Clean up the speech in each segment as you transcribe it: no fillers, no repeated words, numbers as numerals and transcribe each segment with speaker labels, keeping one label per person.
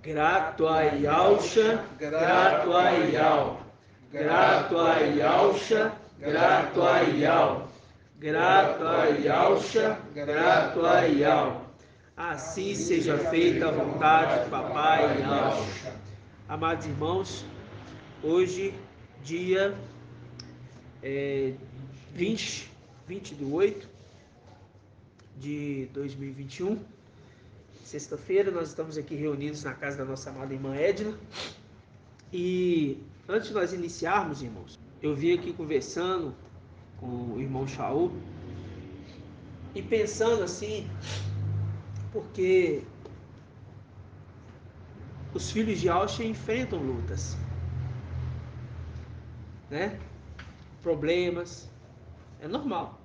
Speaker 1: Grato a Yalcha, grato a Yal. Grato a Yalcha, grato a Yal. Grato a Yalcha, grato a Yal. Assim seja feita a vontade do Papai Yalcha. Amados irmãos, hoje, dia 20 de 2021, sexta-feira, nós estamos aqui reunidos na casa da nossa amada irmã Edna. E antes de nós iniciarmos, irmãos, eu vim aqui conversando com o irmão Shaul e pensando assim, porque os filhos de Yalcha enfrentam lutas, né? Problemas, é normal.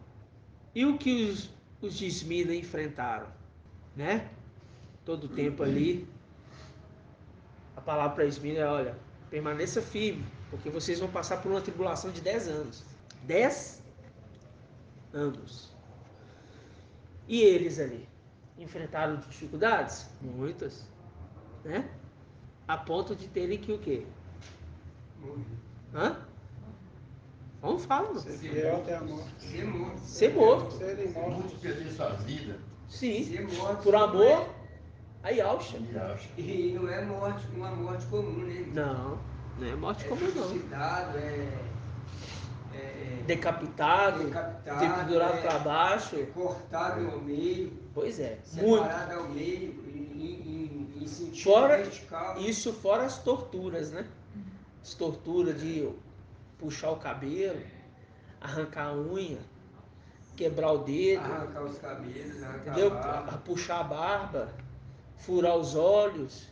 Speaker 1: E o que os de Esmina enfrentaram, né? Todo o tempo ali, a palavra para Esmina é: olha, permaneça firme, porque vocês vão passar por uma tribulação de 10 anos. 10 anos. E eles ali enfrentaram dificuldades? Muitas, né? A ponto de terem que o quê? Hã? Vamos falar, mano.
Speaker 2: Ser fiel até a morte.
Speaker 1: Ser morto.
Speaker 3: Muitos perderam sua vida.
Speaker 1: Sim.
Speaker 4: Ser morto
Speaker 1: por amor a Yalcha.
Speaker 4: E não é morte, uma morte comum, né?
Speaker 1: Não é morte comum, não.
Speaker 4: Trucidado,
Speaker 1: Decapitado, pendurado para baixo.
Speaker 4: cortado ao meio.
Speaker 1: Pois é,
Speaker 4: separado
Speaker 1: muito.
Speaker 4: ao meio, em sentido
Speaker 1: Fora
Speaker 4: vertical.
Speaker 1: isso, fora as torturas, né? As torturas de puxar o cabelo, arrancar a unha, quebrar o dedo,
Speaker 4: arrancar os cabelos,
Speaker 1: entendeu? Puxar a barba, furar os olhos.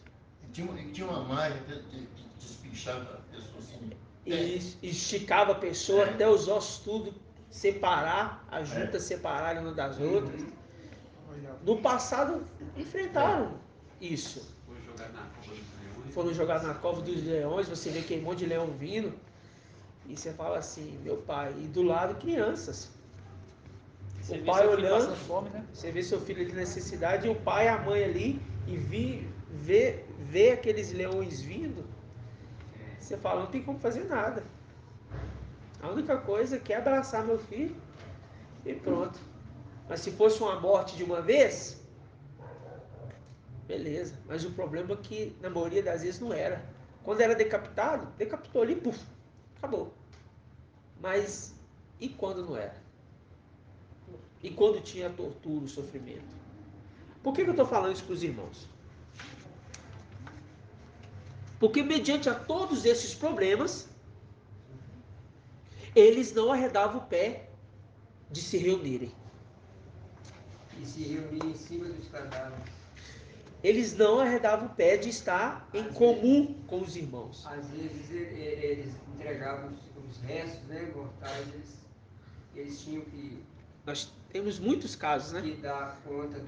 Speaker 3: Tinha uma máquina que despichava a pessoa assim.
Speaker 1: E esticava a pessoa até os ossos tudo separar, as juntas separarem uma das outras. No passado enfrentaram isso. Foram jogados na cova dos leões, você vê que um monte de leão vindo. E você fala assim, meu pai, e do lado crianças.
Speaker 2: Você
Speaker 1: o pai olhando,
Speaker 2: fome, né?
Speaker 1: você vê seu filho de necessidade, e o pai e a mãe ali, e vê aqueles leões vindo. Você fala, não tem como fazer nada. A única coisa que é abraçar meu filho e pronto. Mas se fosse uma morte de uma vez, beleza. Mas o problema é que na maioria das vezes não era. Quando era decapitado, decapitou ali, puf, acabou. Mas e quando não era? E quando tinha tortura, o sofrimento? Por que eu estou falando isso para os irmãos? Porque mediante a todos esses problemas, eles não arredavam o pé de se reunirem.
Speaker 4: E se reunir em cima dos cadáveres.
Speaker 1: Eles não arredavam o pé de estar em comum com os irmãos.
Speaker 4: Às vezes eles entregavam os restos, né, mortais, eles tinham que...
Speaker 1: Nós temos muitos casos, né?
Speaker 4: Que dar conta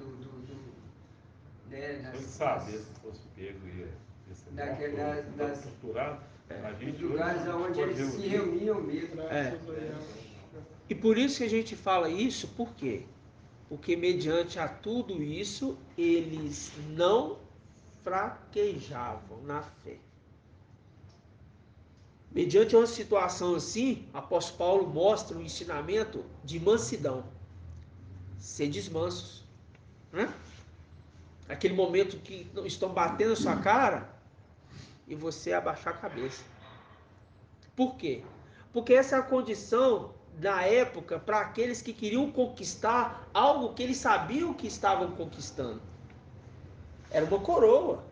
Speaker 4: né,
Speaker 2: Se saber se fosse pego e
Speaker 4: das
Speaker 2: torturado,
Speaker 4: os lugares onde eles se reuniam mesmo.
Speaker 1: E por isso que a gente fala isso, por quê? Porque mediante a tudo isso, eles não fraquejavam na fé. Mediante uma situação assim, o apóstolo Paulo mostra um ensinamento de mansidão. Sedes mansos, né? Aquele momento que estão batendo a sua cara e você abaixar a cabeça. Por quê? Porque essa é a condição na época para aqueles que queriam conquistar algo que eles sabiam que estavam conquistando. Era uma coroa.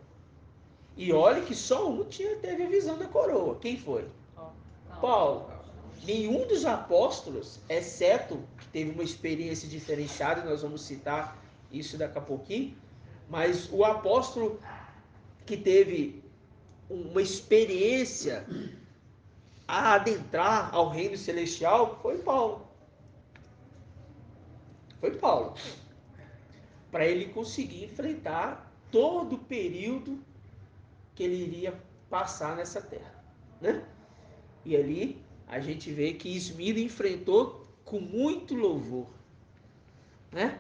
Speaker 1: E olha que só um teve a visão da coroa. Quem foi? Paulo. Nenhum dos apóstolos, exceto que teve uma experiência diferenciada, nós vamos citar isso daqui a pouquinho, mas o apóstolo que teve uma experiência a adentrar ao reino celestial foi Paulo. Foi Paulo. Para ele conseguir enfrentar todo o período que ele iria passar nessa terra, né? E ali a gente vê que Esmina enfrentou com muito louvor, né?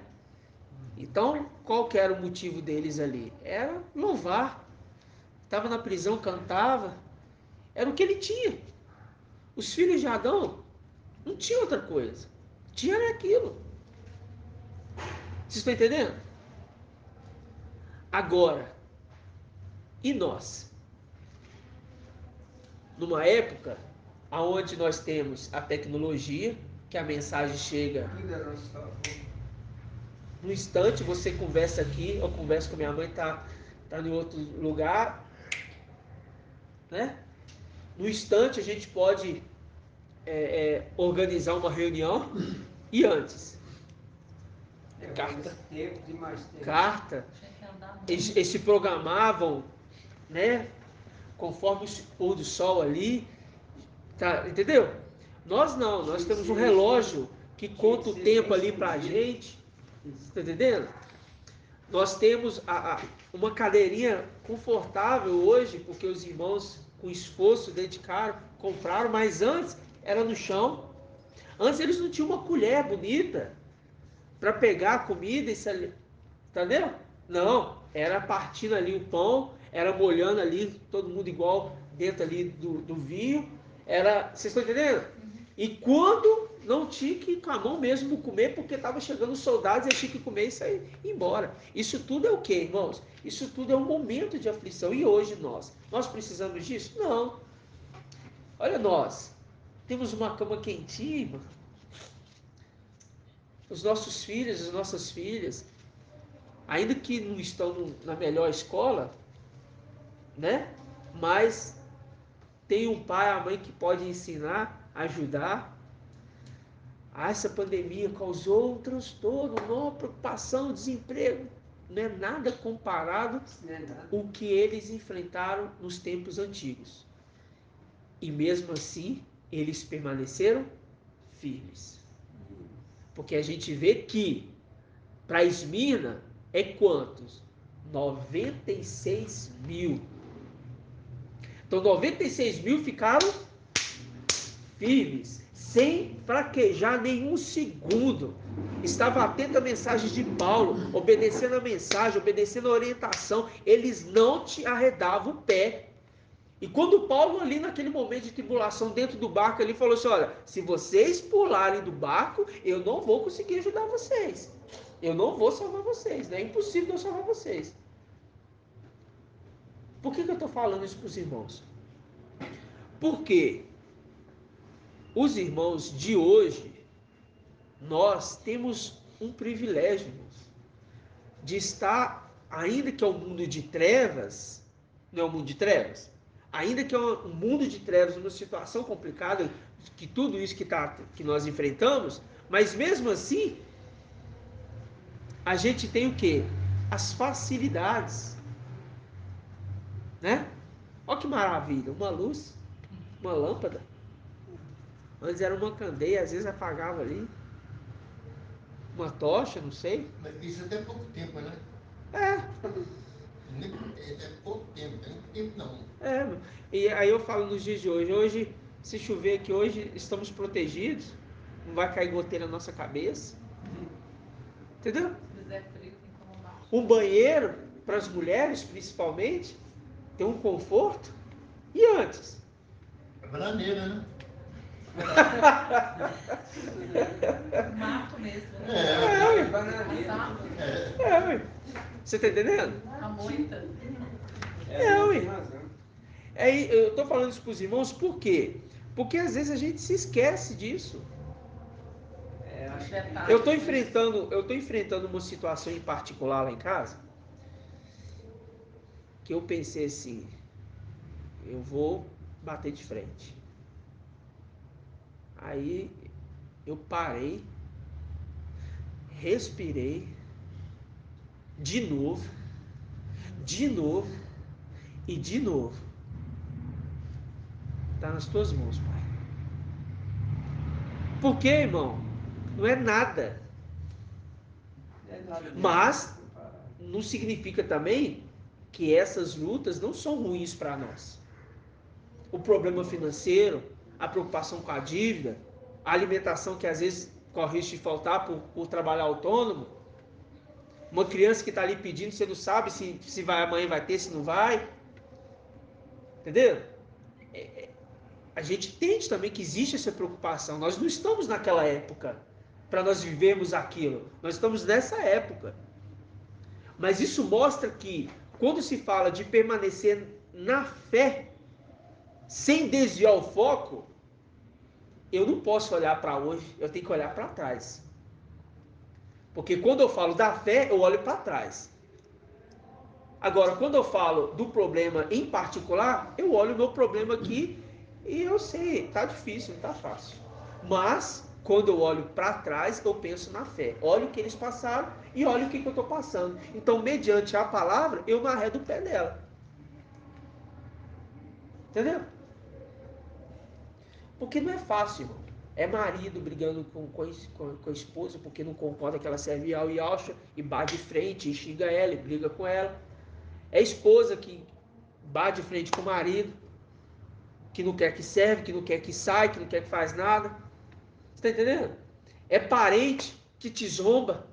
Speaker 1: Então, qual que era o motivo deles ali? Era louvar, estava na prisão, cantava, era o que ele tinha. Os filhos de Adão não tinham outra coisa, tinha era aquilo. Vocês estão entendendo? Agora, e nós? Numa época onde nós temos a tecnologia, que a mensagem chega
Speaker 4: Tudo é nosso favor.
Speaker 1: no instante, você conversa aqui, eu converso com minha mãe, tá em outro lugar, né? No instante a gente pode organizar uma reunião. E antes? Carta.
Speaker 4: Tempos e mais tempos.
Speaker 1: Carta. Eles se programavam, né? Conforme o pôr do sol ali. Tá, entendeu? Nós não, nós temos um relógio que conta o tempo ali pra gente. Tá entendendo? Nós temos uma cadeirinha confortável hoje, porque os irmãos, com esforço, dedicaram, compraram, mas antes era no chão. Antes eles não tinham uma colher bonita para pegar a comida e se... Entendeu? Não, era partindo ali o pão, era molhando ali, todo mundo igual dentro ali do vinho. Era, vocês estão entendendo? E quando não tinha que com a mão mesmo comer, porque estava chegando os soldados e tinha que comer e sair embora. Isso tudo é o que, irmãos? Isso tudo é um momento de aflição. E hoje nós precisamos disso? Não. Olha nós, temos uma cama quentinha, irmão. Os nossos filhos, as nossas filhas, ainda que não estão na melhor escola, né? Mas tem um pai, a mãe que pode ensinar, ajudar. Essa pandemia causou um transtorno, uma preocupação, desemprego. Não é nada comparado o que eles enfrentaram nos tempos antigos. E mesmo assim, eles permaneceram firmes. Porque a gente vê que para Esmirna é quantos? 96 mil. Então 96 mil ficaram firmes, sem fraquejar nenhum segundo. Estava atento à mensagem de Paulo, obedecendo a mensagem, obedecendo a orientação. Eles não te arredavam o pé. E quando Paulo ali naquele momento de tribulação dentro do barco, ele falou assim, olha, se vocês pularem do barco, eu não vou conseguir ajudar vocês. Eu não vou salvar vocês, né? É impossível eu salvar vocês. Por que eu estou falando isso para os irmãos? Porque os irmãos de hoje, nós temos um privilégio, irmãos, de estar, ainda que é um mundo de trevas, não é um mundo de trevas, ainda que é um mundo de trevas, uma situação complicada, que tudo isso que nós enfrentamos, mas mesmo assim, a gente tem o quê? As facilidades, né? Olha que maravilha, uma luz, uma lâmpada. Antes era uma candeia, às vezes apagava ali. Uma tocha, não sei.
Speaker 3: Mas isso até pouco tempo, né?
Speaker 1: É,
Speaker 3: É pouco tempo, não é muito tempo não.
Speaker 1: E aí eu falo nos dias de hoje. Hoje, se chover aqui hoje, estamos protegidos. Não vai cair goteira na nossa cabeça. Entendeu? Um banheiro, para as mulheres principalmente, tem um conforto. E antes?
Speaker 3: É bananeira, né?
Speaker 5: Mato mesmo.
Speaker 3: É,
Speaker 4: Bananeira.
Speaker 1: Ué. Você tá entendendo?
Speaker 5: A moita.
Speaker 1: Ué.
Speaker 4: Tem razão.
Speaker 1: Eu tô falando isso pros irmãos, por quê? Porque às vezes a gente se esquece disso.
Speaker 4: Acho que
Speaker 1: Eu tô enfrentando uma situação em particular lá em casa, que eu pensei assim, eu vou bater de frente. Aí eu parei, respirei, de novo, e de novo. Tá nas tuas mãos, Pai. Por quê, irmão? Não é nada. Mas não significa também que essas lutas não são ruins para nós. O problema financeiro, a preocupação com a dívida, a alimentação que às vezes corre risco de faltar por trabalhar autônomo, uma criança que está ali pedindo, você não sabe se amanhã vai ter, se não vai. Entendeu? A gente entende também que existe essa preocupação. Nós não estamos naquela época para nós vivermos aquilo. Nós estamos nessa época. Mas isso mostra que quando se fala de permanecer na fé, sem desviar o foco, eu não posso olhar para hoje, eu tenho que olhar para trás. Porque quando eu falo da fé, eu olho para trás. Agora, quando eu falo do problema em particular, eu olho o meu problema aqui e eu sei, tá difícil, não tá fácil. Mas, quando eu olho para trás, eu penso na fé. Olho o que eles passaram e olho o que eu estou passando. Então, mediante a palavra, eu não arredo o pé dela. Entendeu? Porque não é fácil, irmão. É marido brigando com a esposa porque não concorda que ela serve ao e acha e bate de frente, e xinga ela e briga com ela. É a esposa que bate de frente com o marido, que não quer que serve, que não quer que sai, que não quer que faz nada. Você está entendendo? É parente que te zomba.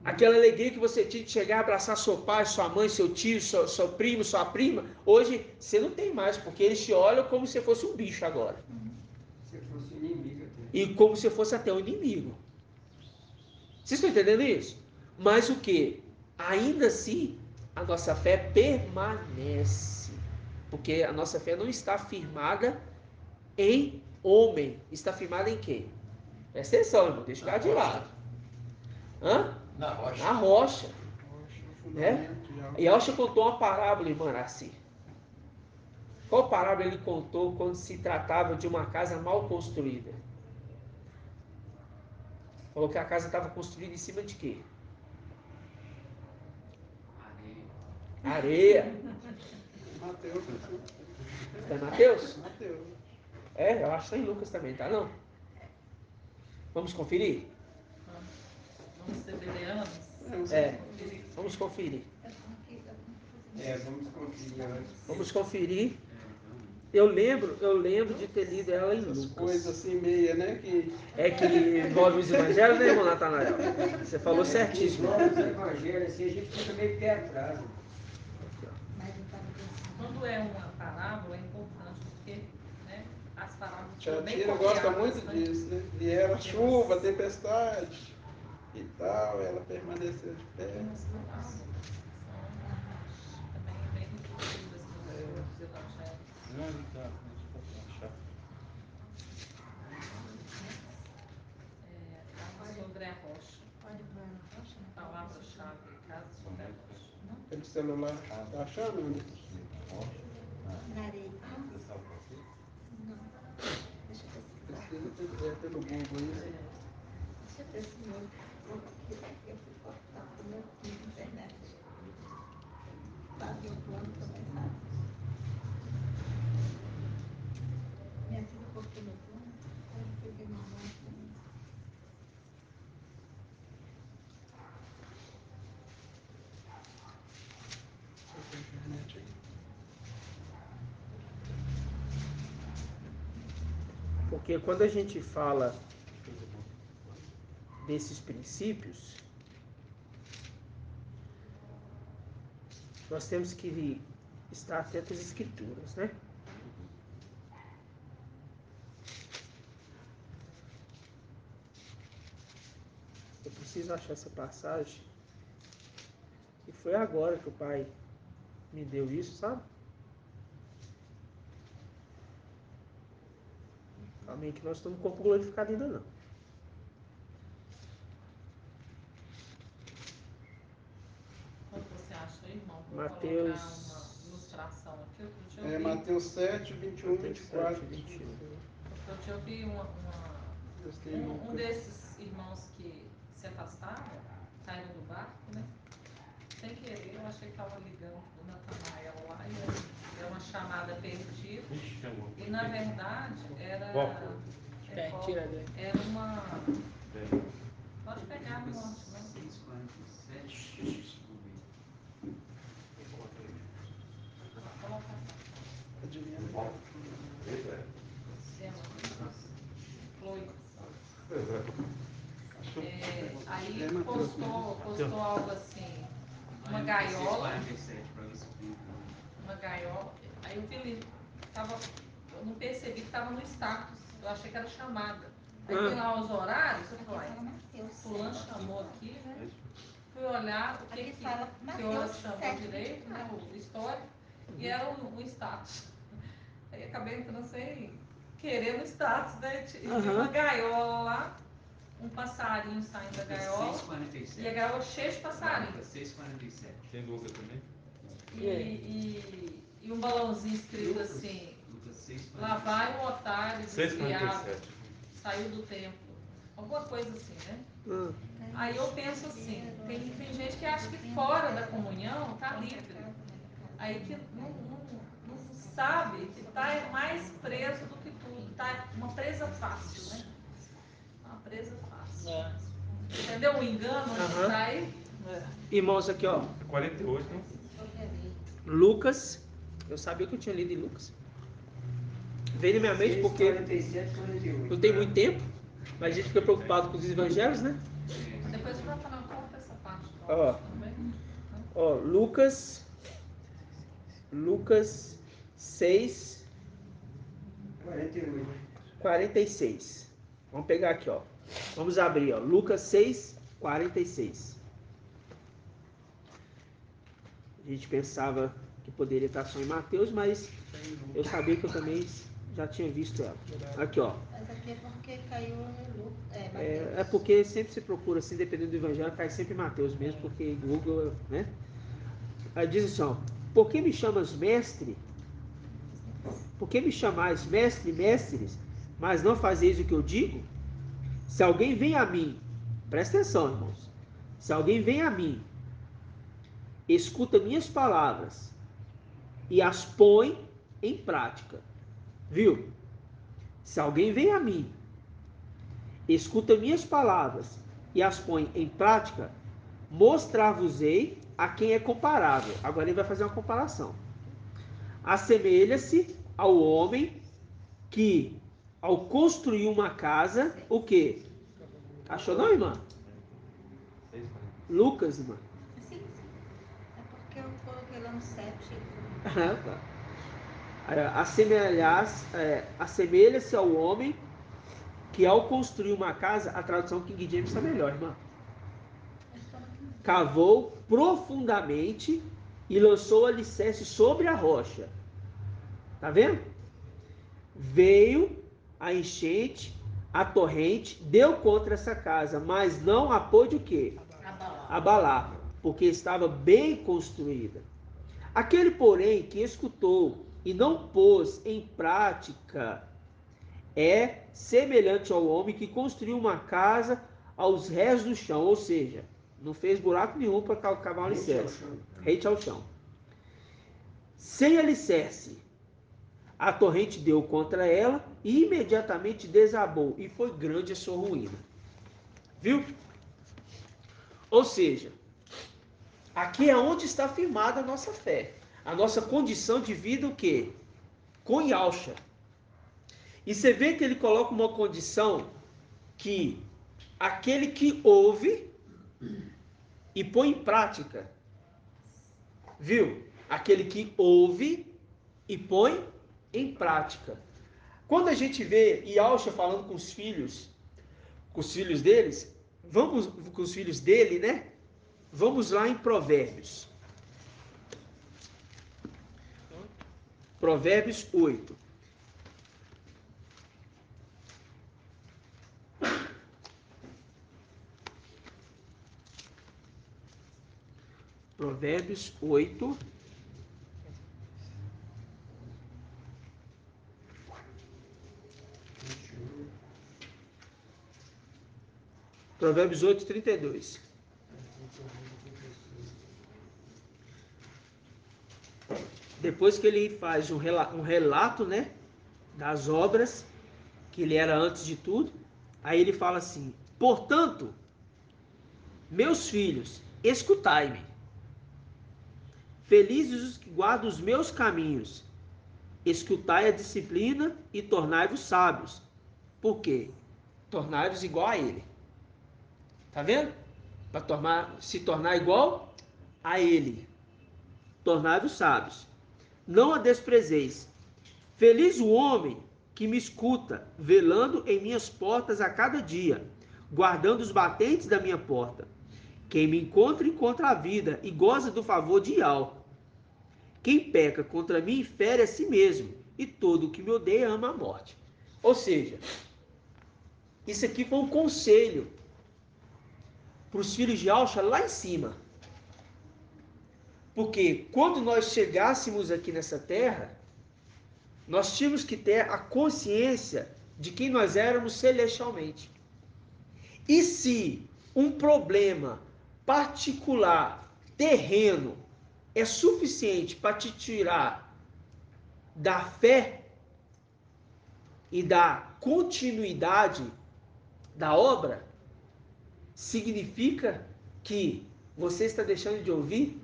Speaker 1: Aquela alegria que você tinha de chegar, abraçar seu pai, sua mãe, seu tio, seu primo, sua prima. Hoje você não tem mais, porque eles te olham como se fosse um bicho agora.
Speaker 4: Se fosse inimigo até.
Speaker 1: E como se fosse até um inimigo. Vocês estão entendendo isso? Mas o que? Ainda assim, a nossa fé permanece. Porque a nossa fé não está firmada em homem. Está firmada em quê? Presta atenção, irmão. Deixa eu ficar de lado. Hã?
Speaker 3: Na rocha.
Speaker 1: Na rocha. Né?
Speaker 2: Fundamento de algo.
Speaker 1: E Alcha contou uma parábola, irmã Araci. Qual parábola ele contou quando se tratava de uma casa mal construída? Falou que a casa estava construída em cima de quê? Areia.
Speaker 2: Mateus.
Speaker 1: Está em Mateus?
Speaker 2: Mateus.
Speaker 1: É, eu acho que está em Lucas também, tá não? Vamos conferir?
Speaker 5: Vamos ser bereanos.
Speaker 1: É, vamos conferir.
Speaker 4: Vamos conferir antes.
Speaker 1: Vamos conferir. Eu lembro de ter lido ela em
Speaker 2: Essas
Speaker 1: Lucas.
Speaker 2: coisas assim meia, né? Que
Speaker 1: É que envolve os evangelhos, né, irmão Natanael? Você falou certíssimo.
Speaker 4: Os evangelhos, assim, a gente fica meio pé atrás. Né?
Speaker 1: Aqui, ó.
Speaker 5: Quando é uma parábola, é importante, porque né, as parábolas
Speaker 2: Tia
Speaker 5: foram bem
Speaker 2: Tira gosta
Speaker 5: copiadas,
Speaker 2: muito
Speaker 5: né?
Speaker 2: disso, né? Vieram chuva, tempestade e tal, ela permaneceu de pé.
Speaker 5: Algumas parábolas são também bem repetidas nos evangelhos. Casa sobre a rocha. Palavra-chave, casa sobre a rocha.
Speaker 2: Aquele celular, tá achando? Né?
Speaker 6: Na areia. Não. Deixa eu pesquisar.
Speaker 2: Pesquisa pelo Google aí.
Speaker 6: Deixa eu ver se meu. Eu fui cortar o meu na internet. Fazer o plano fica mais rápido. Minha filha cortou meu plano. Aí eu fui ver meu plano também.
Speaker 2: Essa internet aí.
Speaker 1: Porque quando a gente fala desses princípios, nós temos que estar atentos às escrituras, né? Eu preciso achar essa passagem. E foi agora que o pai me deu isso, sabe? Amém, que nós estamos no corpo glorificado ainda não.
Speaker 5: Como você acha, irmão? Vou
Speaker 1: Mateus-
Speaker 5: colocar uma ilustração aqui. Outro dia eu
Speaker 2: É
Speaker 5: vi,
Speaker 2: Mateus 7, 21,
Speaker 1: Mateus
Speaker 2: 24.
Speaker 1: 7, 21.
Speaker 5: outro dia eu vi um desses irmãos que se afastaram, saíram do barco, né? Sem querer, eu achei que estava ligando para o Natanael lá e era uma chamada perdida. E na verdade era era uma. Pode pegar no norte, não?
Speaker 4: 6,47.
Speaker 5: Coloca
Speaker 2: Adivinha?
Speaker 5: Chloe. Aí
Speaker 2: É Mateus, né?
Speaker 5: postou algo assim, uma gaiola. Uma gaiola. Aí Aí o Felipe eu não percebi que estava no status, eu achei que era chamada. Aí tem lá os horários, eu falei, fulano chamou aqui, né? Fui olhar o que hora chamou direito, né? O histórico, e era um status. Aí acabei entrando sem querer no status, né? E vi uma gaiola lá, um passarinho saindo da gaiola.
Speaker 7: 6h47.
Speaker 5: E a gaiola cheia de passarinhos.
Speaker 7: 6h47.
Speaker 8: Tem Lucas também?
Speaker 5: E um balãozinho escrito assim,
Speaker 7: Lucas 6h47.
Speaker 5: lá vai um otário desviado,
Speaker 8: 6h47.
Speaker 5: saiu do templo. Alguma coisa assim, né? Aí eu penso assim, tem gente que acha que fora da comunhão tá livre. Aí que não sabe que tá mais preso do que tudo. Tá uma presa fácil, né? Uma presa fácil. Entendeu? O engano que tá aí.
Speaker 1: Irmãos, aqui ó,
Speaker 8: 48, né?
Speaker 1: Lucas, eu sabia que eu tinha lido em Lucas. Veio na minha mente porque
Speaker 4: 47, 48.
Speaker 1: não tem muito tempo, mas a gente fica preocupado com os evangelhos, né?
Speaker 5: Depois vai falar conta essa parte.
Speaker 1: Ó.
Speaker 5: Também.
Speaker 1: Ó, Lucas 6,
Speaker 4: 48.
Speaker 1: 46. Vamos pegar aqui, ó. Vamos abrir, ó. Lucas 6, 46. A gente pensava que poderia estar só em Mateus, mas eu sabia que eu também já tinha visto ela. Aqui, ó.
Speaker 6: Mas aqui é porque caiu em Lucas.
Speaker 1: É porque sempre se procura, assim, dependendo do evangelho, cai sempre em Mateus mesmo, porque Google, né? Aí diz assim, ó. Por que me chamas mestre? Por que me chamais mestre, mestres, mas não fazeis o que eu digo? Se alguém vem a mim, presta atenção, irmãos. Se alguém vem a mim, escuta minhas palavras e as põe em prática. Viu? Se alguém vem a mim, escuta minhas palavras e as põe em prática, mostrar-vos-ei a quem é comparável. Agora ele vai fazer uma comparação. Assemelha-se ao homem que, ao construir uma casa, o quê? Achou não, irmã?
Speaker 8: 6h47.
Speaker 1: Lucas, irmã.
Speaker 6: Sim. É porque eu coloquei lá no 7.
Speaker 1: Assemelha-se ao homem que, ao construir uma casa, a tradução King James está melhor, irmã. Cavou profundamente e lançou o alicerce sobre a rocha. Tá vendo? Veio a enchente, a torrente, deu contra essa casa, mas não a pôde o quê? Abalar, porque estava bem construída. Aquele, porém, que escutou e não pôs em prática é semelhante ao homem que construiu uma casa aos rés do chão, ou seja, não fez buraco nenhum para cavar um alicerce. Rente ao chão. Sem alicerce, a torrente deu contra ela e imediatamente desabou, e foi grande a sua ruína. Viu? Ou seja, aqui é onde está firmada a nossa fé. A nossa condição de vida, o quê? Com Yalcha. E você vê que ele coloca uma condição que aquele que ouve e põe em prática. Viu? Aquele que ouve e põe em prática. Quando a gente vê Yalcha falando com os filhos deles, vamos com os filhos dele, né? Vamos lá em Provérbios. Provérbios 8. Provérbios 8. Provérbios 8, 32. Depois que ele faz um relato, né, das obras, que ele era antes de tudo, aí ele fala assim: portanto, meus filhos, escutai-me. Felizes os que guardam os meus caminhos. Escutai a disciplina e tornai-vos sábios. Por quê? Tornai-vos igual a ele. Tá vendo? Para se tornar igual a ele. Tornai-vos sábios. não a desprezeis. Feliz o homem que me escuta, velando em minhas portas a cada dia, guardando os batentes da minha porta. Quem me encontra, encontra a vida e goza do favor de Yahweh. Quem peca contra mim, fere a si mesmo, e todo o que me odeia ama a morte. Ou seja, isso aqui foi um conselho para os filhos de Alcha lá em cima. Porque quando nós chegássemos aqui nessa terra, nós tínhamos que ter a consciência de quem nós éramos celestialmente. E se um problema particular, terreno, é suficiente para te tirar da fé e da continuidade da obra, significa que você está deixando de ouvir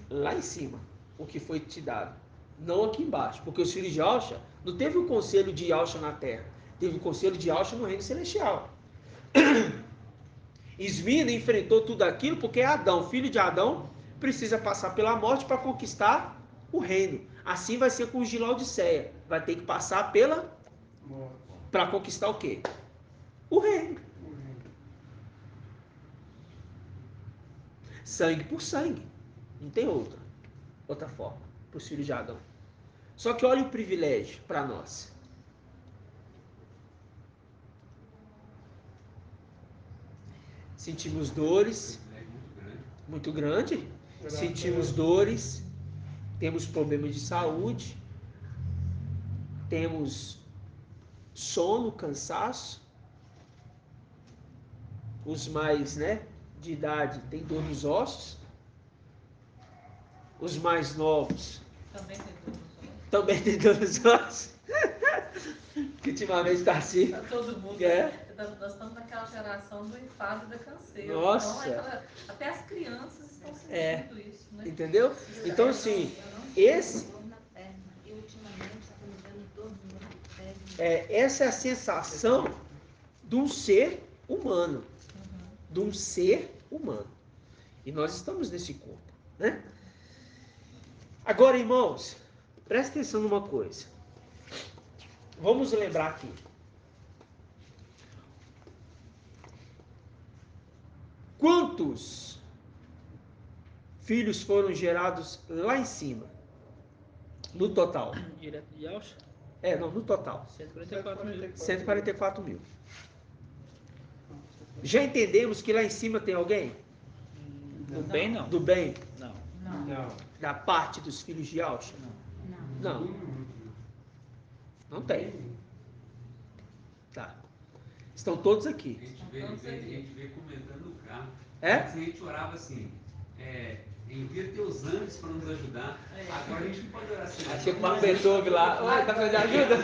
Speaker 1: lá em cima o que foi te dado, não aqui embaixo, porque os filhos de Alcha não teve o conselho de Alcha na terra, teve o conselho de Alcha no reino celestial. Esmina enfrentou tudo aquilo porque Adão, filho de Adão, precisa passar pela morte para conquistar o reino. Assim vai ser com os de Laodiceia, vai ter que passar pela para conquistar o quê? O reino. Sangue por sangue. Não tem outra forma para os filhos de Adão. Só que olha o privilégio para nós. Sentimos dores muito grande. Sentimos dores. Temos problemas de saúde. Temos sono, cansaço. Os mais, de idade têm dor nos ossos. Os mais novos também tem dor nos ossos. Que ultimamente está assim.
Speaker 5: Tá todo mundo. Nós estamos naquela geração do enfado e da canseira.
Speaker 1: Nossa.
Speaker 5: Então, até as crianças estão sentindo isso, né?
Speaker 1: Entendeu? Então, assim, essa é a sensação de um ser humano. De um ser humano. E nós estamos nesse corpo, né? Agora, irmãos, presta atenção numa coisa. Vamos lembrar aqui. Quantos filhos foram gerados lá em cima? No total.
Speaker 7: Direto de Alcha?
Speaker 1: No total.
Speaker 7: 144 mil.
Speaker 1: 144 mil. Já entendemos que lá em cima tem alguém?
Speaker 7: Do bem, não.
Speaker 1: Do bem?
Speaker 7: Não.
Speaker 2: Não.
Speaker 1: Da parte dos filhos de Alcha? Não. Não tem. Tá. Estão todos aqui.
Speaker 9: A gente vê comentando no carro.
Speaker 1: É?
Speaker 9: A gente orava assim, envia teus anjos para nos ajudar. Agora a gente não pode orar assim.
Speaker 1: Achei que o Marco Beethoven lá. Oi, tá precisando de ajuda?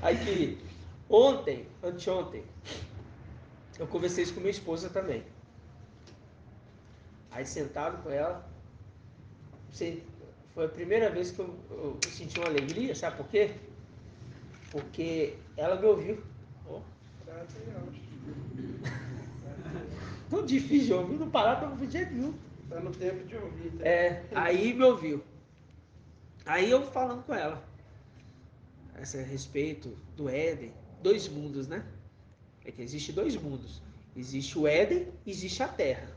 Speaker 1: Aqui. Anteontem, eu conversei isso com minha esposa também. Aí sentado com ela, foi a primeira vez que eu senti uma alegria, sabe por quê? Porque ela me ouviu. Tão difícil de ouvir, não parar para ouvir de jeito nenhum.
Speaker 2: Está no tempo de ouvir. Tá?
Speaker 1: Aí me ouviu. Aí eu falando com ela. A respeito do Éden. 2 mundos, né? É que existe 2 mundos. Existe o Éden e existe a Terra.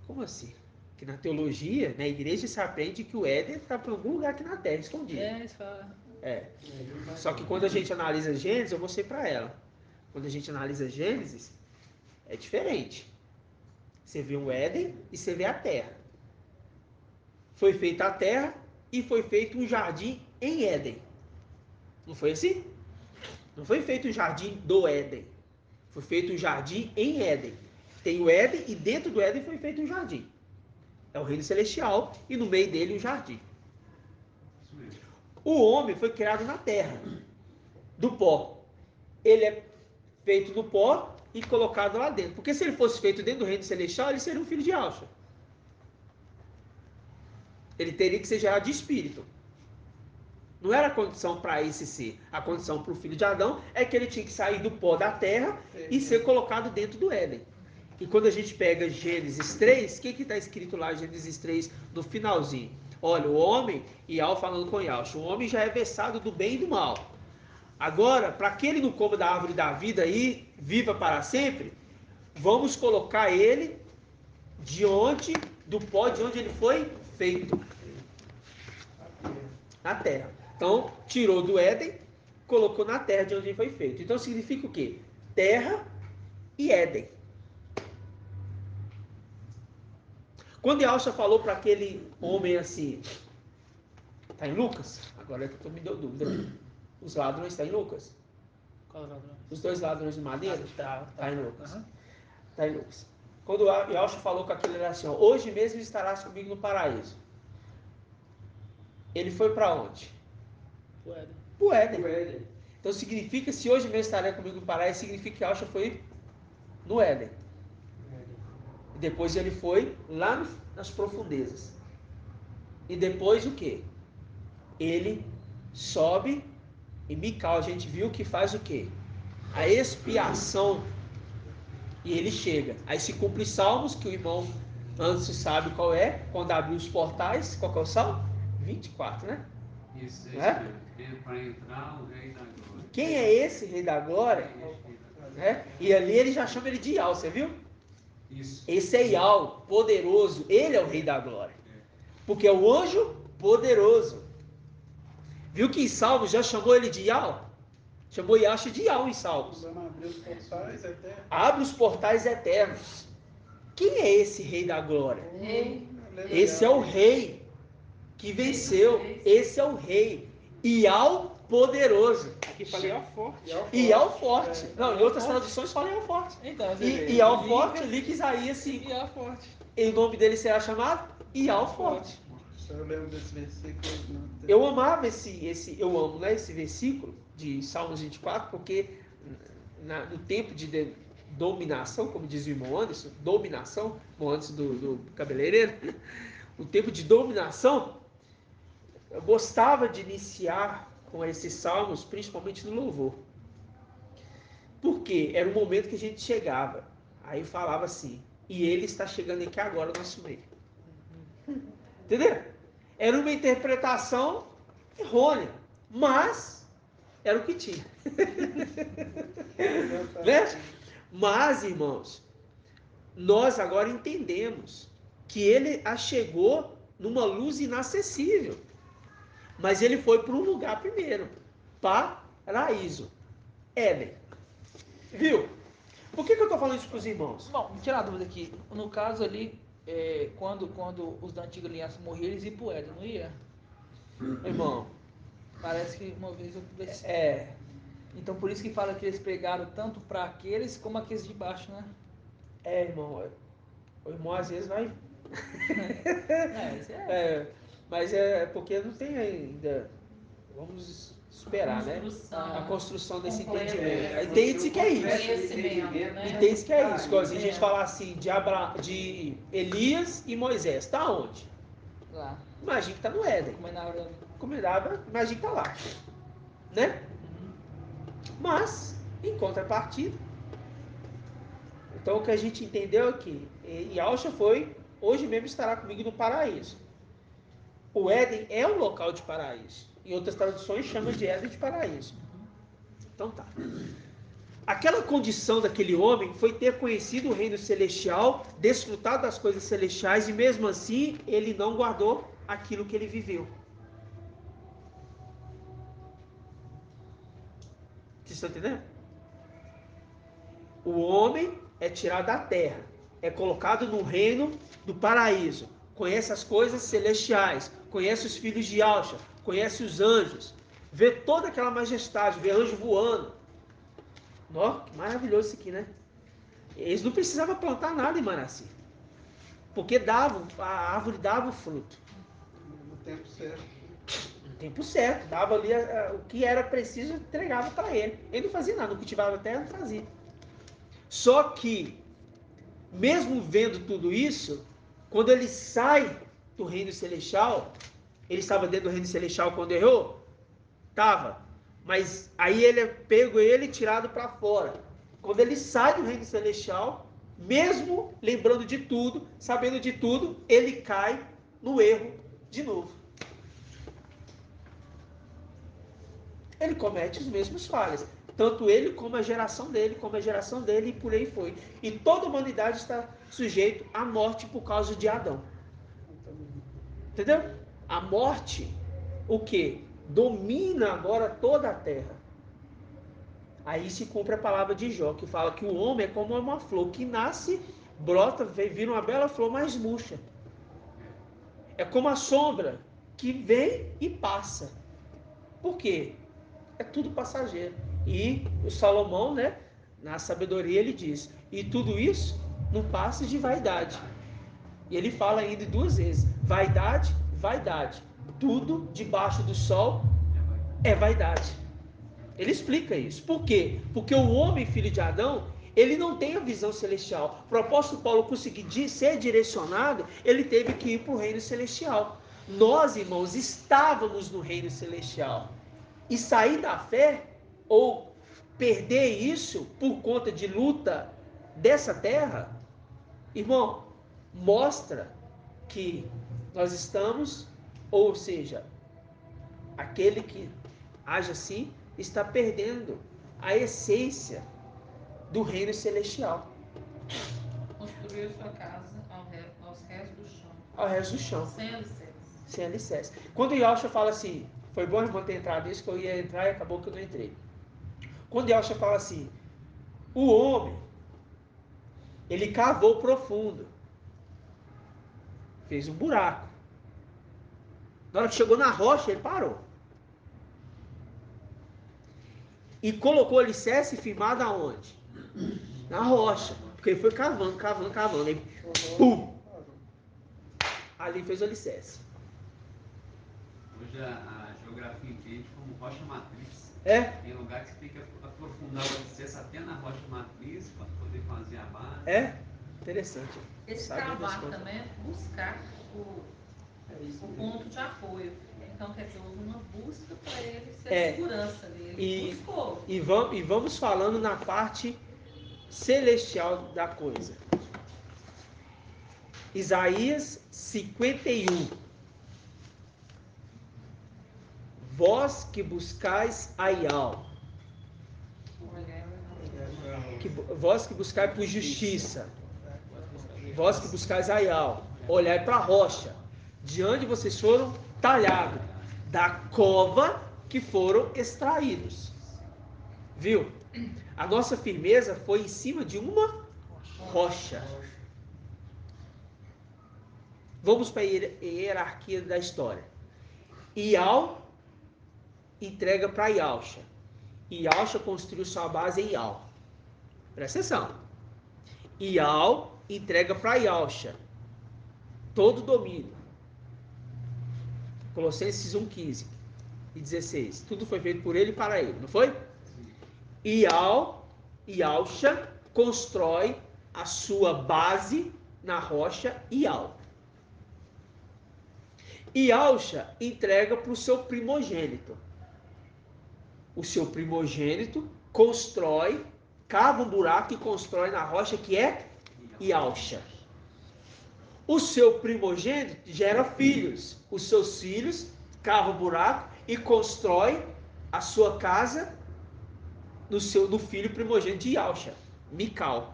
Speaker 1: Como assim? Que na teologia, na igreja, se aprende que o Éden está para algum lugar aqui na Terra, escondido.
Speaker 7: Isso fala.
Speaker 1: Só que quando a gente analisa Gênesis, eu vou ser para ela. Quando a gente analisa Gênesis, é diferente. Você vê o Éden e você vê a Terra. Foi feita a Terra e foi feito um jardim em Éden. Não foi assim? Não foi feito um jardim do Éden. Foi feito um jardim em Éden. Tem o Éden e dentro do Éden foi feito um jardim. É o reino celestial e no meio dele um jardim. O homem foi criado na terra, do pó. Ele é feito do pó e colocado lá dentro. Porque se ele fosse feito dentro do reino celestial, ele seria um filho de Alcha. Ele teria que ser gerado de espírito. Não era a condição para esse ser. A condição para o filho de Adão é que ele tinha que sair do pó da terra e ser colocado dentro do Éden. E quando a gente pega Gênesis 3, o que está escrito lá em Gênesis 3 no finalzinho? Olha, o homem, Ial falando com Yaush, o homem já é versado do bem e do mal. Agora, para que ele não coma da árvore da vida e viva para sempre, vamos colocar ele do pó de onde ele foi feito. Na terra. Então, tirou do Éden, colocou na terra de onde ele foi feito. Então, significa o quê? Terra e Éden. Quando Yaucha falou para aquele homem assim, está em Lucas? Agora que me deu dúvida. Os ladrões estão em Lucas?
Speaker 7: Qual ladrão?
Speaker 1: Os dois ladrões de madeira? Tá em Lucas.
Speaker 7: Uhum.
Speaker 1: Tá em Lucas. Quando Yaucha falou com aquele assim, ó, hoje mesmo estarás comigo no paraíso. Ele foi para onde?
Speaker 7: O Éden.
Speaker 1: Pro Éden.
Speaker 4: O Éden.
Speaker 1: Então significa, se hoje mesmo estará comigo no paraíso, significa que Yaucha foi no Éden. E depois ele foi lá nas profundezas. E depois o quê? Ele sobe e Mical, a gente viu que faz o quê? A expiação. E ele chega. Aí se cumpre Salmos, que o irmão antes sabe qual é, quando abriu os portais, qual que é o Salmo? 24, né?
Speaker 9: Isso,
Speaker 1: É?
Speaker 9: mesmo. Para entrar o Rei da Glória.
Speaker 1: Quem é esse Rei da Glória? É? E ali ele já chama ele de Ial, você viu?
Speaker 9: Isso.
Speaker 1: Esse é Ial, poderoso. Ele é o Rei da Glória. Porque é o anjo poderoso. Viu que em Salmos já chamou ele de Ial? Chamou Yasha de Ial em Salmos.
Speaker 2: Vamos abrir os portais até.
Speaker 1: Abre os portais eternos. Quem é esse Rei da Glória?
Speaker 5: Rei.
Speaker 1: Esse é o Rei que venceu. Esse é o Rei. Ial poderoso.
Speaker 7: Aqui falei ao forte.
Speaker 1: Ial forte. Não, em outras traduções fala Ial forte.
Speaker 7: Então,
Speaker 1: E Ial forte, ali que Isaías 5.
Speaker 7: E ao forte.
Speaker 1: E o nome dele será chamado Ial forte.
Speaker 2: Eu lembro desse versículo.
Speaker 1: Eu amava eu amo, né, esse versículo de Salmos 24, porque no tempo de dominação, como diz o irmão Anderson, dominação, irmão Anderson do cabeleireiro, o tempo de dominação, eu gostava de iniciar com esses salmos, principalmente no louvor. Porque era o momento que a gente chegava, aí falava assim, e ele está chegando aqui agora no nosso meio. Entendeu? Era uma interpretação errônea, mas era o que tinha. Né? Mas, irmãos, nós agora entendemos que ele a chegou numa luz inacessível. Mas ele foi para um lugar primeiro, paraíso, Éden. Viu? Por que eu estou falando isso para os irmãos?
Speaker 7: Bom, vou tirar a dúvida aqui. No caso ali, quando os da antiga aliança morriam, eles iam pro Éden, não ia?
Speaker 1: Irmão,
Speaker 7: Parece que uma vez eu conversei.
Speaker 1: então
Speaker 7: Por isso que fala que eles pregaram tanto para aqueles como aqueles de baixo, né?
Speaker 1: irmão, o irmão às vezes vai...
Speaker 7: Isso é.
Speaker 1: Mas é porque não tem ainda, vamos esperar, né? A construção desse
Speaker 5: completa,
Speaker 1: entendimento.
Speaker 5: né?
Speaker 1: Entende-se que é isso.
Speaker 5: Conhecimento, né?
Speaker 1: Entende-se que é isso. Igual a gente falar assim, de Elias e Moisés. Está onde?
Speaker 7: Lá.
Speaker 1: Imagina que está no Éden.
Speaker 7: Como é na hora.
Speaker 1: Comendava, imagina que está lá. Né? Mas, em contrapartida, então o que a gente entendeu aqui, Yaucha foi, hoje mesmo estará comigo no paraíso. O Éden é um local de paraíso. Em outras traduções chama de Éden de paraíso. Então tá. Aquela condição daquele homem foi ter conhecido o reino celestial, desfrutado das coisas celestiais e mesmo assim ele não guardou aquilo que ele viveu. Vocês estão entendendo? O homem é tirado da terra, é colocado no reino do paraíso, conhece as coisas celestiais, conhece os filhos de Yaucha, conhece os anjos, vê toda aquela majestade, vê anjo voando. Nossa, que maravilhoso isso aqui, né? Eles não precisavam plantar nada em Manassés, porque a árvore dava o fruto.
Speaker 2: No tempo certo.
Speaker 1: No tempo certo, dava ali o que era preciso, entregava para ele. Ele não fazia nada, não cultivava a terra, não fazia. Só que, mesmo vendo tudo isso, quando ele sai do reino celestial, ele estava dentro do reino celestial quando errou? Estava. Mas aí ele é pego e tirado para fora. Quando ele sai do reino celestial, mesmo lembrando de tudo, sabendo de tudo, ele cai no erro de novo. Ele comete os mesmos falhas. Tanto ele como a geração dele, e por aí foi. E toda a humanidade está sujeita à morte por causa de Adão. Entendeu? A morte, o quê? Domina agora toda a terra. Aí se cumpre a palavra de Jó, que fala que o homem é como uma flor que nasce, brota, vira uma bela flor, mas murcha. É como a sombra que vem e passa. Por quê? É tudo passageiro. E o Salomão, né, na sabedoria, ele diz, e tudo isso não passa de vaidade. E ele fala ainda 2 vezes, vaidade, vaidade. Tudo debaixo do sol é vaidade. Ele explica isso. Por quê? Porque o homem, filho de Adão, ele não tem a visão celestial. Para o apóstolo Paulo conseguir ser direcionado, ele teve que ir para o reino celestial. Nós, irmãos, estávamos no reino celestial. E sair da fé, ou perder isso por conta de luta dessa terra, irmão, mostra que nós estamos, ou seja, aquele que age assim, está perdendo a essência do reino celestial.
Speaker 5: Construiu sua casa aos rés do chão.
Speaker 1: Ao resto do chão.
Speaker 5: Sem alicerce.
Speaker 1: Sem alicerce. Quando o Yahshua fala assim, foi bom, irmão, ter entrado nisso, que eu ia entrar e acabou que eu não entrei. Quando o Yahshua fala assim, o homem, ele cavou profundo. Fez um buraco. Na hora que chegou na rocha, ele parou. E colocou o alicerce firmado aonde? Na rocha. Porque ele foi cavando. Aí, pum! Ali fez o alicerce.
Speaker 9: Hoje a geografia entende como rocha matriz.
Speaker 1: É?
Speaker 9: Tem lugar que você tem que aprofundar o alicerce até na rocha matriz para poder fazer a base.
Speaker 1: É? Interessante.
Speaker 5: Esse
Speaker 1: Sabe das
Speaker 5: cavar
Speaker 1: coisas.
Speaker 5: também é buscar o ponto de apoio. Então, quer dizer, houve uma busca para ele ser a segurança dele. Ele buscou.
Speaker 1: E vamos falando na parte celestial da coisa. Isaías 51. Vós que buscais a Ial. Vós que buscais por justiça. Vós que buscais a Ial. Olhai para a rocha. De onde vocês foram talhados. Da cova que foram extraídos. Viu? A nossa firmeza foi em cima de uma rocha. Vamos para a hierarquia da história. Ial entrega para Yahshua. Yahshua construiu sua base em Ial. Presta atenção. Ial entrega para Yahshua todo o domínio. Colossenses 1:15 e 16. Tudo foi feito por ele e para ele, não foi? Yahshua constrói a sua base na rocha Ial. Yahshua entrega para o seu primogênito. O seu primogênito constrói, cava um buraco e constrói na rocha que é Yahshua. O seu primogênito gera filhos. Os seus filhos cavam um buraco e constrói a sua casa no filho primogênito de Yahshua, Mical.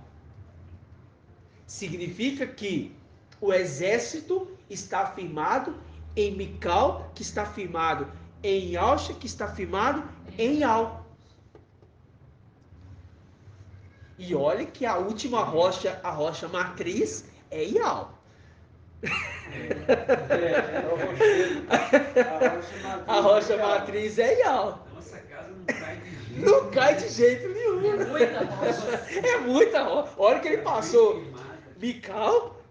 Speaker 1: Significa que o exército está firmado em Mical, que está firmado em Yahshua, que está firmado em Ial. E olha que a última rocha, a rocha matriz, é Ial. A rocha matriz é Ial.
Speaker 9: Nossa casa não cai de jeito.
Speaker 1: Não cai de jeito nenhum.
Speaker 5: É muita rocha.
Speaker 1: É muita rocha. A hora que ele passou Mical,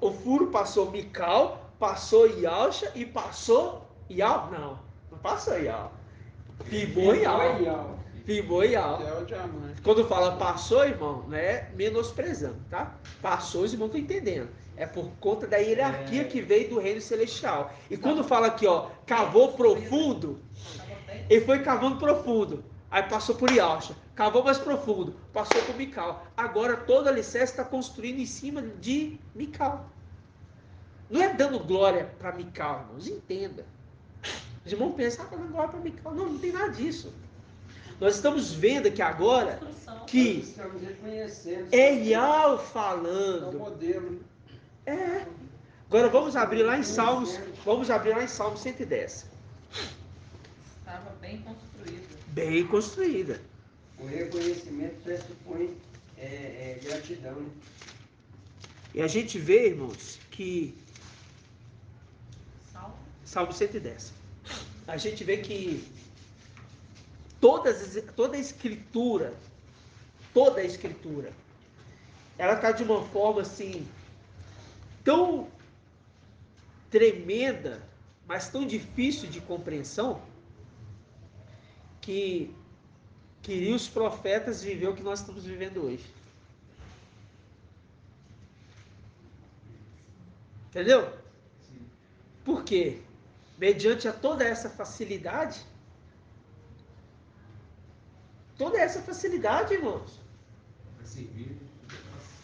Speaker 1: o furo passou Mical, passou Yahshua e passou Ial. Não passou Ial. Firmou Ial. Firmou Ial.
Speaker 2: Que é o diamante.
Speaker 1: Quando fala passou, irmão, não é menosprezando, tá? Passou, os irmãos estão entendendo. É por conta da hierarquia que veio do reino celestial. E quando fala aqui, ó, cavou profundo, ele foi cavando profundo. Aí passou por Yahshua. cavou mais profundo, passou por Mical. Agora todo alicerce está construindo em cima de Mical. Não é dando glória para Mical, irmãos, entenda. Os irmãos pensam, dando glória para Mical. Não, não tem nada disso. Nós estamos vendo aqui agora
Speaker 5: Construção.
Speaker 1: que
Speaker 4: Nós estamos reconhecendo.
Speaker 1: é Yahweh
Speaker 2: É o
Speaker 1: falando.
Speaker 2: modelo.
Speaker 1: É. Agora vamos abrir lá em Salmos, vamos abrir lá em Salmo 110.
Speaker 5: Estava bem construída.
Speaker 1: Bem construída.
Speaker 4: O reconhecimento pressupõe gratidão. Né?
Speaker 1: E a gente vê, irmãos, que
Speaker 5: Salmo.
Speaker 1: Salmo 110. A gente vê que toda a escritura, ela está de uma forma assim tão tremenda, mas tão difícil de compreensão, que queria os profetas viver o que nós estamos vivendo hoje. Entendeu? Por quê? Mediante a toda essa facilidade, irmãos.
Speaker 9: Para servir,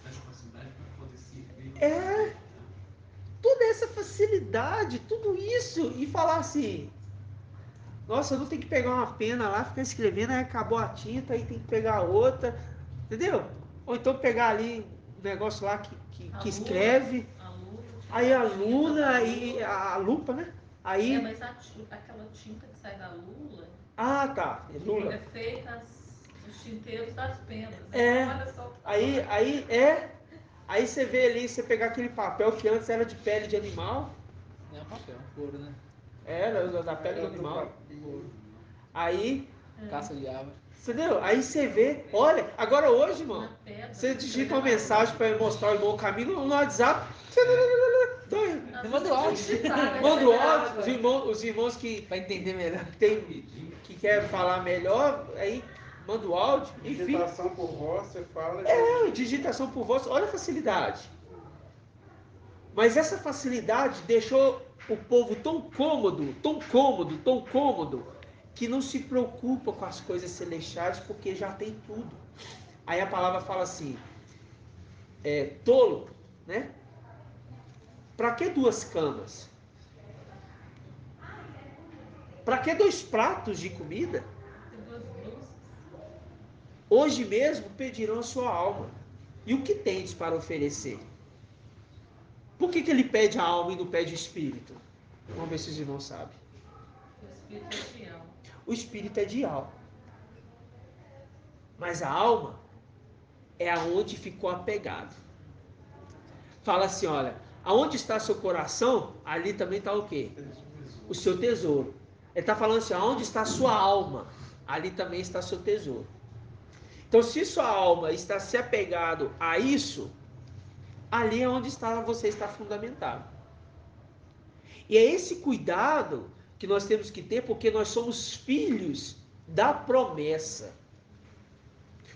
Speaker 9: essa facilidade para poder servir.
Speaker 1: É. Toda essa facilidade, tudo isso, e falar assim, nossa, eu não tenho que pegar uma pena lá, ficar escrevendo, aí acabou a tinta, aí tem que pegar outra, entendeu? Ou então pegar ali um negócio lá que escreve, aí a luna, aí a lupa, né? Aí...
Speaker 5: É, mas aquela tinta que sai da lula,
Speaker 1: Ah, tá, é
Speaker 5: é
Speaker 1: lula.
Speaker 5: feita os tinteiros das penas.
Speaker 1: É,
Speaker 5: Então, olha só.
Speaker 1: aí você vê ali, você pegar aquele papel que antes era de pele de animal,
Speaker 7: Não é papel, couro, né?
Speaker 1: era da pele do animal. Aí,
Speaker 7: Caça de árvore.
Speaker 1: entendeu? Aí você vê, olha, agora hoje, irmão,
Speaker 5: Na pedra,
Speaker 1: você digita
Speaker 5: escrever
Speaker 1: uma
Speaker 5: na
Speaker 1: mensagem
Speaker 5: lua.
Speaker 1: para mostrar o irmão o caminho no WhatsApp, doido.
Speaker 5: Às
Speaker 7: Manda o
Speaker 5: vezes
Speaker 7: áudio.
Speaker 5: digitar, vai
Speaker 1: Manda o
Speaker 5: chegar
Speaker 1: áudio,
Speaker 5: água.
Speaker 1: os irmãos que
Speaker 7: Pra entender melhor.
Speaker 1: que quer falar melhor, aí manda o áudio, enfim.
Speaker 2: Digitação por voz, você fala.
Speaker 1: Digitação por voz, olha a facilidade. Mas essa facilidade deixou o povo tão cômodo, que não se preocupa com as coisas celestiais, porque já tem tudo. Aí a palavra fala assim, tolo, né? Para que 2 camas? Para que 2 pratos de comida?
Speaker 5: Tem 2 blusas.
Speaker 1: Hoje mesmo pedirão a sua alma. E o que tens para oferecer? Por que ele pede a alma e não pede o espírito? Vamos ver se os irmãos sabem.
Speaker 5: O espírito é fiel.
Speaker 1: O espírito é de alma. Mas a alma é aonde ficou apegado. Fala assim, olha, aonde está seu coração, ali também está o quê? O seu tesouro. Ele está falando assim, aonde está a sua alma, ali também está seu tesouro. Então, se sua alma está se apegado a isso, ali é onde você está fundamentado. E é esse cuidado que nós temos que ter, porque nós somos filhos da promessa.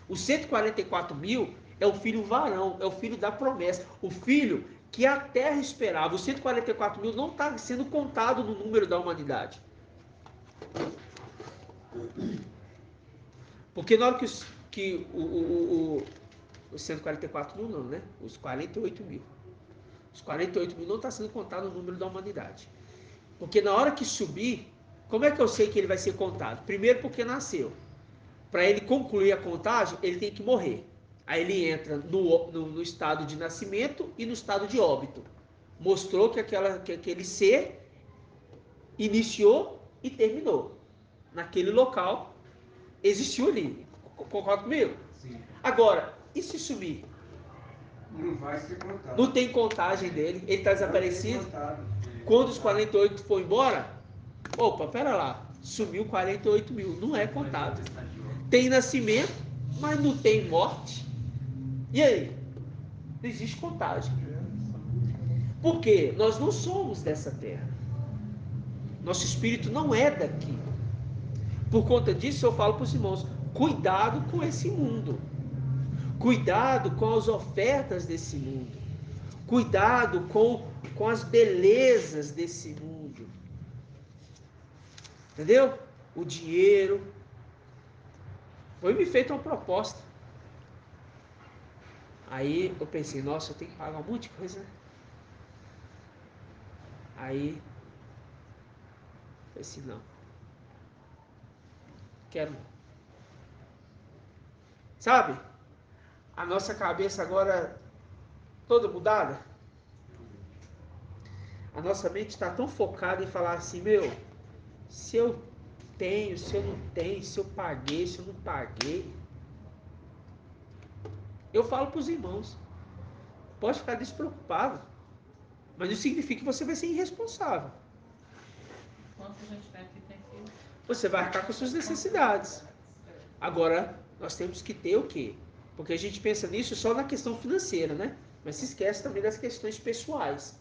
Speaker 1: Os 144 mil é o filho varão, é o filho da promessa, o filho que a terra esperava. Os 144 mil não está sendo contado no número da humanidade. Porque na hora que os 144 mil não, né? Os 48 mil. Os 48 mil não está sendo contado no número da humanidade. Porque na hora que subir, como é que eu sei que ele vai ser contado? Primeiro porque nasceu. Para ele concluir a contagem, ele tem que morrer. Aí ele entra no estado de nascimento e no estado de óbito. Mostrou que aquele ser iniciou e terminou. Naquele local, existiu ali. Concorda comigo?
Speaker 9: Sim.
Speaker 1: Agora, e se sumir?
Speaker 4: Não vai ser contado.
Speaker 1: Não tem contagem dele, ele está desaparecido. Quando os 48 for embora, opa, pera lá, sumiu 48 mil, não é contado. Tem nascimento, mas não tem morte. E aí? Não existe contagem. Por quê? Nós não somos dessa terra. Nosso espírito não é daqui. Por conta disso, eu falo para os irmãos, cuidado com esse mundo. Cuidado com as ofertas desse mundo. Cuidado com as belezas desse mundo. Entendeu? O dinheiro. Foi me feita uma proposta. Aí eu pensei, nossa, eu tenho que pagar um monte de coisa, né? Aí, eu pensei, não. Quero não. Sabe? A nossa cabeça agora toda mudada. A nossa mente está tão focada em falar assim, meu, se eu tenho, se eu não tenho, se eu paguei, se eu não paguei. Eu falo para os irmãos, pode ficar despreocupado, mas não significa que você vai ser irresponsável.
Speaker 5: Enquanto a gente tiver aqui, tem que...
Speaker 1: Você vai arcar com suas necessidades. Agora, nós temos que ter o quê? Porque a gente pensa nisso só na questão financeira, né? Mas se esquece também das questões pessoais.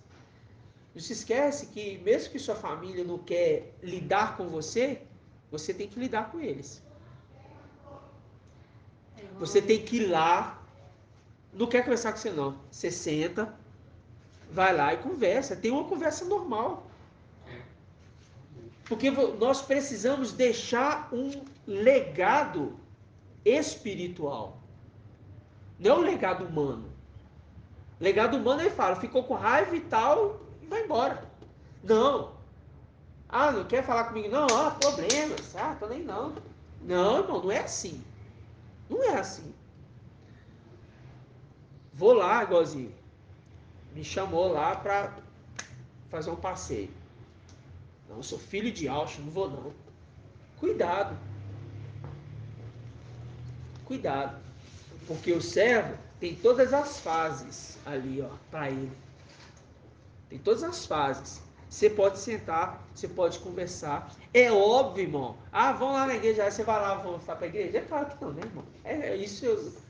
Speaker 1: Não se esquece que mesmo que sua família não quer lidar com você, você tem que lidar com eles. Você tem que ir lá, não quer conversar com você não. Você senta, vai lá e conversa. Tem uma conversa normal. Porque nós precisamos deixar um legado espiritual. Não é um legado humano. Legado humano ele fala, ficou com raiva e tal, e vai embora. Não. Ah, não quer falar comigo? Não, problemas. Ah, tô nem não. Não, irmão, não é assim. Não é assim. Vou lá, igualzinho. Me chamou lá pra fazer um passeio. Não, eu sou filho de Alcho, não vou não. Cuidado. Cuidado. Porque o servo tem todas as fases ali, ó, para ele. Tem todas as fases. Você pode sentar, você pode conversar. É óbvio, irmão. Ah, vão lá na igreja, aí você vai lá, vão estar para a igreja? É claro que não, né, irmão?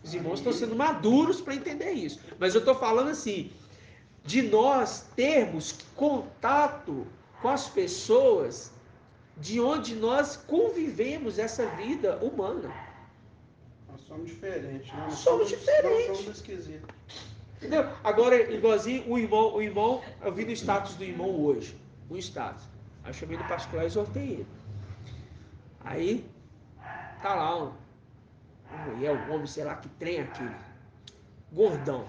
Speaker 1: Os irmãos estão sendo maduros para entender isso. Mas eu estou falando assim, de nós termos contato com as pessoas de onde nós convivemos essa vida humana.
Speaker 2: Nós somos diferentes, né?
Speaker 1: Somos diferentes.
Speaker 2: Nós somos esquisitos.
Speaker 1: Entendeu? Agora, igualzinho, o irmão, eu vi no status do irmão hoje, um status. Aí eu chamei no particular e exortei ele. Aí, tá lá um homem, sei lá, que trem é aquele. Gordão,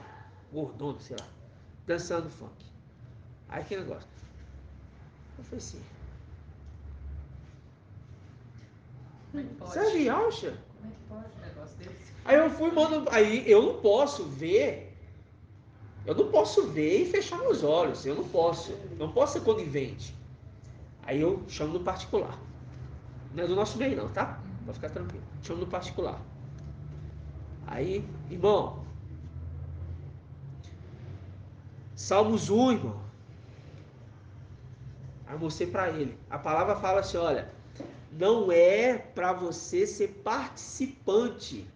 Speaker 1: sei lá, dançando funk. Aí que negócio. Eu falei assim,
Speaker 5: Como é que pode?
Speaker 1: você acha?
Speaker 5: Como é que pode um negócio desse?
Speaker 1: Aí eu fui, mano, aí eu não posso ver e fechar meus olhos. Eu não posso ser conivente. Aí eu chamo no particular. Não é do nosso meio não, tá? Pode ficar tranquilo. Chamo no particular. Aí, irmão, Salmos 1, irmão. Aí eu mostrei pra ele. A palavra fala assim, olha, não é para você ser participante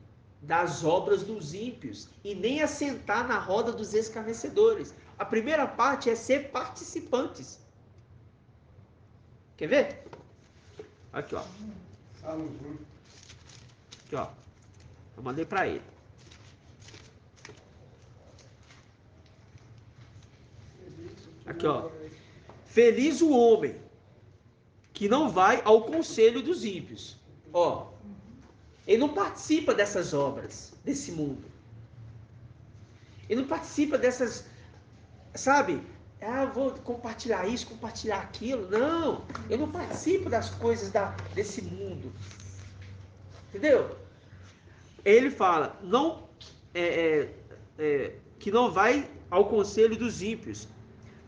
Speaker 1: das obras dos ímpios e nem assentar na roda dos escarnecedores. A primeira parte é ser participantes. Quer ver? Aqui, ó. Aqui, ó. Eu mandei para ele. Aqui, ó. Feliz o homem que não vai ao conselho dos ímpios. Ó. Ele não participa dessas obras, desse mundo. Ele não participa dessas, sabe? Ah, eu vou compartilhar isso, compartilhar aquilo. Não, eu não participo das coisas desse mundo. Entendeu? Ele fala, não, que não vai ao conselho dos ímpios,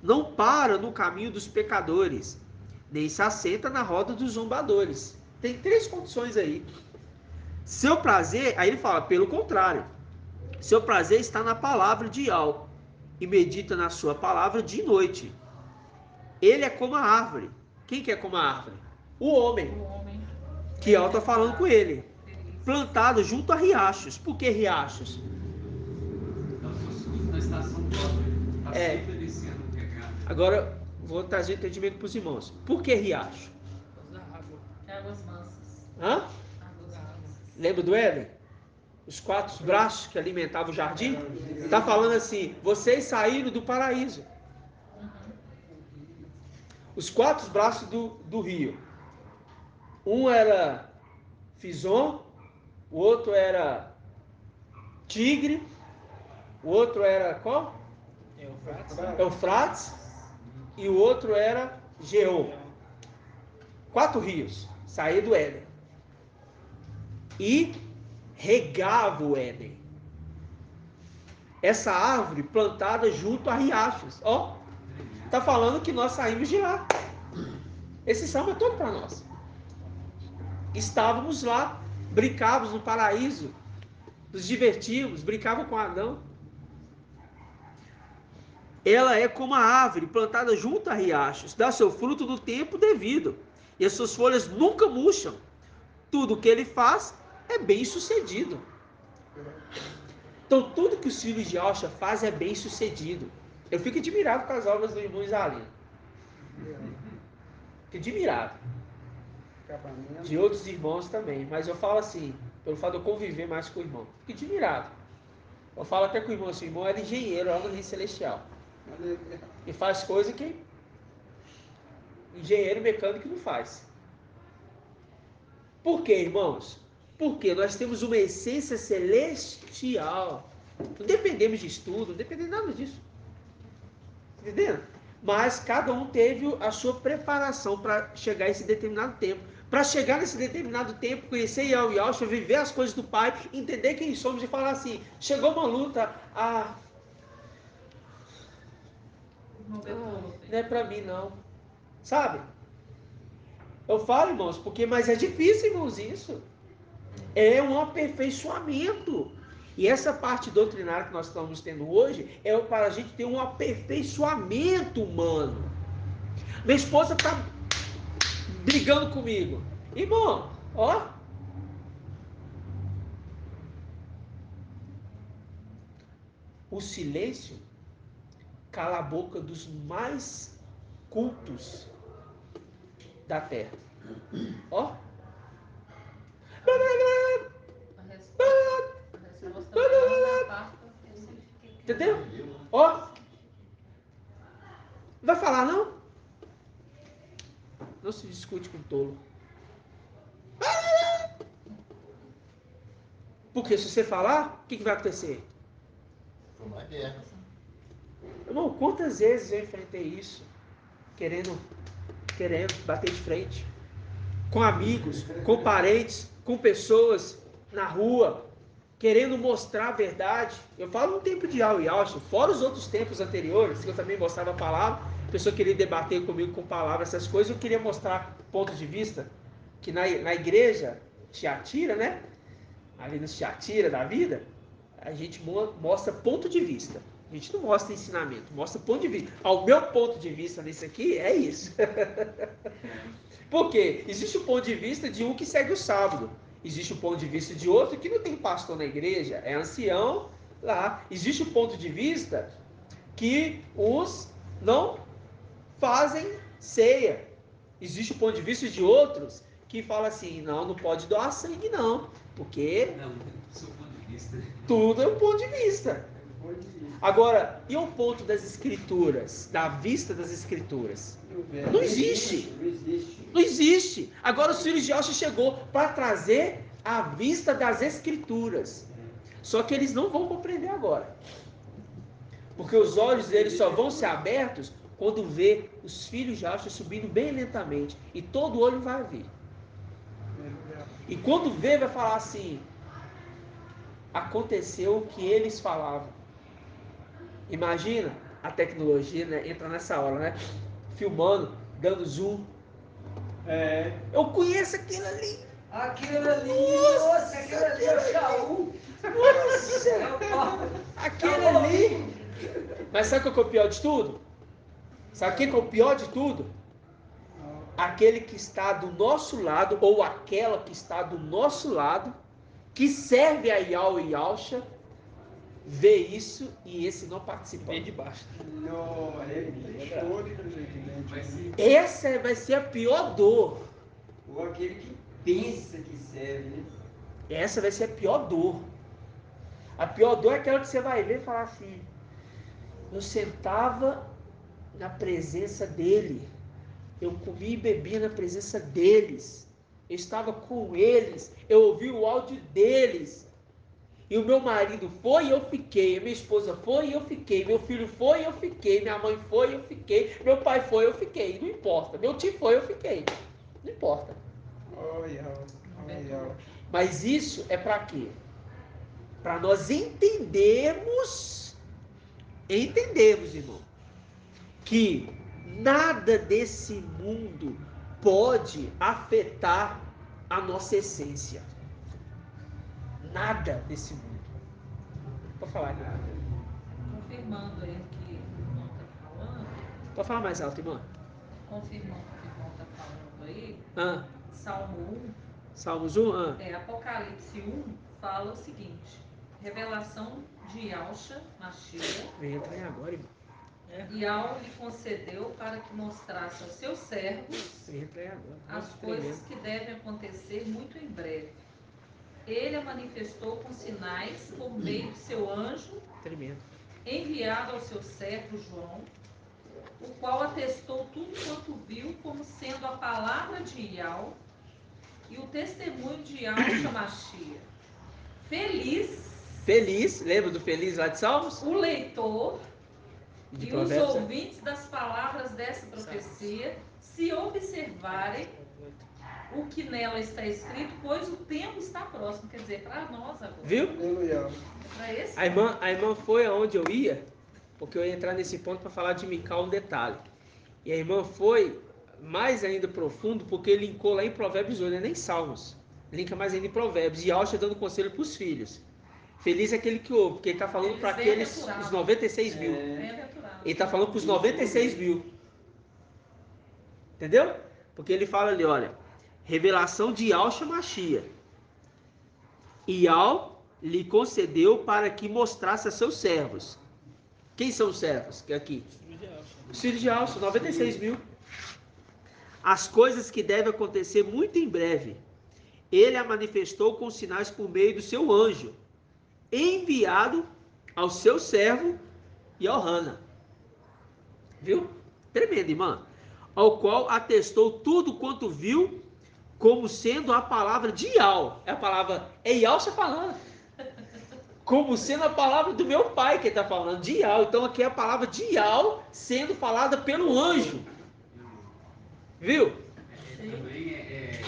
Speaker 1: não para no caminho dos pecadores, nem se assenta na roda dos zombadores. Tem 3 condições aí. Seu prazer, aí ele fala, pelo contrário, seu prazer está na palavra de Yahweh, e medita na sua palavra de noite. Ele é como a árvore. Quem que é como a árvore? O homem. Que Yahweh está falando com ele. Plantado junto a riachos. Por que riachos?
Speaker 9: Na estação própria. Está sempre descendo o pecado.
Speaker 1: Agora, vou trazer entendimento para os irmãos. Por que riacho?
Speaker 5: Águas mansas.
Speaker 1: Hã?
Speaker 5: Águas mansas.
Speaker 1: Lembra do Éden? Os 4 braços que alimentavam o jardim? Está falando assim, vocês saíram do paraíso. Os 4 braços do rio. Um era Fison, o outro era Tigre, o outro era qual? Eufrates, e o outro era Geom. 4 rios saíam do Éden e regava o Éden. Essa árvore plantada junto a riachos. Ó, tá falando que nós saímos de lá. Esse salmo é todo para nós. Estávamos lá, brincávamos no paraíso, nos divertíamos, brincávamos com Adão. Ela é como a árvore plantada junto a riachos, dá seu fruto no tempo devido, e as suas folhas nunca murcham. Tudo o que ele faz é bem sucedido. Então, tudo que os filhos de Alcha fazem é bem sucedido. Eu fico admirado com as obras do irmão Isalino. Fico admirado. De outros irmãos também. Mas eu falo assim, pelo fato de eu conviver mais com o irmão. Fico admirado. Eu falo até com o irmão, assim, o irmão era engenheiro lá no Rio Celestial. E faz coisa que engenheiro mecânico não faz. Por quê, irmãos? Porque nós temos uma essência celestial. Não dependemos de estudo, não dependemos nada disso. Entendendo? Mas cada um teve a sua preparação para chegar a esse determinado tempo. Para chegar nesse determinado tempo, conhecer Yahweh Yahshua, viver as coisas do Pai, entender quem somos e falar assim, chegou uma luta, não é para mim não. Sabe? Eu falo, irmãos, mas é difícil, irmãos, isso. É um aperfeiçoamento. E essa parte doutrinária que nós estamos tendo hoje é para a gente ter um aperfeiçoamento humano. Minha esposa está brigando comigo. Irmão, ó. O silêncio cala a boca dos mais cultos da terra. Ó. Entendeu? Ó. Não vai falar não? Não se discute com tolo. Porque se você falar, o que vai acontecer?
Speaker 3: Uma guerra.
Speaker 1: Irmão, quantas vezes eu enfrentei isso? Querendo bater de frente. Com amigos, com parentes, com pessoas na rua, querendo mostrar a verdade. Eu falo no tempo de Yahweh Yahshua, fora os outros tempos anteriores, que eu também mostrava a palavra, a pessoa queria debater comigo com palavras, essas coisas, eu queria mostrar pontos de vista, que na igreja, Tiatira, né? Ali no Tiatira da vida, a gente mostra ponto de vista. A gente não mostra ensinamento, mostra ponto de vista. Ao meu ponto de vista nisso aqui, é isso. Por quê? Existe o ponto de vista de um que segue o sábado. Existe o ponto de vista de outro que não tem pastor na igreja, é ancião lá. Existe o ponto de vista que os não fazem ceia. Existe o ponto de vista de outros que fala assim, não pode doar sangue não, porque
Speaker 9: Não, seu ponto de vista.
Speaker 1: Tudo é um ponto de vista. Agora, e o ponto das escrituras, da vista das escrituras? Não existe. Não existe. Agora os filhos de Yahshua chegou para trazer a vista das escrituras. Só que eles não vão compreender agora. Porque os olhos deles só vão ser abertos quando vê os filhos de Yahshua subindo bem lentamente. E todo olho vai ver. E quando vê, vai falar assim, aconteceu o que eles falavam. Imagina a tecnologia, né? Entra nessa hora, né? Filmando, dando zoom. Eu conheço aquilo ali.
Speaker 4: Aquilo ali, nossa, aquilo ali é o Shaul.
Speaker 1: Nossa! Aquele ali. Mas sabe o que é o pior de tudo? Sabe o que é o pior de tudo? Aquele que está do nosso lado, ou aquela que está do nosso lado, que serve a Yahweh Yahshua, vê isso e esse não participa. Vê de baixo. Essa vai ser a pior dor.
Speaker 4: Ou aquele que pensa que serve, né?
Speaker 1: Essa vai ser a pior dor. A pior dor é aquela que você vai ver e falar assim, eu sentava na presença dele, eu comia e bebia na presença deles, eu estava com eles, eu ouvi o áudio deles. E o meu marido foi e eu fiquei, a minha esposa foi e eu fiquei, meu filho foi e eu fiquei, minha mãe foi e eu fiquei, meu pai foi e eu fiquei, não importa. Meu tio foi e eu fiquei, não importa.
Speaker 2: Olha.
Speaker 1: Mas isso é para quê? Para nós entendermos, irmão, que nada desse mundo pode afetar a nossa essência. Nada desse mundo. Pode falar, irmão.
Speaker 5: Confirmando aí o que o irmão está falando,
Speaker 1: Pode falar mais alto, irmão.
Speaker 5: confirmando o que o irmão está falando aí,
Speaker 1: Ah,
Speaker 5: Salmo 1,
Speaker 1: Salmos 1?
Speaker 5: Apocalipse 1 fala o seguinte: revelação de Yahshua, Mashiach,
Speaker 1: Entra aí agora, irmão.
Speaker 5: Yahweh lhe concedeu para que mostrasse aos seus servos
Speaker 1: Entra aí agora.
Speaker 5: as
Speaker 1: Nossa,
Speaker 5: coisas
Speaker 1: tremendo.
Speaker 5: que devem acontecer muito em breve. Ele a manifestou com sinais por meio de seu anjo,
Speaker 1: Tremendo.
Speaker 5: enviado ao seu servo João, o qual atestou tudo quanto viu como sendo a palavra de Yahweh e o testemunho de Yahshua Mashiach.
Speaker 1: Feliz, lembra do feliz lá de Salmos?
Speaker 5: O leitor
Speaker 1: De
Speaker 5: e os
Speaker 1: Provérbios, né?
Speaker 5: ouvintes das palavras dessa profecia, se observarem o que nela está escrito, pois o tempo está próximo. Quer dizer, para nós agora.
Speaker 1: Viu?
Speaker 2: Aleluia.
Speaker 5: Para esse
Speaker 1: A irmã foi aonde eu ia, porque eu ia entrar nesse ponto para falar de Mical um detalhe. E a irmã foi mais ainda profundo, porque linkou lá em Provérbios 8, não é nem Salmos. Linka mais ainda em Provérbios. E Alcha dando conselho para os filhos. Feliz é aquele que ouve, porque ele está falando para aqueles, os 96 mil. Ele está falando para os 96 mil. Entendeu? Porque ele fala ali, olha, revelação de Yahshua Mashiach. E Yahweh lhe concedeu para que mostrasse a seus servos. Quem são os servos? Que é aqui. Os filhos de Yahshua, 96 mil. As coisas que devem acontecer muito em breve. Ele a manifestou com sinais por meio do seu anjo, enviado ao seu servo Yohana. Viu? Tremendo, irmã. Ao qual atestou tudo quanto viu, como sendo a palavra de Yahweh. É a palavra, é Yahweh falando. Como sendo a palavra do meu pai que está falando, de Yahweh. Então aqui é a palavra de Yahweh sendo falada pelo anjo. Viu?
Speaker 9: Também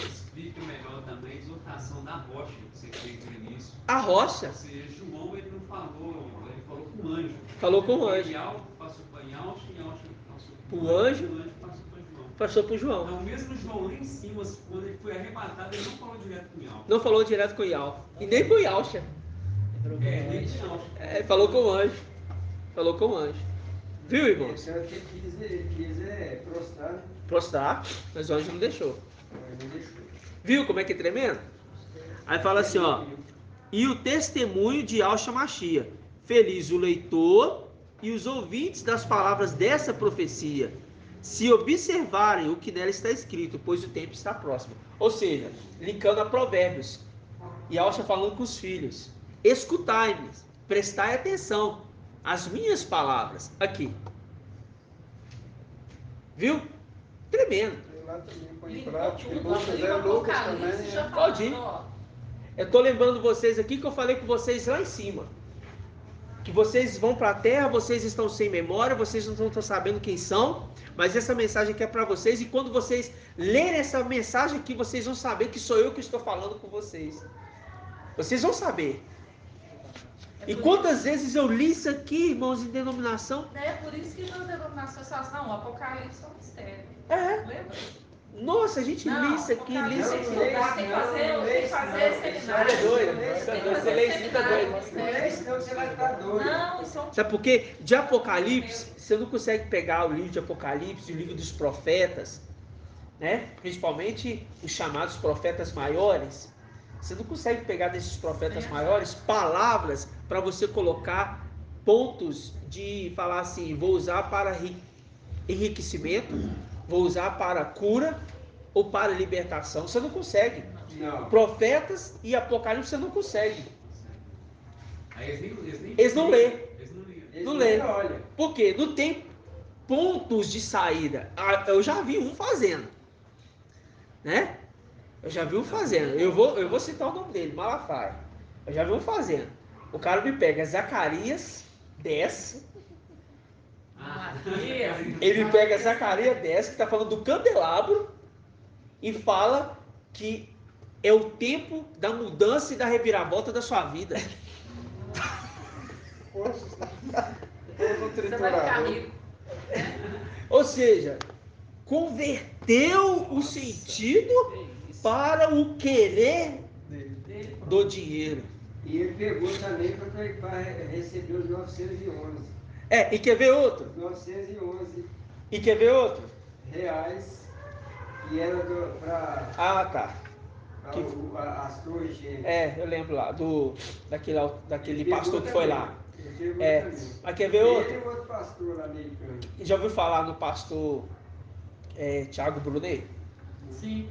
Speaker 9: explica melhor também a exortação da rocha que você fez no início.
Speaker 1: A rocha.
Speaker 9: Ou seja, João ele não falou, ele falou com o anjo.
Speaker 1: Falou com o anjo.
Speaker 9: Yahweh passou para Yahshua e Yahshua passou para
Speaker 1: O anjo
Speaker 9: passou para João.
Speaker 1: passou para o João.
Speaker 9: Então, mesmo João lá em cima, quando ele foi arrebatado, ele não falou direto com Yahweh.
Speaker 1: Não falou direto com o Yahweh. E nem com o Yahshua.
Speaker 9: Nem com Yahweh.
Speaker 1: Falou com o anjo. Falou com o anjo. Viu, irmãos?
Speaker 4: Então, ele quis prostrar, né?
Speaker 1: Prostrar, mas o anjo não deixou.
Speaker 4: Não deixou.
Speaker 1: Viu como é que é tremendo? Aí fala assim, ó. E o testemunho de Yahshua Mashiach. Feliz o leitor e os ouvintes das palavras dessa profecia, se observarem o que nela está escrito, pois o tempo está próximo. Ou seja, linkando a Provérbios. Yahshua falando com os filhos. Escutai-me, prestai atenção às minhas palavras. Aqui. Viu? Tremendo.
Speaker 2: Tem lá também, põe em
Speaker 5: Limpou
Speaker 2: prática.
Speaker 5: tudo,
Speaker 2: Lucas,
Speaker 5: abriu o
Speaker 2: Lucas
Speaker 5: Apocalipse,
Speaker 2: também.
Speaker 5: já
Speaker 1: Pode ir.
Speaker 5: falando, ó.
Speaker 1: Eu estou lembrando vocês aqui que eu falei com vocês lá em cima. Que vocês vão para a terra, vocês estão sem memória, vocês não estão sabendo quem são, mas essa mensagem aqui é para vocês, e quando vocês lerem essa mensagem aqui, vocês vão saber que sou eu que estou falando com vocês. Vocês vão saber. E quantas vezes eu li isso aqui, irmãos, em denominação?
Speaker 5: É por isso que na denominação você fala assim, não, o Apocalipse é um mistério.
Speaker 1: É.
Speaker 5: Lembra?
Speaker 1: Nossa, a gente li isso aqui, li isso aqui.
Speaker 5: Tem que fazer seminário.
Speaker 1: Você é doido, você lê isso, tá doido.
Speaker 4: Senão você vai estar doido.
Speaker 5: Não, isso é um...
Speaker 1: Sabe por quê? De Apocalipse, você não consegue pegar o livro de Apocalipse, o livro dos profetas, né? Principalmente os chamados profetas maiores. Você não consegue pegar desses profetas maiores palavras para você colocar pontos de falar assim, vou usar para enriquecimento, vou usar para cura ou para libertação. Você não consegue.
Speaker 4: Não.
Speaker 1: Profetas e Apocalipse você não consegue.
Speaker 9: Aí
Speaker 1: Eles não lê.
Speaker 9: Eles não liam.
Speaker 4: Eles
Speaker 1: Não
Speaker 4: nem
Speaker 1: lê.
Speaker 4: olham.
Speaker 1: Por quê? Não tem pontos de saída. Eu já vi um fazendo. Né? Eu já vi um fazendo. Eu vou citar o nome dele, Malafaia. Eu já vi um fazendo. O cara me pega Zacarias 10. Ele pega Zacarias 10, que está falando do candelabro, e fala que é o tempo da mudança e da reviravolta da sua vida.
Speaker 2: Poxa,
Speaker 5: Você vai ficar rico.
Speaker 1: Ou seja, converteu o sentido para o querer do dinheiro.
Speaker 4: E ele pegou também para receber os 911.
Speaker 1: E quer ver outro?
Speaker 4: 911
Speaker 1: E quer ver outro?
Speaker 4: reais, que era para
Speaker 1: Ah, tá.
Speaker 4: as torres gêmeas.
Speaker 1: Eu lembro lá, daquele
Speaker 4: Ele
Speaker 1: pastor
Speaker 4: pegou
Speaker 1: que foi
Speaker 4: também.
Speaker 1: lá.
Speaker 4: Ele pegou também.
Speaker 1: Mas quer ver
Speaker 4: Ele
Speaker 1: outro?
Speaker 4: e o outro pastor lá americano.
Speaker 1: Já ouviu falar no pastor Thiago Brunet?
Speaker 5: Sim.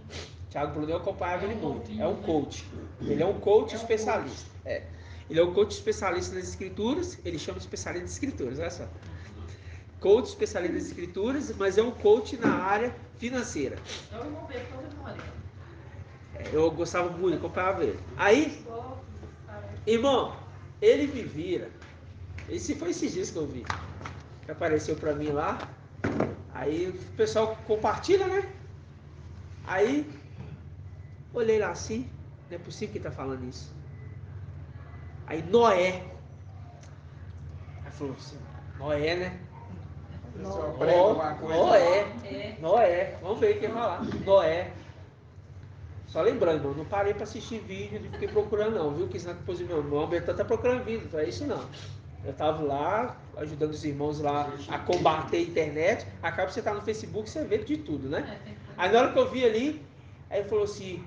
Speaker 1: Thiago Brunet eu acompanhava ele muito. É um
Speaker 5: né?
Speaker 1: coach. Ele é um coach
Speaker 5: É um
Speaker 1: especialista. Ele é um coach especialista nas escrituras. Ele chama de especialista de escrituras, olha só. Coach especialista nas escrituras, mas é um coach na área financeira.
Speaker 5: Eu não vejo todo mundo.
Speaker 1: Eu gostava muito, acompanhava ele. Aí, irmão, ele me vira. Esse foi esses dias que eu vi. Que apareceu pra mim lá. Aí o pessoal compartilha, né? Aí, olhei lá assim. Não é possível que ele tá falando isso. Aí, Noé. Aí falou assim, Noé, né?
Speaker 2: Se eu aprendo alguma coisa.
Speaker 1: Noé. Vamos ver quem vai falar. Noé. Só lembrando, eu não parei para assistir vídeo, não fiquei procurando não, viu? Que depois meu irmão Bertão tá procurando vídeo, não é isso não. Eu tava lá, ajudando os irmãos lá a combater a internet. Acaba você tá no Facebook, você vê de tudo, né? Aí na hora que eu vi ali, aí ele falou assim,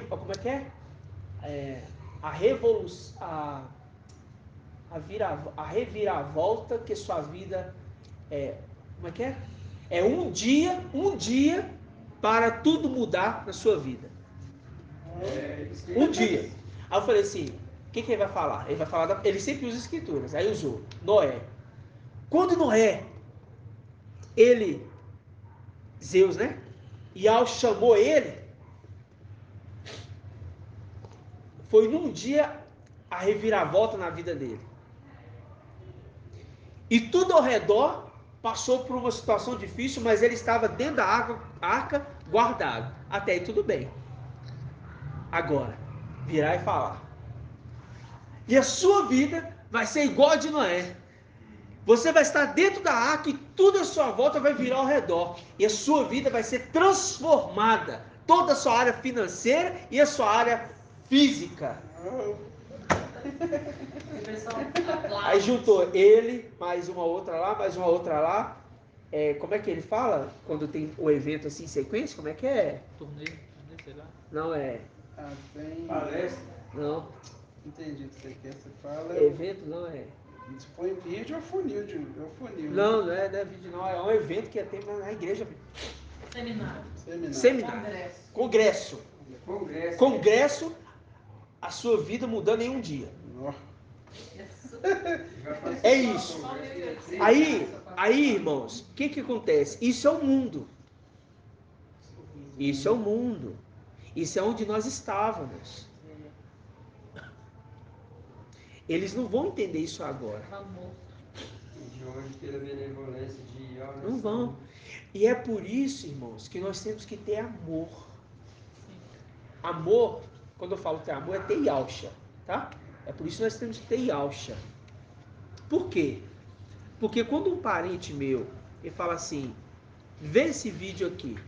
Speaker 1: como é que é? A revolução, a reviravolta que sua vida como é que é? É um dia para tudo mudar na sua vida. Um dia. Aí eu falei assim, o que ele vai falar? Ele vai falar, ele sempre usa escrituras. Aí usou Noé. Quando Noé, Zeus, né? Yahweh chamou ele, foi num dia a reviravolta na vida dele. E tudo ao redor passou por uma situação difícil, mas ele estava dentro da arca guardado. Até aí tudo bem. Agora, virar e falar. E a sua vida vai ser igual a de Noé. Você vai estar dentro da arca e tudo à sua volta vai virar ao redor. E a sua vida vai ser transformada. Toda a sua área financeira e a sua área física. Aí juntou ele, mais uma outra lá, mais uma outra lá. Como é que ele fala? Quando tem o evento assim em sequência, como é que é?
Speaker 7: Turnê, sei lá.
Speaker 1: Não é.
Speaker 2: Tem...
Speaker 4: Palestra?
Speaker 1: Não.
Speaker 2: Entendi o que você quer. Você fala...
Speaker 1: Evento não é.
Speaker 2: Se põe vídeo, é o funil.
Speaker 1: Não, não é vídeo não. É um evento que tem na igreja.
Speaker 5: Seminário.
Speaker 1: Congresso. A sua vida mudando em um dia. É isso. Aí, irmãos, o que acontece? Isso é o mundo. Isso é o mundo. Isso é onde nós estávamos. Eles não vão entender isso agora. Não vão. E é por isso, irmãos, que nós temos que ter amor. Amor, quando eu falo ter amor, é ter yalcha, tá? É por isso que nós temos que ter yalcha. Por quê? Porque quando um parente meu, ele fala assim, vê esse vídeo aqui.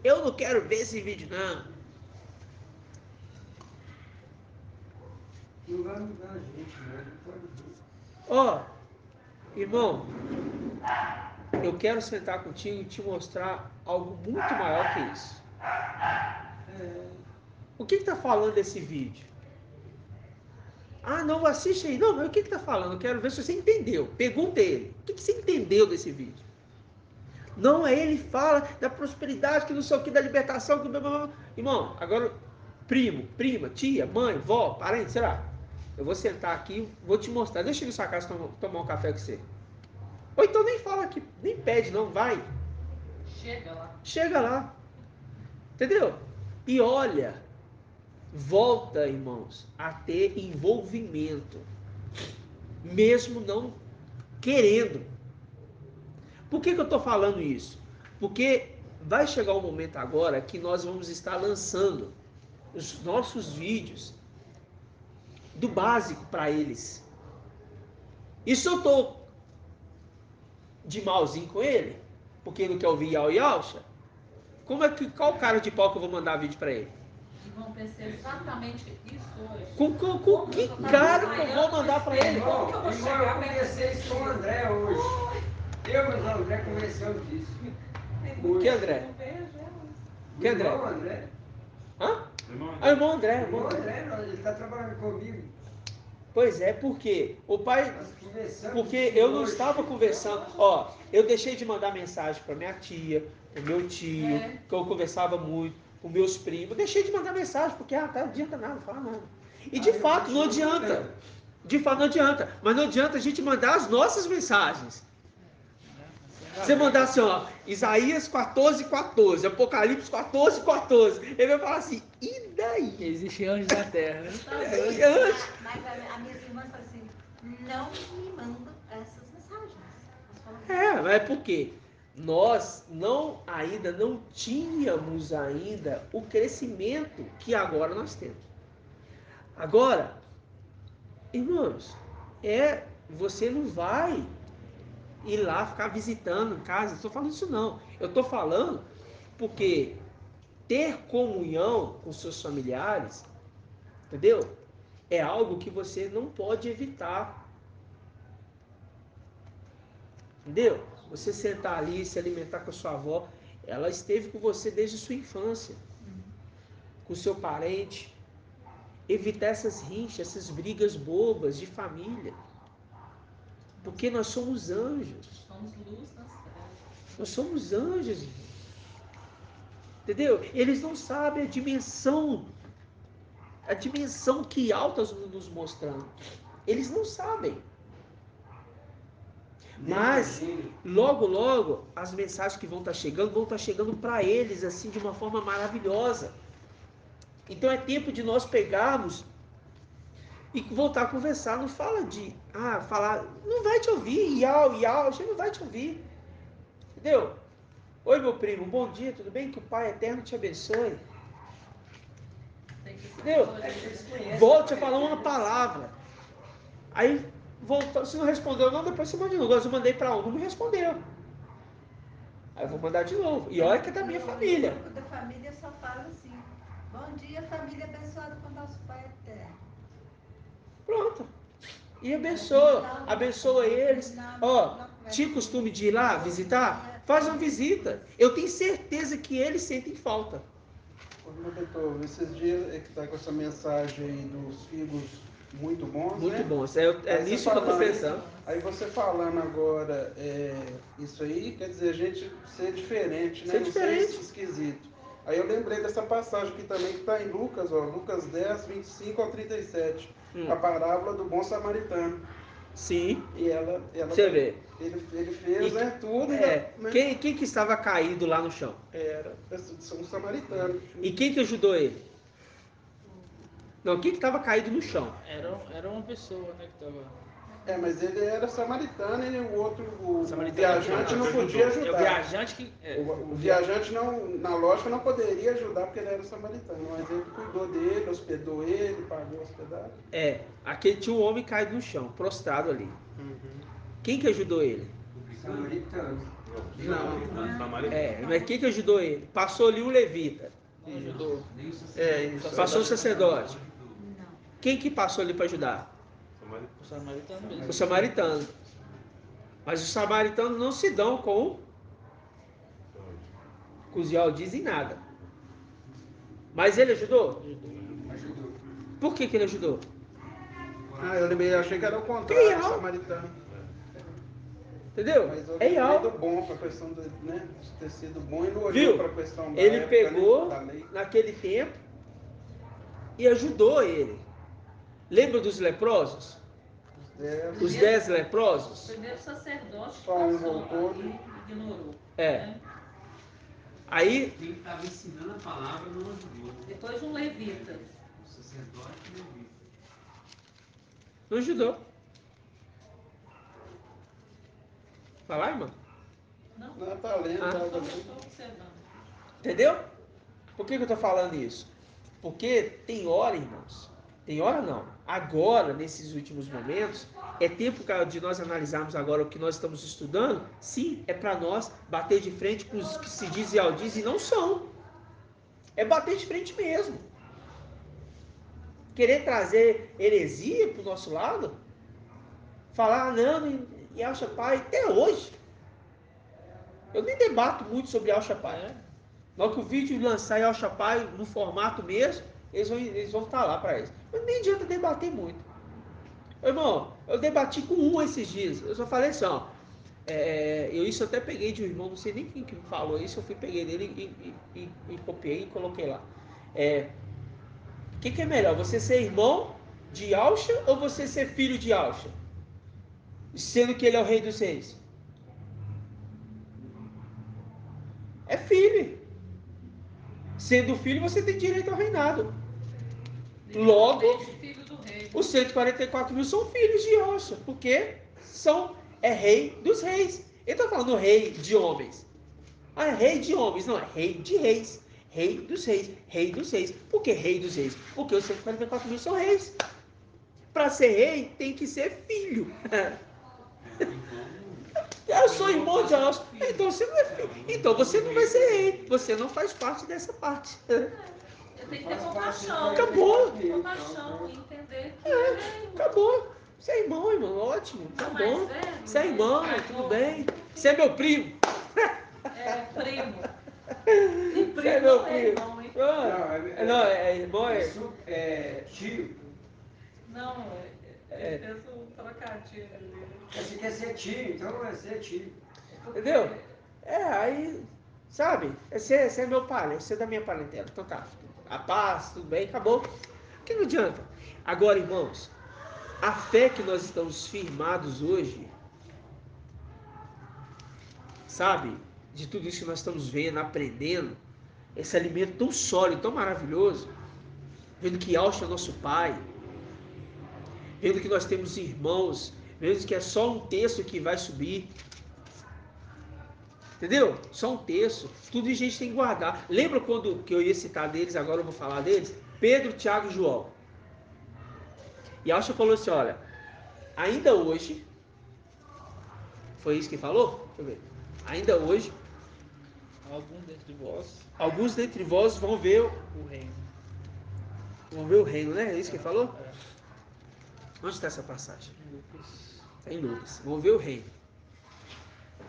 Speaker 1: Eu não quero ver esse vídeo, não.
Speaker 4: Não vai mudar a gente, né? Não pode ver.
Speaker 1: Ó, irmão, eu quero sentar contigo e te mostrar algo muito maior que isso. O que está falando desse vídeo? Ah, não, assiste aí. Não, mas o que está falando? Eu quero ver se você entendeu. Pergunta ele. O que você entendeu desse vídeo? Não, aí ele fala da prosperidade, que não sei o que, da libertação. Que... Irmão, agora, primo, prima, tia, mãe, vó, parente, sei lá. Eu vou sentar aqui, vou te mostrar. Deixa eu ir na sua casa tomar um café com você. Ou então nem fala aqui, nem pede, não, vai.
Speaker 5: Chega lá.
Speaker 1: Chega lá. Entendeu? E olha, volta, irmãos, a ter envolvimento, mesmo não querendo. Por que eu estou falando isso? Porque vai chegar um momento agora que nós vamos estar lançando os nossos vídeos do básico para eles. E se eu estou de malzinho com ele, porque ele não quer ouvir Yau Yaucha, qual cara de pau que eu vou mandar vídeo para ele?
Speaker 5: E vão pensar exatamente isso hoje.
Speaker 1: Com que cara que eu vou mandar para ele?
Speaker 4: Irmão, eu conversei isso com o André hoje. Eu e o André conversamos disso.
Speaker 1: O que, André?
Speaker 5: Não vejo ela.
Speaker 1: Que André?
Speaker 4: Irmão André.
Speaker 1: Hã?
Speaker 8: Irmão,
Speaker 1: Ah, irmão André.
Speaker 4: Irmão André, ele está trabalhando comigo.
Speaker 1: Pois é, porque o pai...
Speaker 4: Nós conversamos
Speaker 1: Porque
Speaker 4: disso
Speaker 1: eu não
Speaker 4: hoje.
Speaker 1: estava conversando... Ó, eu deixei de mandar mensagem para minha tia, para meu tio, que eu conversava muito, para meus primos. Deixei de mandar mensagem, porque não adianta nada, não fala nada. E de fato, não adianta. De fato, não adianta. Mas não adianta a gente mandar as nossas mensagens. Você mandar assim, ó, Isaías 14:14, Apocalipse 14:14. Ele vai falar assim, e daí?
Speaker 7: Existem anjos na terra. Né?
Speaker 1: E antes?
Speaker 6: Mas a minha irmã fala assim, não me manda essas mensagens. Nós falamos,
Speaker 1: Mas é porque nós ainda não tínhamos ainda o crescimento que agora nós temos. Agora, irmãos, você não vai ir lá ficar visitando em casa. Não estou falando isso não. Eu estou falando porque ter comunhão com seus familiares, entendeu? É algo que você não pode evitar. Entendeu? Você sentar ali, se alimentar com a sua avó, ela esteve com você desde a sua infância. Com o seu parente. Evitar essas rinchas, essas brigas bobas de família. Porque nós somos anjos.
Speaker 5: Somos luz nas trevas.
Speaker 1: Nós somos anjos, irmãos. Entendeu? Eles não sabem a dimensão que Alta está nos mostrando. Eles não sabem. Mas, logo, logo, as mensagens que vão estar chegando para eles, assim, de uma forma maravilhosa. Então, é tempo de nós pegarmos e voltar a conversar. Não fala falar, não vai te ouvir, a gente não vai te ouvir. Entendeu? Oi, meu primo, bom dia, tudo bem? Que o Pai Eterno te abençoe.
Speaker 5: Tem que
Speaker 1: Entendeu? Volte a falar uma palavra. Aí, voltou, se não respondeu não, depois você manda de novo. Eu mandei para um, não me respondeu. Aí eu vou mandar de novo. E olha que é da minha família.
Speaker 6: O grupo da família só fala assim, bom dia, família abençoada com nosso Pai Eterno.
Speaker 1: Pronto. E abençoa eles. Ó, tinha costume de ir lá visitar? Faz uma visita. Eu tenho certeza que eles sentem falta.
Speaker 2: Ô, meu doutor, esses dias é que está com essa mensagem aí dos filhos muito bons,
Speaker 1: Muito
Speaker 2: né?
Speaker 1: bom. É
Speaker 2: Aí
Speaker 1: nisso
Speaker 2: você
Speaker 1: que eu tô
Speaker 2: falando-
Speaker 1: pensando.
Speaker 2: Aí você falando agora isso aí, quer dizer, a gente ser diferente, né?
Speaker 1: Ser
Speaker 2: Não
Speaker 1: diferente.
Speaker 2: ser esquisito. Aí eu lembrei dessa passagem aqui também que está em Lucas, ó, Lucas 10, 25 ao 37. A parábola do bom samaritano.
Speaker 1: Sim.
Speaker 2: E ela
Speaker 1: Você vê.
Speaker 2: ele fez,
Speaker 1: E-
Speaker 2: né, tudo.
Speaker 1: É,
Speaker 2: né?
Speaker 1: quem que estava caído lá no chão?
Speaker 2: Era um samaritano.
Speaker 1: E quem que ajudou ele? Não, quem que estava caído no chão?
Speaker 7: Era uma pessoa, né, que tava...
Speaker 2: Mas ele era samaritano e o outro, o
Speaker 1: Samaritano
Speaker 2: viajante não
Speaker 8: ajudou.
Speaker 2: podia
Speaker 7: É o
Speaker 2: ajudar.
Speaker 7: viajante que...
Speaker 2: O viajante não, na lógica, não poderia ajudar porque ele era samaritano, mas ele cuidou dele, hospedou ele, pagou a hospedagem.
Speaker 1: Aquele tinha um homem caído no chão, prostrado ali. Quem que ajudou ele?
Speaker 4: Samaritano.
Speaker 1: Mas quem que ajudou ele? Passou ali o levita.
Speaker 7: Ajudou.
Speaker 2: Isso.
Speaker 1: Passou o sacerdote.
Speaker 6: Não.
Speaker 1: Quem que passou ali para ajudar?
Speaker 7: O samaritano mesmo.
Speaker 1: O samaritano. Mas os samaritanos não se dão com os Yaldis em nada. Mas ele ajudou?
Speaker 4: Ajudou.
Speaker 1: Por que ele ajudou?
Speaker 2: Eu lembrei, achei que era o
Speaker 1: Quem
Speaker 2: contrário,
Speaker 1: é?
Speaker 2: do samaritano.
Speaker 1: Entendeu?
Speaker 2: Mas eu
Speaker 1: É
Speaker 2: lembrei
Speaker 1: Yal.
Speaker 2: do bom para a questão de ter sido bom e não olhou
Speaker 1: Viu?
Speaker 2: para a questão da
Speaker 1: Ele
Speaker 2: época,
Speaker 1: pegou
Speaker 2: né, da lei.
Speaker 1: naquele tempo e ajudou ele. Lembra dos leprosos? Os 10 leprosos?
Speaker 5: O primeiro sacerdote
Speaker 2: Só um
Speaker 5: passou
Speaker 2: voltou.
Speaker 5: lá e ignorou.
Speaker 1: É.
Speaker 5: Né?
Speaker 1: Aí,
Speaker 9: Quem estava ensinando a palavra não ajudou.
Speaker 5: Depois um levita.
Speaker 9: O sacerdote levita.
Speaker 1: não ajudou. Falar, irmão?
Speaker 5: Não?
Speaker 2: Não, tá lendo,
Speaker 1: Ah.
Speaker 2: tá
Speaker 5: Estou
Speaker 2: ouvindo.
Speaker 5: observando.
Speaker 1: Entendeu? Por que eu estou falando isso? Porque tem hora, irmãos, tem hora não. Agora, nesses últimos momentos, é tempo de nós analisarmos agora o que nós estamos estudando. Sim, é para nós bater de frente com os que se dizem aldiz e não são. É bater de frente mesmo. Querer trazer heresia para o nosso lado, falar, não, e Al Shapai, até hoje. Eu nem debato muito sobre Al Shapai. Na hora que o vídeo lançar em Al Shapai, no formato mesmo, eles vão estar lá para isso. Mas nem adianta debater muito. Irmão, eu debati com um esses dias. Eu só falei assim, ó. Isso eu até peguei de um irmão, não sei nem quem que me falou isso, eu fui, peguei dele e copiei e coloquei lá. O que é melhor, você ser irmão de Alcha ou você ser filho de Alcha? Sendo que ele é o rei dos reis. É filho. Sendo filho, você tem direito ao reinado. Logo,
Speaker 5: Filho do rei.
Speaker 1: os 144 mil são filhos de Alcha, porque é rei dos reis. Ele está falando rei de homens. Ah, é rei de homens, não, é rei de reis. Rei dos reis, rei dos reis. Por que rei dos reis? Porque os 144 mil são reis. Para ser rei, tem que ser filho. Eu sou irmão de Alcha. Então você não é filho. Então você não vai ser rei. Você não faz parte dessa parte.
Speaker 5: Tem que ter compaixão.
Speaker 1: Acabou.
Speaker 5: Compaixão e entender que ele é irmão.
Speaker 1: Acabou. Você é irmão, irmão. Ótimo. Tá
Speaker 5: Mais
Speaker 1: bom.
Speaker 5: velho,
Speaker 1: Você é irmão,
Speaker 5: mais
Speaker 1: tudo
Speaker 5: novo.
Speaker 1: bem. Você é meu primo.
Speaker 5: É primo. E primo
Speaker 1: Você é meu
Speaker 5: não é
Speaker 1: primo.
Speaker 5: irmão, hein?
Speaker 1: Não, é irmão.
Speaker 2: É tio.
Speaker 5: Não, ele fez um trocadilho ali.
Speaker 4: Você quer ser tio, então vai ser tio.
Speaker 1: Entendeu? Aí, sabe? Você é meu pai, você é da minha parentela. Então tá. A paz, tudo bem, acabou. Que não adianta. Agora, irmãos, a fé que nós estamos firmados hoje, sabe? De tudo isso que nós estamos vendo, aprendendo, esse alimento tão sólido, tão maravilhoso, vendo que Alcha é nosso pai, vendo que nós temos irmãos, vendo que é só um texto que vai subir. Entendeu? Só um terço. Tudo isso a gente tem que guardar. Lembra quando que eu ia citar deles, agora eu vou falar deles? Pedro, Tiago e João. E Alcha falou assim, olha, ainda hoje, foi isso que falou? Deixa eu ver. Ainda hoje, alguns dentre vós vão ver
Speaker 7: O reino.
Speaker 1: Vão ver o reino, né? É isso que ele falou? Onde está essa passagem?
Speaker 7: Lucas.
Speaker 1: Está em Lucas. Vão ver o reino.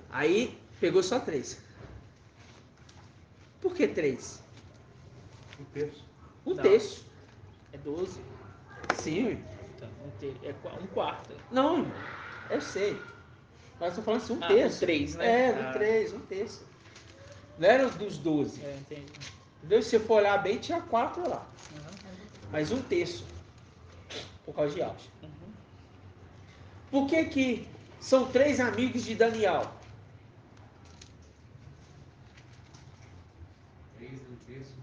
Speaker 1: Aí, pegou só 3. Por que 3?
Speaker 2: Um terço.
Speaker 1: Um
Speaker 7: Não.
Speaker 1: terço.
Speaker 7: É 12.
Speaker 1: Sim.
Speaker 7: Então, um quarto.
Speaker 1: Não, irmão. Eu sei. Mas eu tô falando assim, um
Speaker 7: Ah,
Speaker 1: terço.
Speaker 7: um 3, né?
Speaker 1: É, um 3, um terço. Não era dos 12.
Speaker 7: Entendi.
Speaker 1: Entendeu? Se você for olhar bem, tinha 4 lá.
Speaker 7: Uhum.
Speaker 1: Mas um terço. Por causa de Alcha.
Speaker 7: Uhum.
Speaker 1: Por que são 3 amigos de Daniel?
Speaker 9: 3 um terço.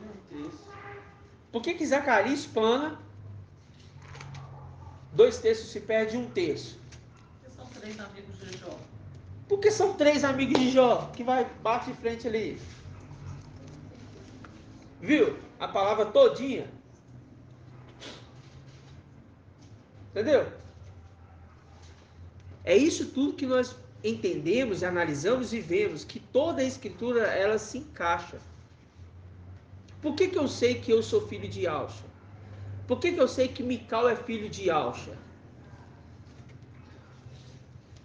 Speaker 2: Um terço.
Speaker 1: Por que Zacarias espana 2 terços se perde 1 terço?
Speaker 5: Porque são 3 amigos de Jó.
Speaker 1: Porque são 3 amigos de Jó que vai bate de frente ali. Viu? A palavra todinha. Entendeu? É isso tudo que nós entendemos, analisamos e vemos que toda a escritura ela se encaixa. Por que eu sei que eu sou filho de Alcha? Por que eu sei que Mical é filho de Alcha?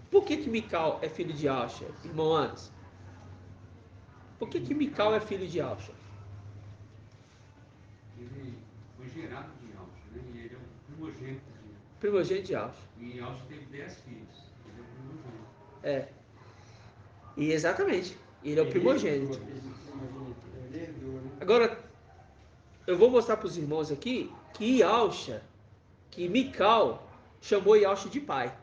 Speaker 1: Por que Mical é filho de Alcha, irmão Anderson? Por que Mical é filho de Alcha?
Speaker 9: Ele foi gerado de Alcha, né? E ele é o primogênito de
Speaker 1: Primogênito de Alcha.
Speaker 9: E Alcha teve 10 filhos. Ele é o primogênito.
Speaker 1: É. E exatamente. Ele é o primogênito.
Speaker 2: Ele herdou, né?
Speaker 1: Agora, eu vou mostrar para os irmãos aqui que Alcha, que Mical chamou Alcha de pai.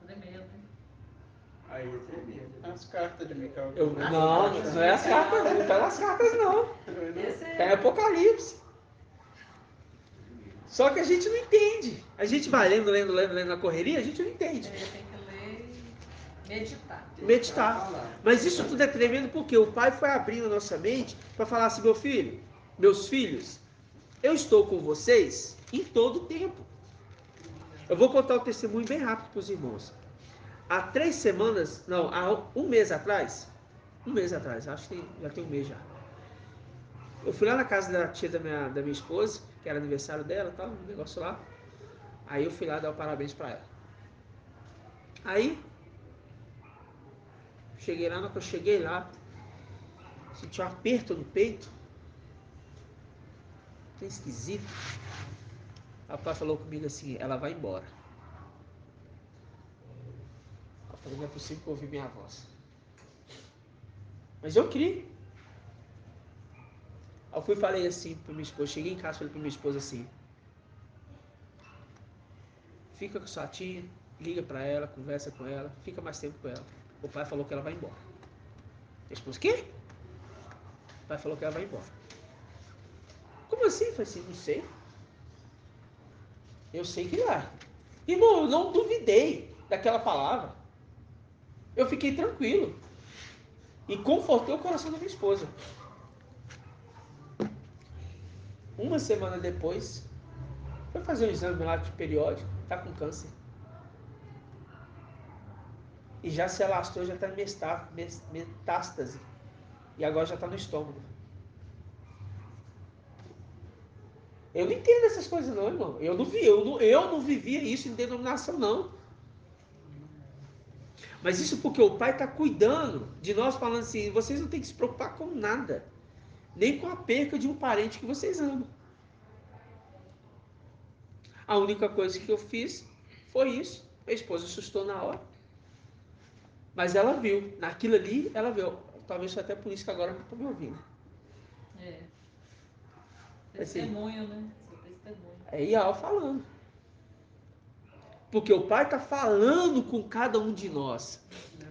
Speaker 5: Tremendo, hein?
Speaker 4: Aí é tremendo.
Speaker 2: As cartas de Mical.
Speaker 1: Não é as cartas, não está nas cartas não.
Speaker 5: Esse
Speaker 1: Está em Apocalipse. Só que a gente não entende. A gente vai lendo na correria, a gente não entende.
Speaker 5: tem que ler e meditar.
Speaker 1: Meditar. Mas isso tudo é tremendo porque o Pai foi abrindo a nossa mente para falar assim, meu filho, meus filhos, eu estou com vocês em todo o tempo. Eu vou contar o testemunho bem rápido para os irmãos. Há 3 semanas, não, há um mês atrás, acho que já tem um mês já. Eu fui lá na casa da tia da minha esposa, que era aniversário dela, tal, um negócio lá. Aí eu fui lá dar o parabéns para ela. Aí, cheguei lá, na hora que eu cheguei lá, senti um aperto no peito. Que esquisito. O pai falou comigo assim, ela vai embora. Eu falei, não é possível que eu ouvi minha voz. Mas eu criei. Eu fui e falei assim para minha esposa, cheguei em casa e falei para minha esposa assim, fica com sua tia, liga para ela, conversa com ela, fica mais tempo com ela. O pai falou que ela vai embora. Minha esposa, quê? O pai falou que ela vai embora. Como assim? Eu falei assim, não sei. Eu sei que vai. Irmão, eu não duvidei daquela palavra. Eu fiquei tranquilo. E confortei o coração da minha esposa. Uma semana depois, foi fazer um exame lá de periódico, tá com câncer. E já se alastrou, já está em metástase. E agora já está no estômago. Eu não entendo essas coisas não, irmão. Eu não vivia isso em denominação, não. Mas isso porque o Pai está cuidando de nós, falando assim, vocês não têm que se preocupar com nada. Nem com a perca de um parente que vocês amam. A única coisa que eu fiz foi isso. Minha esposa assustou na hora. Mas ela viu. Naquilo ali, ela viu. Talvez foi até por isso que agora não estou me ouvindo.
Speaker 5: É.
Speaker 1: Assim,
Speaker 5: Testemunho, né? Seu testemunho.
Speaker 1: É Ial falando. Porque o Pai está falando com cada um de nós.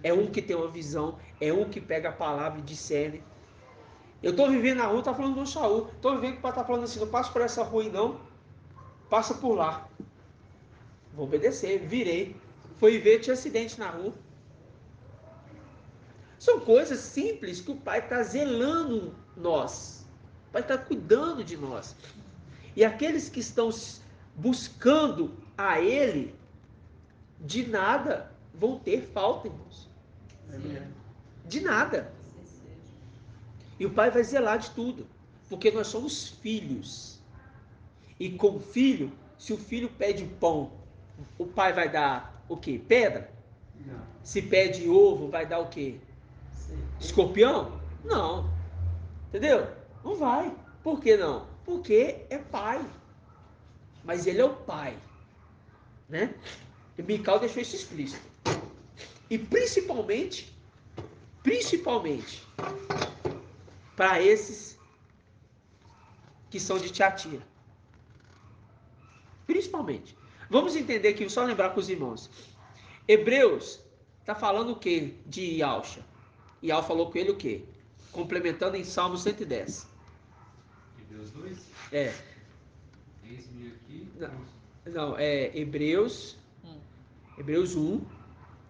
Speaker 1: É um que tem uma visão, é um que pega a palavra e discerne. Eu estou vivendo na rua, está falando do Saul. Estou vivendo que o Pai está falando assim, não passa por essa rua e não, passa por lá. Vou obedecer, virei. Fui ver, tinha acidente na rua. São coisas simples que o Pai está zelando nós. O Pai está cuidando de nós. E aqueles que estão buscando a Ele, de nada vão ter falta, irmãos. De nada. E o Pai vai zelar de tudo. Porque nós somos filhos. E com o filho, se o filho pede pão, o pai vai dar o quê? Pedra?
Speaker 4: Não.
Speaker 1: Se pede ovo, vai dar o quê?
Speaker 4: Sim.
Speaker 1: Escorpião? Não. Entendeu? Não vai. Por que não? Porque é pai. Mas ele é o pai. Né? E Mical deixou isso explícito. E principalmente, para esses que são de Tiatira. Principalmente. Vamos entender aqui, só lembrar com os irmãos. Hebreus está falando o que de Ialcha? Ial falou com ele o quê? Complementando em Salmo 110.
Speaker 9: Hebreus 2?
Speaker 1: É.
Speaker 9: Eis-me aqui.
Speaker 1: Não, é Hebreus 1,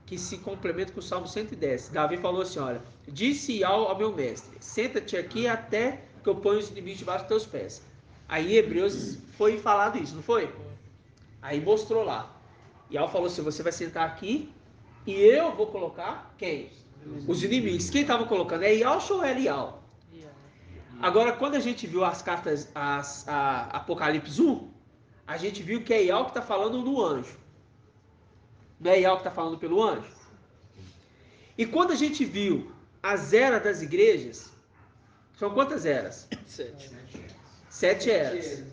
Speaker 1: que se complementa com o Salmo 110. Davi falou assim, olha, disse Ial ao meu mestre, senta-te aqui até que eu ponha os inimigos debaixo dos teus pés. Aí em Hebreus foi falado isso, não foi? Aí mostrou lá. Ial falou assim, você vai sentar aqui e eu vou colocar quem? Os inimigos. Quem estava colocando? É Ial ou é Elial? Agora, quando a gente viu as cartas, a Apocalipse 1, a gente viu que é Ial que está falando no anjo. Não é Ial que está falando pelo anjo? E quando a gente viu as eras das igrejas, são quantas eras? 7 eras.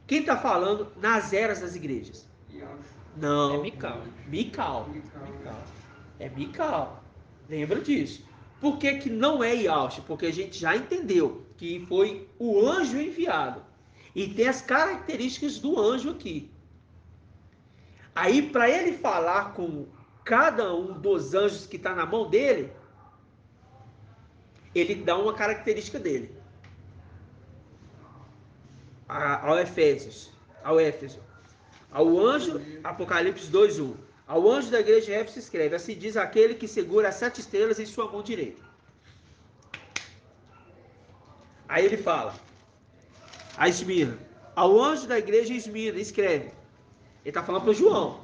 Speaker 1: Quem está falando nas eras das igrejas? Não.
Speaker 7: É Mical.
Speaker 1: Mical. É Mical. Lembra disso. Por que que não é Ialcha? Porque a gente já entendeu que foi o anjo enviado. E tem as características do anjo aqui. Aí, para ele falar com cada um dos anjos que está na mão dele, ele dá uma característica dele. Ao Éfeso. Ao anjo, Apocalipse 2:1. Ao anjo da igreja de Éfeso escreve: assim diz aquele que segura as 7 estrelas em sua mão direita. Aí ele fala: a Esmirna. Ao anjo da igreja em Esmirna escreve. Ele está falando para João.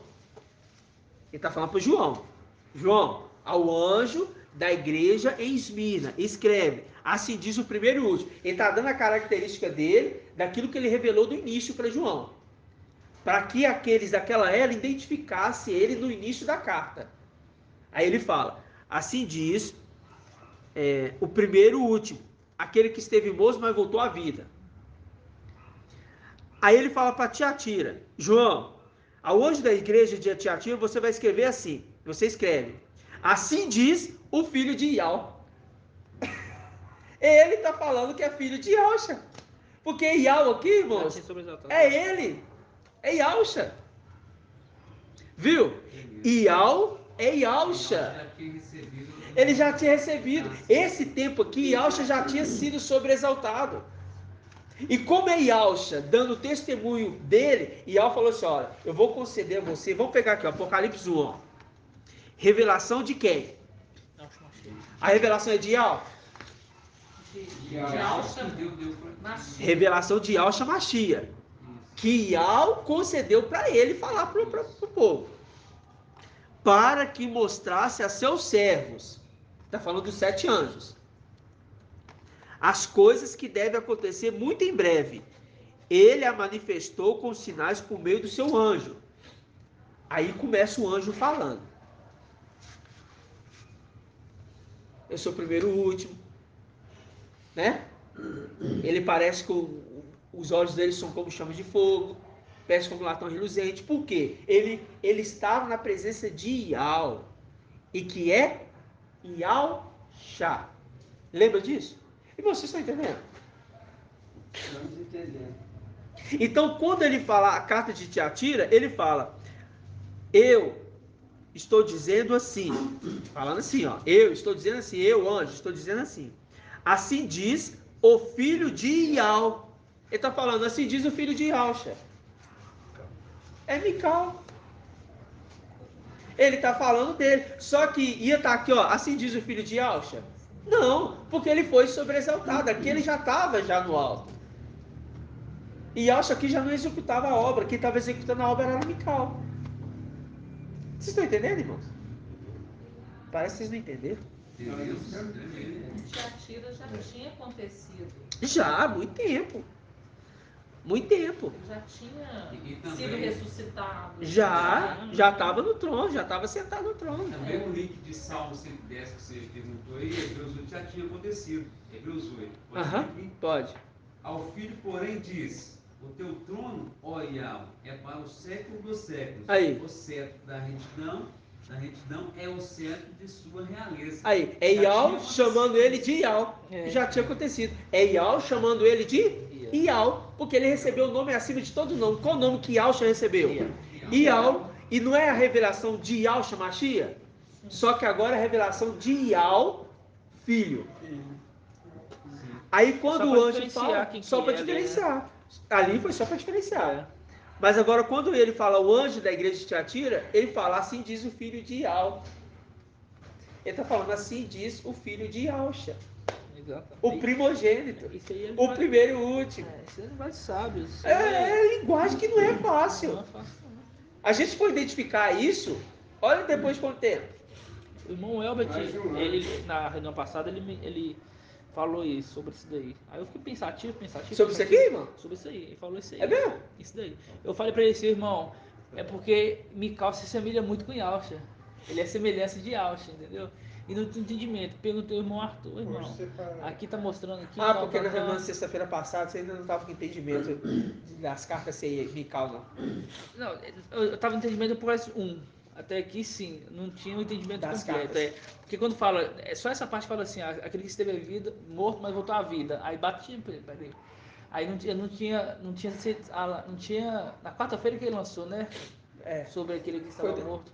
Speaker 1: João, ao anjo da igreja em Esmirna escreve: assim diz o primeiro e o último. Ele está dando a característica dele, daquilo que ele revelou do início para João, para que aqueles daquela era identificassem ele no início da carta. Aí ele fala: assim diz o primeiro e o último, aquele que esteve morto, mas voltou à vida. Aí ele fala para Tiatira: João, ao anjo da igreja de Tiatira, você vai escrever assim. Você escreve: assim diz o filho de Ial. Ele está falando que é filho de Ialcha. Porque Ial aqui, irmãos, é ele. É Ialcha. Viu? Ial é Ialcha. Ele já tinha recebido. Esse tempo aqui, Ialcha já tinha sido sobreexaltado. E como é Ialcha dando testemunho dele, Ial falou assim: olha, eu vou conceder a você. Vamos pegar aqui, ó, Apocalipse 1. Ó. Revelação de quem? A revelação é de Ial? Revelação de Ialcha Machia. Que Ial concedeu para ele falar para o povo. Para que mostrasse a seus servos. Está falando dos 7 anjos. As coisas que devem acontecer muito em breve. Ele a manifestou com sinais por meio do seu anjo. Aí começa o anjo falando. Eu sou o primeiro e o último. Né? Ele parece que os olhos dele são como chamas de fogo. Parece como latão reluzente. Por quê? Ele estava na presença de Ial. E que é Ialcha. Lembra disso? E vocês estão entendendo?
Speaker 4: Estamos entendendo.
Speaker 1: Então, quando ele fala a carta de Tiatira, ele fala: eu estou dizendo assim, falando assim, ó, eu estou dizendo assim, eu, anjo, estou dizendo assim. Assim diz o filho de Ial. Ele está falando, assim diz o filho de Ialcha. É Mical. Ele está falando dele. Só que ia estar aqui, ó, assim diz o filho de Ialcha. Não, porque ele foi sobressaltado. Aqui ele já estava já no alto. E acha que já não executava a obra. Quem estava executando a obra era Mical. Vocês estão entendendo, irmãos? Parece que vocês não entenderam.
Speaker 5: Tiatira já tinha acontecido.
Speaker 1: Já, há muito tempo. Muito tempo.
Speaker 5: Ele já tinha
Speaker 9: também,
Speaker 5: sido ressuscitado.
Speaker 1: Já estava no trono, já estava sentado no trono.
Speaker 9: Também o link de Salmo 110 que você perguntou aí, Hebreus 8 já tinha acontecido. Hebreus 8.
Speaker 1: Pode.
Speaker 9: Ao filho, porém, diz: o teu trono, ó Ial, é para o século dos séculos.
Speaker 1: Aí.
Speaker 9: O cetro da retidão é o cetro de sua realeza.
Speaker 1: Aí, é Ial chamando ele de Ial. Já tinha acontecido. É Ial chamando ele de Ial, porque ele recebeu o nome acima de todo nome. Qual o nome que Ial recebeu? Ial. E não é a revelação de Ial Machia? Só que agora é a revelação de Ial, filho. Aí quando o anjo fala, só para diferenciar. Ali foi só para diferenciar. Mas agora quando ele fala o anjo da igreja de Tiatira, ele fala assim diz o filho de Ial. Ele está falando assim diz o filho de Ialcha. O primogênito. O primeiro e o último.
Speaker 7: Isso é linguagem sábio.
Speaker 1: É linguagem que não é fácil. A gente for identificar isso, olha depois de quanto tempo.
Speaker 7: O irmão Elbert, ele, na reunião passada, ele falou isso, sobre isso daí. Aí eu fiquei pensativo.
Speaker 1: Sobre isso aqui, irmão?
Speaker 7: Sobre isso aí, ele falou isso aí.
Speaker 1: É mesmo?
Speaker 7: Isso daí. Eu falei pra ele assim, irmão, é porque Mical se assemelha muito com Ialcha. Ele é semelhança de Ialcha, entendeu? E não tem entendimento. Perguntei ao irmão Arthur, irmão. Aqui tá mostrando aqui.
Speaker 1: Porque na reunião de sexta-feira passada você ainda não estava com entendimento das cartas sem Mical, não.
Speaker 7: Não, eu tava no entendimento por S1. Até aqui sim, não tinha um entendimento
Speaker 1: das
Speaker 7: completo. Porque quando fala, só essa parte fala assim, aquele que esteve vida, morto, mas voltou à vida. Aí batia, peraí. Aí não tinha na quarta-feira que ele lançou, né? Sobre aquele que estava morto.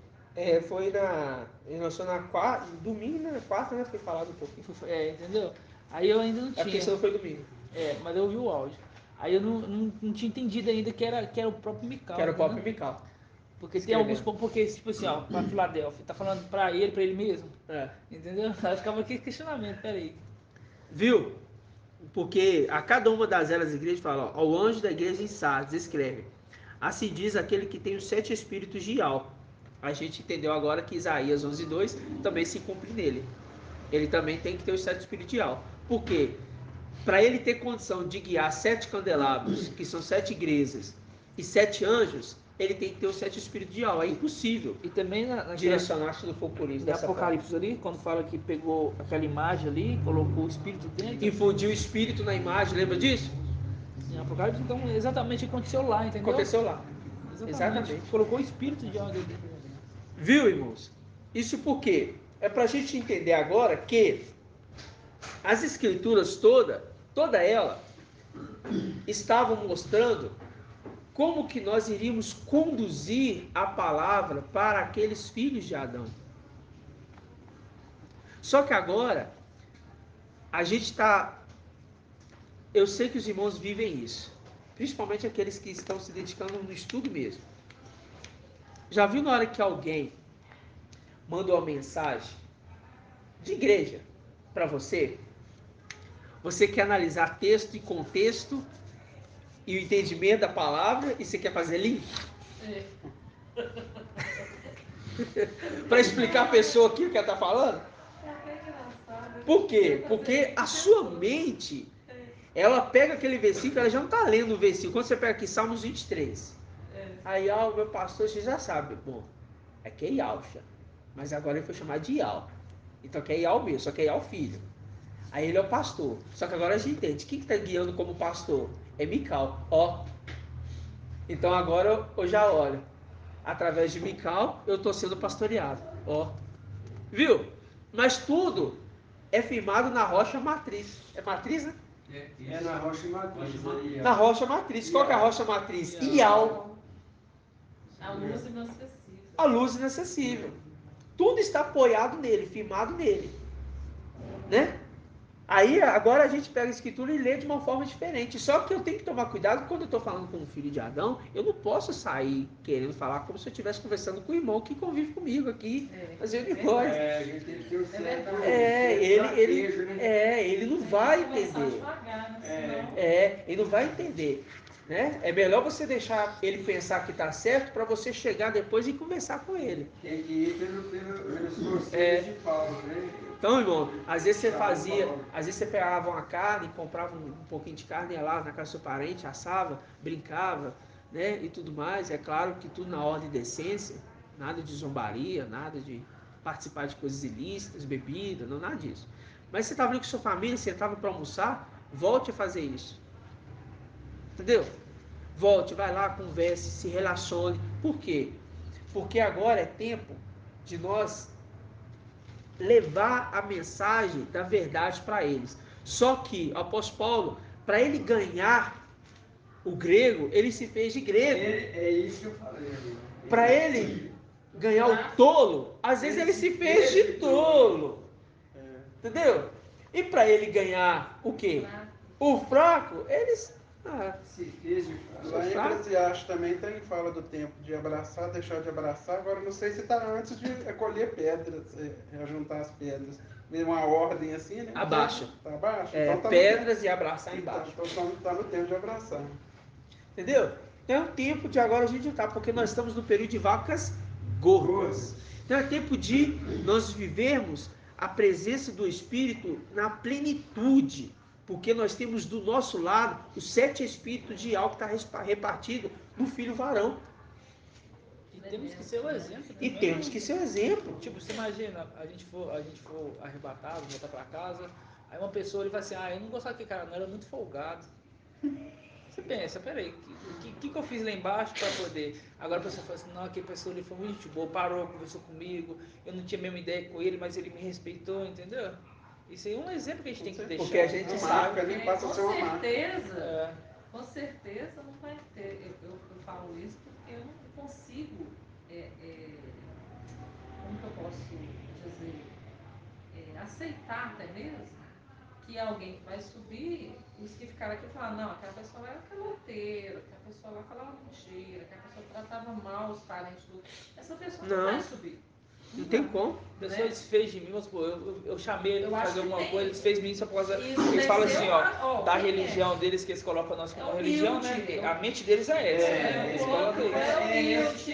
Speaker 1: Foi ele lançou na quarta, domingo, na quarta, né? Foi falado um pouquinho.
Speaker 7: Entendeu? Aí eu ainda não
Speaker 1: É porque
Speaker 7: tinha.
Speaker 1: isso não foi domingo.
Speaker 7: Mas eu ouvi o áudio. Aí eu não tinha entendido ainda que era o próprio Mikau.
Speaker 1: Que era o
Speaker 7: entendeu?
Speaker 1: próprio Mikau.
Speaker 7: Porque tem alguns pontos, porque, tipo assim, ó, pra Filadélfia, tá falando pra ele mesmo. Entendeu? Aí ficava aqui questionamento, peraí.
Speaker 1: Viu? Porque a cada uma das eras da igreja fala, ó, ao anjo da igreja em Sardes, escreve. Assim diz aquele que tem os 7 espíritos de Ial. A gente entendeu agora que Isaías 11:2 também se cumpre nele. Ele também tem que ter os 7 espíritos de Ial. Por quê? Para ele ter condição de guiar 7 candelabros, que são 7 igrejas, e 7 anjos, ele tem que ter os 7 espíritos de Ial. É impossível.
Speaker 7: E também
Speaker 1: direcionar se não for por isso.
Speaker 7: Em Apocalipse ali, quando fala que pegou aquela imagem ali, colocou o espírito dentro.
Speaker 1: Infundiu o espírito na imagem, lembra disso?
Speaker 7: Em Apocalipse, então exatamente aconteceu lá, entendeu?
Speaker 1: Aconteceu lá.
Speaker 7: Exatamente. Colocou o espírito de onde ele.
Speaker 1: Viu, irmãos? Isso por quê? É para a gente entender agora que as escrituras toda ela, estavam mostrando como que nós iríamos conduzir a palavra para aqueles filhos de Adão. Só que agora, a gente está... Eu sei que os irmãos vivem isso. Principalmente aqueles que estão se dedicando no estudo mesmo. Já viu na hora que alguém manda uma mensagem de igreja para você? Você quer analisar texto e contexto e o entendimento da palavra e você quer fazer link? Para explicar a pessoa aqui o que ela está falando? Por quê? Porque a sua mente, ela pega aquele versículo, ela já não está lendo o versículo. Quando você pega aqui Salmos 23, aí o meu pastor, você já sabe, bom, aqui é Ialcha, mas agora ele foi chamado de Ial. Então aqui é Ial mesmo, só que é Ial filho. Aí ele é o pastor. Só que agora a gente entende. Quem está guiando como pastor? É Mical. Ó. Então agora eu já olho. Através de Mical, eu estou sendo pastoreado. Ó. Viu? Mas tudo é firmado na rocha matriz. É matriz, né?
Speaker 2: É na rocha matriz.
Speaker 1: Na rocha matriz. Qual que é a rocha matriz? Ial.
Speaker 5: A luz inacessível.
Speaker 1: A luz inacessível. Tudo está apoiado nele, firmado nele. Né? Aí agora a gente pega a escritura e lê de uma forma diferente. Só que eu tenho que tomar cuidado quando eu estou falando com o filho de Adão, eu não posso sair querendo falar como se eu estivesse conversando com o irmão que convive comigo aqui, fazendo igual. Ele não vai entender. Ele não vai entender. Né? É melhor você deixar ele pensar que está certo para você chegar depois e conversar com ele.
Speaker 2: Tem que ir pelos conselhos de Paulo, né?
Speaker 1: Então, irmão, às vezes você pegava uma carne, comprava um pouquinho de carne, ia lá na casa do seu parente, assava, brincava, né, e tudo mais. É claro que tudo na ordem de decência, nada de zombaria, nada de participar de coisas ilícitas, bebida, não, nada disso. Mas você estava ali com sua família, sentava para almoçar, volte a fazer isso. Entendeu? Volte, vai lá, converse, se relacione. Por quê? Porque agora é tempo de nós levar a mensagem da verdade para eles. Só que o apóstolo Paulo, para ele ganhar o grego, ele se fez de grego.
Speaker 2: É isso que eu falei.
Speaker 1: Para ele ganhar o tolo, às vezes ele se fez de tolo. Entendeu? E para ele ganhar o quê? O fraco, eles...
Speaker 2: se fez de fraco. Lá em Eclesiastes também fala do tempo de abraçar, deixar de abraçar. Agora não sei se está antes de colher pedras, juntar as pedras. Uma ordem assim, né?
Speaker 1: Abaixa.
Speaker 2: Tá abaixo?
Speaker 1: Então, tá pedras e abraçar
Speaker 2: então,
Speaker 1: embaixo.
Speaker 2: Então está no tempo de abraçar.
Speaker 1: Entendeu? Então é o tempo de agora a gente juntar, porque nós estamos no período de vacas gordas. Então é tempo de nós vivermos a presença do Espírito na plenitude, porque nós temos do nosso lado os 7 espíritos de algo que está repartido no filho varão.
Speaker 7: E temos que ser o exemplo.
Speaker 1: E temos que ser o exemplo.
Speaker 7: Tipo, você imagina, a gente for arrebatado, voltar para casa, aí uma pessoa ele vai assim, eu não gostava daquele cara, não, era muito folgado. Você pensa, peraí, o que eu fiz lá embaixo para poder... Agora a pessoa fala assim, não, aquele pessoa ele foi muito gente boa, parou, conversou comigo, eu não tinha a mesma ideia com ele, mas ele me respeitou, entendeu? Isso aí é um exemplo que a gente tem que deixar.
Speaker 1: Porque a gente sabe...
Speaker 5: Com certeza não vai ter. Eu falo isso porque eu não consigo aceitar até mesmo que alguém que vai subir, os que ficaram aqui falaram, não, aquela pessoa lá era caloteira, aquela pessoa lá falava mentira, aquela pessoa tratava mal os parentes do... Essa pessoa não vai subir.
Speaker 1: Não tem como.
Speaker 7: A pessoa desfez de mim, mas, pô, eu chamei ele pra fazer alguma coisa, eles fez de mim só por causa.
Speaker 5: Isso
Speaker 7: Eles falam assim,
Speaker 5: ó,
Speaker 7: da religião deles, que eles colocam a nossa
Speaker 5: É
Speaker 7: religião,
Speaker 5: humilde.
Speaker 7: né? A mente deles é essa. né? Eles colocam isso.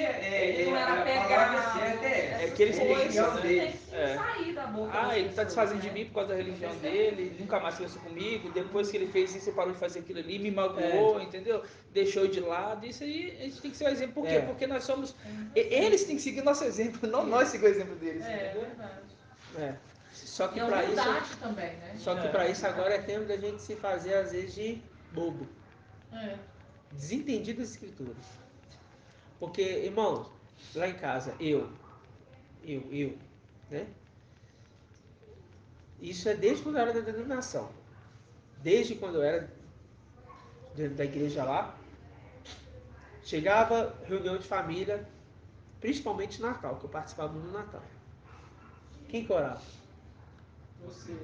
Speaker 5: Não era
Speaker 9: a
Speaker 5: pegar,
Speaker 9: palavra certa é essa.
Speaker 7: É que eles
Speaker 5: coisas
Speaker 7: pensam, né?
Speaker 5: tem que sair da boca das
Speaker 7: ele tá
Speaker 5: pessoas,
Speaker 7: desfazendo de
Speaker 5: né?
Speaker 7: mim por causa da religião dele, nunca mais conversou comigo. Depois que ele fez isso, ele parou de fazer aquilo ali, me magoou, entendeu? Deixou de lado. Isso aí a gente tem que ser o exemplo. Por quê? Porque nós somos. Eles têm que seguir nosso exemplo, não nós seguir o exemplo deles.
Speaker 5: É
Speaker 7: entendeu?
Speaker 5: verdade.
Speaker 1: Só que
Speaker 5: E a
Speaker 1: para isso.
Speaker 5: humildade também, né?
Speaker 1: Só que para isso agora é tempo da gente se fazer, às vezes, de bobo. Desentendido das escrituras. Porque, irmãos, lá em casa, eu, né? Isso é desde quando eu era da denominação. Desde quando eu era dentro da igreja lá, chegava reunião de família, principalmente Natal, que eu participava no Natal. Quem que orava?
Speaker 7: Você.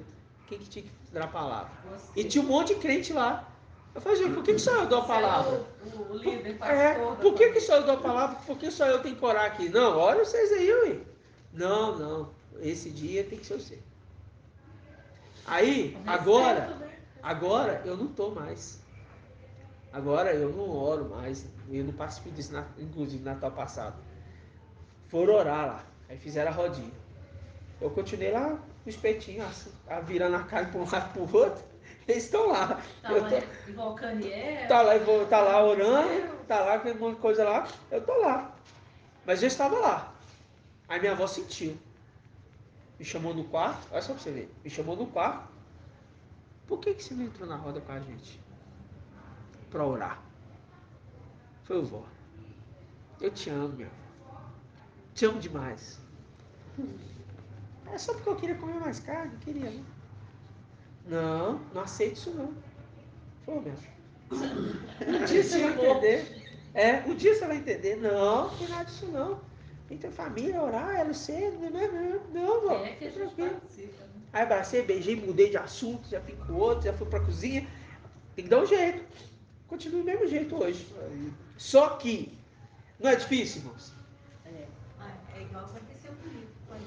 Speaker 1: Quem que tinha que dar a palavra?
Speaker 5: Você.
Speaker 1: E tinha um monte de crente lá. Eu falei, gente, por que só eu dou a palavra?
Speaker 5: O líder, pastor.
Speaker 1: Por que só eu dou a palavra? Por que só eu tenho que orar aqui? Não, olha vocês aí, ué. Não. Esse dia tem que ser você. Aí, agora eu não tô mais. Agora eu não oro mais. Eu não participo disso, inclusive no Natal passado. Foram orar lá. Aí fizeram a rodinha. Eu continuei lá no espetinho, assim, virando a cara para um lado para o outro. Eles estão lá.
Speaker 5: Igual Caniel.
Speaker 1: Tá lá orando, tá lá com um monte de coisa lá. Eu tô lá. Mas eu estava lá. Aí minha avó sentiu. Me chamou no quarto. Olha só pra você ver. Me chamou no quarto. Por que você não entrou na roda com a gente? Pra orar. Foi, vó. Eu te amo, minha avó. Te amo demais. É só porque eu queria comer mais carne. Queria, né? Não aceito isso não. Foi mesmo. Um dia você vai entender. Um dia você vai entender. Não tem nada disso não. Tem que ter família, orar, ela cedo, não, vó.
Speaker 5: É que a gente participa, né?
Speaker 1: Aí abracei, beijei, mudei de assunto, já fui com o outro, já fui pra cozinha. Tem que dar um jeito. Continua do mesmo jeito hoje. Só que, não é difícil, irmãos?
Speaker 6: É igual aconteceu comigo, quando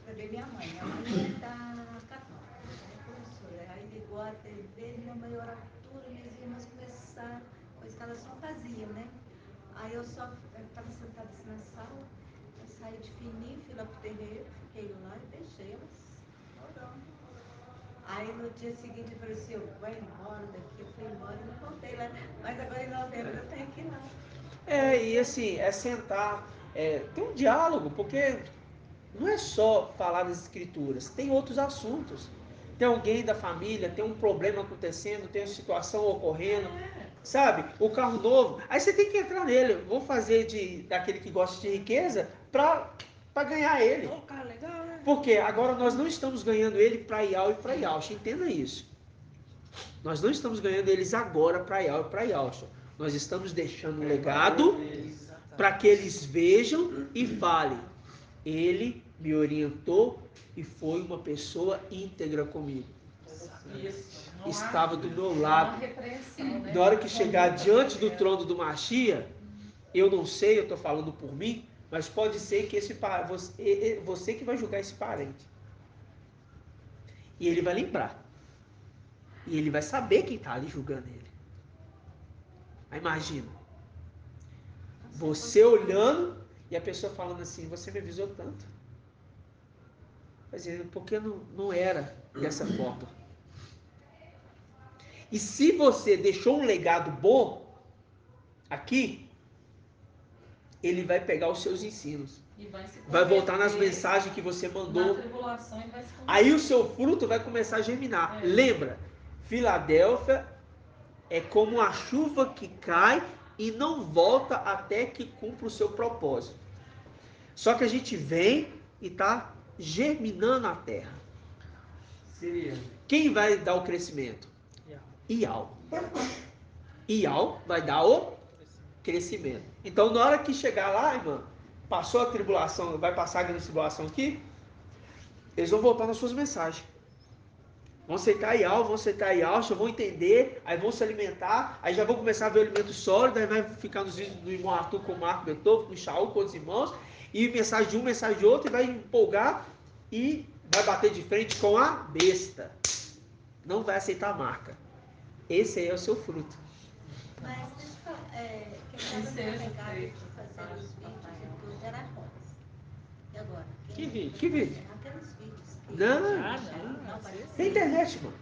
Speaker 6: eu ver minha mãe. Minha mãe está católica, é professora. Aí ligou a TV, minha mãe orava tudo, minhas irmãs começaram, coisa que elas só faziam, né? Aí eu estava sentada assim na sala, eu saí de fininho, fui lá pro terreiro, fiquei lá e deixei elas orando. Aí no dia seguinte eu falei assim, eu vou embora daqui, eu fui embora e não voltei lá. Mas agora em novembro eu tenho que ir lá.
Speaker 1: E assim, é sentar, ter um diálogo, porque não é só falar das escrituras, tem outros assuntos. Tem alguém da família, tem um problema acontecendo, tem uma situação ocorrendo, sabe? O carro novo, aí você tem que entrar nele. Vou fazer daquele que gosta de riqueza para ganhar ele.
Speaker 7: Cara, legal, né?
Speaker 1: Porque agora nós não estamos ganhando ele para Iau e para Iaucha, entenda isso. Nós não estamos ganhando eles agora para Iau e para Iaucha. Nós estamos deixando um legado para que eles vejam e falem. Ele me orientou e foi uma pessoa íntegra comigo. Estava do meu lado. Na hora que chegar diante do trono do Machia, eu não sei, eu estou falando por mim, mas pode ser que você que vai julgar esse parente. E ele vai lembrar. E ele vai saber quem está ali julgando ele. Aí imagina. Você olhando e a pessoa falando assim, você me avisou tanto. Porque não era dessa forma. E se você deixou um legado bom aqui, ele vai pegar os seus ensinos. Vai voltar nas mensagens que você mandou. Aí o seu fruto vai começar a germinar. Lembra, Filadélfia é como a chuva que cai e não volta até que cumpra o seu propósito. Só que a gente vem e está germinando a terra. Quem vai dar o crescimento? Iau. Iau vai dar o crescimento. Então, na hora que chegar lá, irmão, passou a tribulação, vai passar a grande tribulação aqui, eles vão voltar nas suas mensagens. Vão aceitar Yahweh, vão aceitar Yahshua, vão entender, aí vão se alimentar, aí já vão começar a ver o alimento sólido, aí vai ficar nos vídeos do irmão Arthur com o Marco Beethoven, com o Shaul, com outros irmãos, e mensagem de um, mensagem de outro, e vai empolgar e vai bater de frente com a besta. Não vai aceitar a marca. Esse aí é o seu fruto.
Speaker 6: Mas deixa eu falar, quem estava encarregado de fazer os vídeos e tudo era a Rosa. E agora?
Speaker 7: Que vídeo?
Speaker 1: Que vídeo?
Speaker 6: Aqueles vídeos.
Speaker 1: Não,
Speaker 6: apareceu.
Speaker 1: tem internet, mano.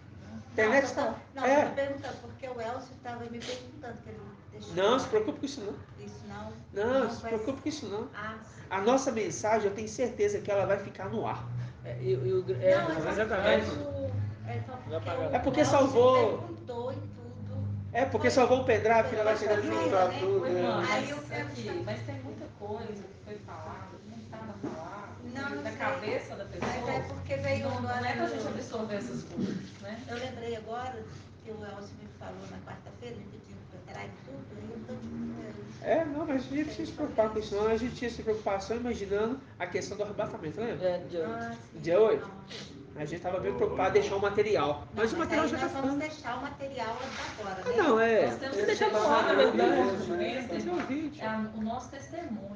Speaker 1: Internet está.
Speaker 6: Não, eu tô perguntando, porque o Elcio estava me perguntando que ele deixou.
Speaker 1: Não, se preocupe com isso não.
Speaker 6: Isso não.
Speaker 1: Não, se preocupe com isso não.
Speaker 6: Ah, sim.
Speaker 1: A nossa mensagem, eu tenho certeza que ela vai ficar no ar.
Speaker 6: Não,
Speaker 7: exatamente.
Speaker 1: É porque salvou.
Speaker 6: Perguntou e tudo.
Speaker 1: É porque salvou um pendrive que ela vai chegar junto.
Speaker 2: Juntar tudo.
Speaker 6: Aí eu
Speaker 5: Mas tem muita coisa que foi falada, não estava falada,
Speaker 6: Não
Speaker 5: da
Speaker 6: sei.
Speaker 5: cabeça da pessoa.
Speaker 6: Mas é porque veio
Speaker 5: Não
Speaker 6: agora.
Speaker 5: é pra gente absorver essas coisas, né?
Speaker 6: Eu lembrei agora que o Elcio me falou na quarta-feira, me pedindo pendrive e tudo, aí eu tô
Speaker 1: Não, mas a gente não precisa se preocupar com isso não. A gente tinha essa preocupação imaginando a questão do arrebatamento, lembra? Dia 8. A gente estava bem preocupado em deixar o material. Mas o material já está
Speaker 6: nós vamos
Speaker 1: ficando.
Speaker 6: deixar o material agora, né?
Speaker 1: Não,
Speaker 5: Nós temos que deixar no ar, na verdade.
Speaker 1: Esse é o vídeo.
Speaker 5: O nosso testemunho.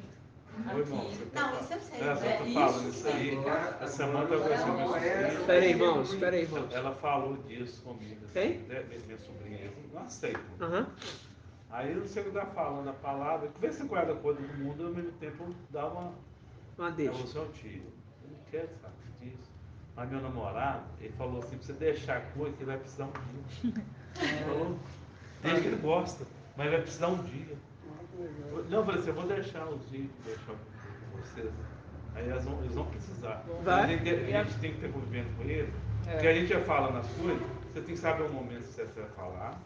Speaker 8: Oi, irmão,
Speaker 5: Aqui.
Speaker 8: você tá-
Speaker 6: Não, isso eu sei.
Speaker 8: É, você tá
Speaker 5: Isso
Speaker 8: falando isso
Speaker 5: sim.
Speaker 8: aí. A Samanta vai ser minha sobrinha.
Speaker 1: Espera aí, irmãos.
Speaker 8: Ela falou disso comigo.
Speaker 1: Quem?
Speaker 8: Minha sobrinha. Não aceito.
Speaker 1: Aham.
Speaker 8: Aí eu não sei o que tá falando a palavra. Conversa com ela com todo mundo, ao mesmo tempo dá uma.
Speaker 1: Uma
Speaker 8: Ela
Speaker 1: deixa.
Speaker 8: falou assim, ó tio, eu não quero saber disso. Mas meu namorado, ele falou assim, pra você deixar a coisa que ele vai precisar um dia. Ele falou, desde que ele gosta, mas vai precisar um dia. Não, eu falei assim, eu vou deixar os vídeos, deixar com vocês. Aí eles vão precisar.
Speaker 1: Vai.
Speaker 8: A gente tem que ter convivendo com ele, porque a gente já fala nas coisas, você tem que saber o momento que você vai falar.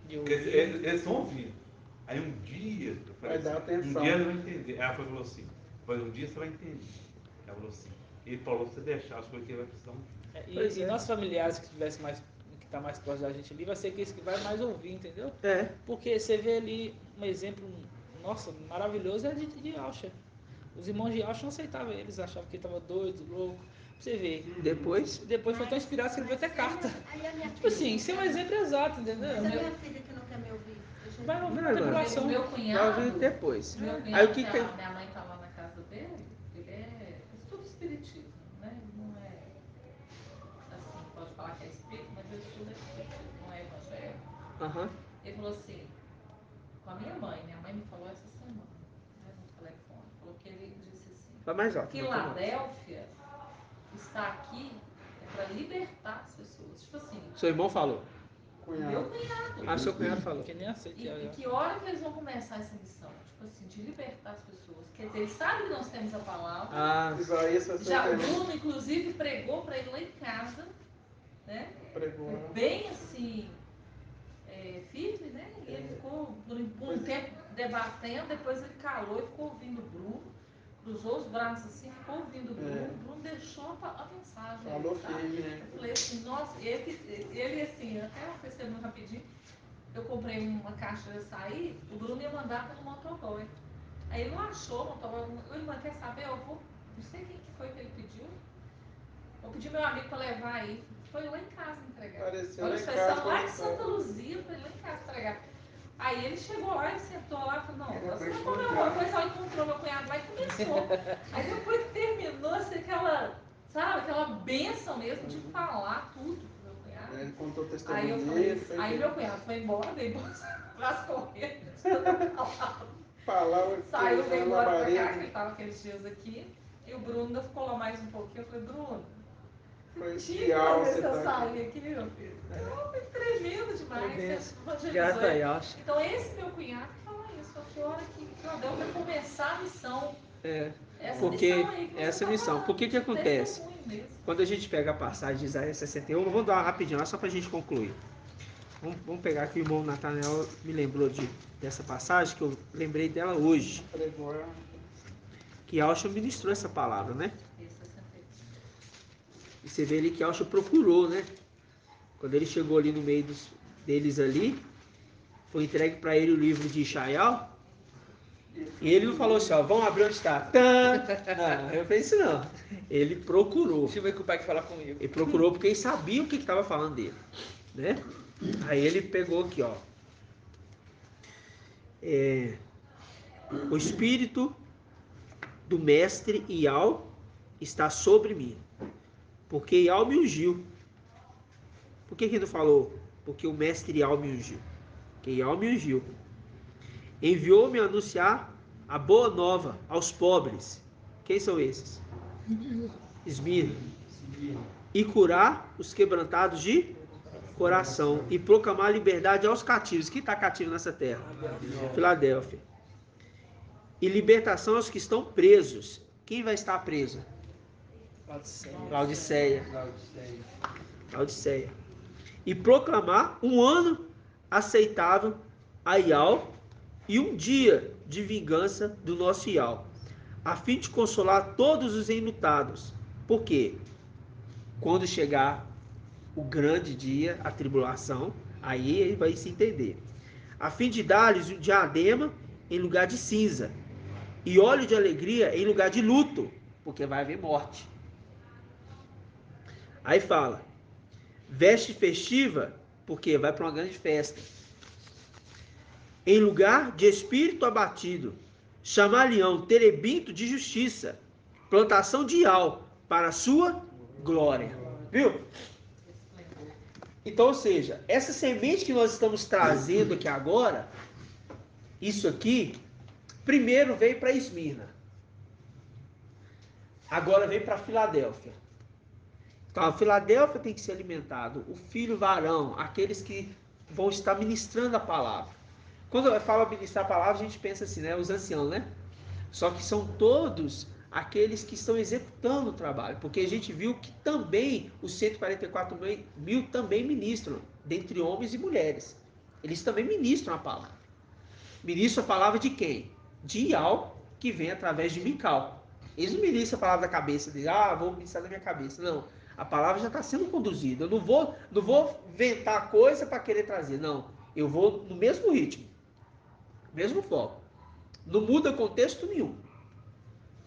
Speaker 8: Porque eles estão ouvindo. Aí um dia, eu falei
Speaker 2: Vai dar
Speaker 8: assim,
Speaker 2: atenção.
Speaker 8: um dia ele vai entender. Ela falou assim, um dia você vai entender. Ela falou assim, ele falou pra você deixar as coisas que ele vai precisar um dia.
Speaker 7: E nossos familiares que tivessem que tá mais próximo da gente ali, vai ser aqueles que vai mais ouvir, entendeu? Porque você vê ali um exemplo, nossa, maravilhoso, é de Yahshua. Os irmãos de Yahshua não aceitavam eles, achavam que ele estava doido, louco. Você vê. Depois foi tão inspirado que escreveu até carta. Tipo assim, isso é um exemplo exato, entendeu?
Speaker 6: Mas a minha filha que não quer me ouvir.
Speaker 7: Vai ouvir na tribulação.
Speaker 5: Meu cunhado.
Speaker 1: Vai ouvir depois.
Speaker 5: Meu cunhado,
Speaker 1: Aí o que
Speaker 5: minha mãe tá lá na casa dele, ele é estudo espiritismo, né? Ele não é, assim, pode falar que é espírito, mas ele estuda espiritismo, não é evangélico. Ele falou assim, com a minha mãe me falou essa semana, né, no telefone, falou que ele disse assim,
Speaker 1: Vai mais alto.
Speaker 5: Filadélfia está aqui para libertar as pessoas. Tipo assim.
Speaker 1: Seu irmão falou.
Speaker 5: Meu cunhado.
Speaker 1: Ah, seu cunhado falou.
Speaker 7: Que nem aceita.
Speaker 5: E que hora que eles vão começar essa missão? Tipo assim, de libertar as pessoas. Quer dizer, eles sabem que nós temos a palavra. Já o Bruno, inclusive, pregou para ele lá em casa, né?
Speaker 2: Pregou.
Speaker 5: Bem assim, firme, né? E ele ficou por um tempo debatendo, depois ele calou e ficou ouvindo o Bruno. Cruzou os braços assim, ficou ouvindo o Bruno. O Bruno deixou a mensagem.
Speaker 2: Falou firme, né?
Speaker 5: Eu falei assim, nossa, ele assim, até uma coisa muito rapidinho, eu comprei uma caixa de açaí, o Bruno ia mandar pelo motoboy. Aí ele não achou o motoboy, ele quer saber, eu vou, não sei quem que foi que ele pediu, vou pedir meu amigo para levar aí. Foi lá em casa entregar.
Speaker 2: Pareceu
Speaker 5: Olha, são lá de Santa Luzia, foi lá em casa entregar. Aí ele chegou lá, ele sentou lá e falou, não, você vai comer alguma coisa, aí encontrou meu cunhado lá e começou. Aí depois que terminou, assim, aquela bênção mesmo de falar tudo pro meu cunhado.
Speaker 2: Ele contou o
Speaker 5: Aí
Speaker 2: testemunho
Speaker 5: eu
Speaker 2: dele.
Speaker 5: falei, aí meu cunhado foi embora, veio embora, correndo, saiu, veio embora pra cá, que ele tava aqueles dias aqui, e o Bruno ainda ficou lá mais um pouquinho. Eu falei, Bruno, tinha que fazer esse açaí aqui, meu filho. Então, foi tremendo demais. Então, esse meu cunhado que fala isso, que hora que Deus vai começar a missão.
Speaker 1: Essa missão. Por que acontece? Quando a gente pega a passagem de Isaías 61, vamos dar uma rapidinho lá só pra gente concluir. Vamos pegar aqui, o irmão Nathanael me lembrou dessa passagem, que eu lembrei dela hoje. Que Yahshua ministrou essa palavra, né? E você vê ali que Yahshua procurou, né? Quando ele chegou ali no meio deles ali, foi entregue para ele o livro de Ishaiah, E ele não falou assim, ó, vamos abrir onde está. Não, eu falei isso não. Ele procurou.
Speaker 7: Deixa eu ver que o pai que falar comigo.
Speaker 1: Ele procurou porque ele sabia o que estava falando dele, né? Aí ele pegou aqui, ó. O espírito do mestre Ial está sobre mim, porque Ial me ungiu. Por que não falou? Porque o mestre Ial me ungiu. Porque Ial me ungiu. Enviou-me a anunciar a boa nova aos pobres. Quem são esses? Esmirna. E curar os quebrantados de coração. E proclamar liberdade aos cativos. Quem está cativo nessa terra? Filadélfia. E libertação aos que estão presos. Quem vai estar preso? Laodiceia. E proclamar um ano aceitável a Ial e um dia de vingança do nosso Ial, a fim de consolar todos os enlutados. Por quê? Quando chegar o grande dia, a tribulação, aí ele vai se entender. A fim de dar-lhes um diadema em lugar de cinza e óleo de alegria em lugar de luto, porque vai haver morte. Aí fala, veste festiva, porque vai para uma grande festa. Em lugar de espírito abatido, chamar-lhe-ão terebinto de justiça, plantação de Ial, para a sua glória. Viu? Então, ou seja, essa semente que nós estamos trazendo aqui agora, isso aqui, primeiro veio para Esmirna. Agora veio para Filadélfia. Então, a Filadélfia tem que ser alimentado. O filho varão, aqueles que vão estar ministrando a palavra. Quando eu falo ministrar a palavra, a gente pensa assim, né? Os anciãos, né? Só que são todos aqueles que estão executando o trabalho. Porque a gente viu que também os 144 mil também ministram, dentre homens e mulheres. Eles também ministram a palavra. Ministram a palavra de quem? De Ial, que vem através de Mical. Eles não ministram a palavra da cabeça dele. Vou ministrar da minha cabeça. Não. A palavra já está sendo conduzida. Eu não vou inventar coisa para querer trazer. Não. Eu vou no mesmo ritmo. Mesmo foco. Não muda contexto nenhum.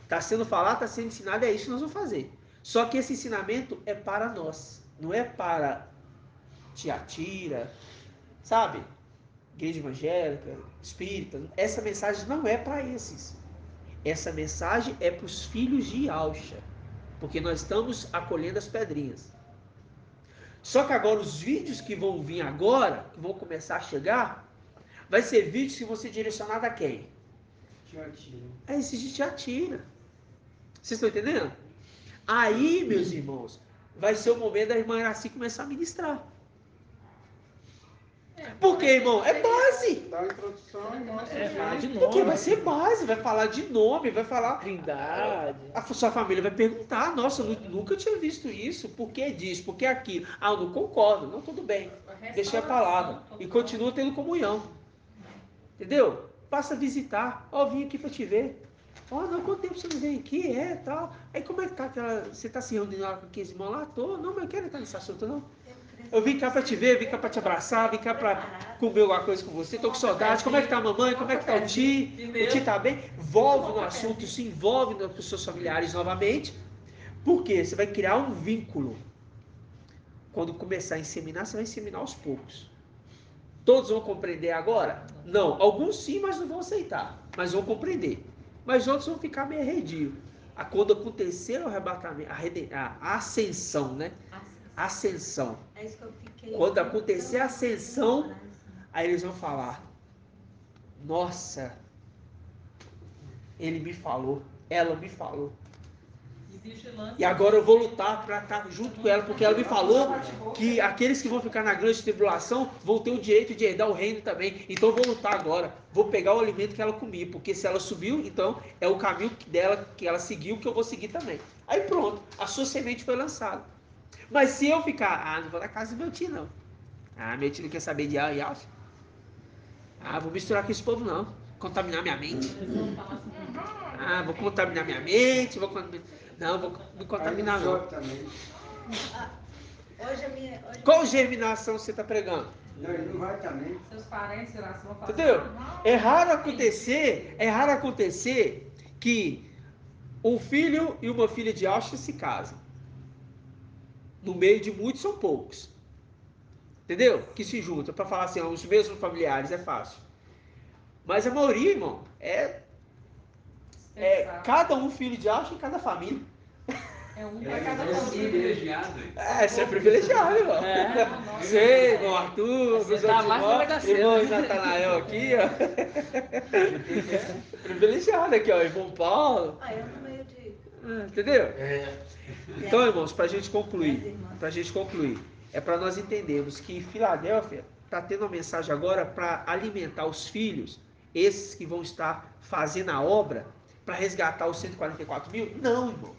Speaker 1: Está sendo falado, está sendo ensinado, é isso que nós vamos fazer. Só que esse ensinamento é para nós. Não é para Tiatira, sabe? Igreja evangélica, espírita. Essa mensagem não é para esses. Essa mensagem é para os filhos de Ialcha. Porque nós estamos acolhendo as pedrinhas. Só que agora os vídeos que vão vir agora, que vão começar a chegar, vai ser vídeos que vão ser direcionados a quem?
Speaker 4: Tiatira.
Speaker 1: É esses de Tiatira. Vocês estão entendendo? Aí, meus irmãos, vai ser o momento da irmã Iraci começar a ministrar. Por quê, irmão? É base.
Speaker 2: Dá a introdução e mostra.
Speaker 7: Falar de nome.
Speaker 1: Porque vai ser base, vai falar de nome, vai falar...
Speaker 7: Trindade.
Speaker 1: A sua família vai perguntar, nossa, eu nunca tinha visto isso, por que disso, por que aquilo? Eu não concordo, não, tudo bem, deixei a palavra e continua tendo comunhão, entendeu? Passa a visitar, vim aqui para te ver, não, quanto tempo você não vem aqui, tal, aí como é que tá aquela, você tá se reunindo lá com 15 irmãos lá, não, mas eu quero estar nesse assunto não. Eu vim cá para te ver, vim cá para te abraçar, vim cá para comer alguma coisa com você, tô com saudade, como é que tá a mamãe, como é que tá o tio? O tio tá bem? Envolve no assunto, se envolve com os seus familiares novamente, porque você vai criar um vínculo. Quando começar a inseminar, você vai inseminar aos poucos. Todos vão compreender agora? Não, alguns sim, mas não vão aceitar, mas vão compreender. Mas outros vão ficar meio arredio. Quando acontecer o arrebatamento, a ascensão, né? Ascensão. Quando acontecer a ascensão, aí eles vão falar, nossa, ele me falou, ela me falou. E agora eu vou lutar para estar junto com ela, porque ela me falou que aqueles que vão ficar na grande tribulação vão ter o direito de herdar o reino também. Então eu vou lutar agora, vou pegar o alimento que ela comia, porque se ela subiu, então é o caminho dela que ela seguiu que eu vou seguir também. Aí pronto, a sua semente foi lançada. Mas se eu ficar, não vou na casa do meu tio, não. Meu tio não quer saber de Ialcha. Vou misturar com esse povo, não. Contaminar minha mente. Vou contaminar minha mente, não, vou me contaminar, não. Qual germinação você está pregando?
Speaker 2: Não, ele não vai também.
Speaker 5: Seus parentes irão se vão fazer.
Speaker 1: Entendeu?
Speaker 5: Não.
Speaker 1: É raro acontecer que um filho e uma filha de Auschwitz se casem. No meio de muitos são poucos. Entendeu? Que se juntam para falar assim, os mesmos familiares, é fácil. Mas a maioria, irmão, é cada um filho de Auschwitz em cada família.
Speaker 5: É um
Speaker 9: É
Speaker 5: para cada
Speaker 9: um
Speaker 5: família.
Speaker 9: privilegiado.
Speaker 1: Você é privilegiado, irmão. Você, irmão Arthur,
Speaker 7: Você tá mais no bagaceiro.
Speaker 1: irmão Natanael aqui, ó. Privilegiado aqui, ó, irmão Paulo.
Speaker 6: Eu no meio de...
Speaker 1: Entendeu? Então, irmãos, para a gente concluir, é para nós entendermos que Filadélfia está tendo uma mensagem agora para alimentar os filhos, esses que vão estar fazendo a obra, para resgatar os 144 mil? Não, irmãos.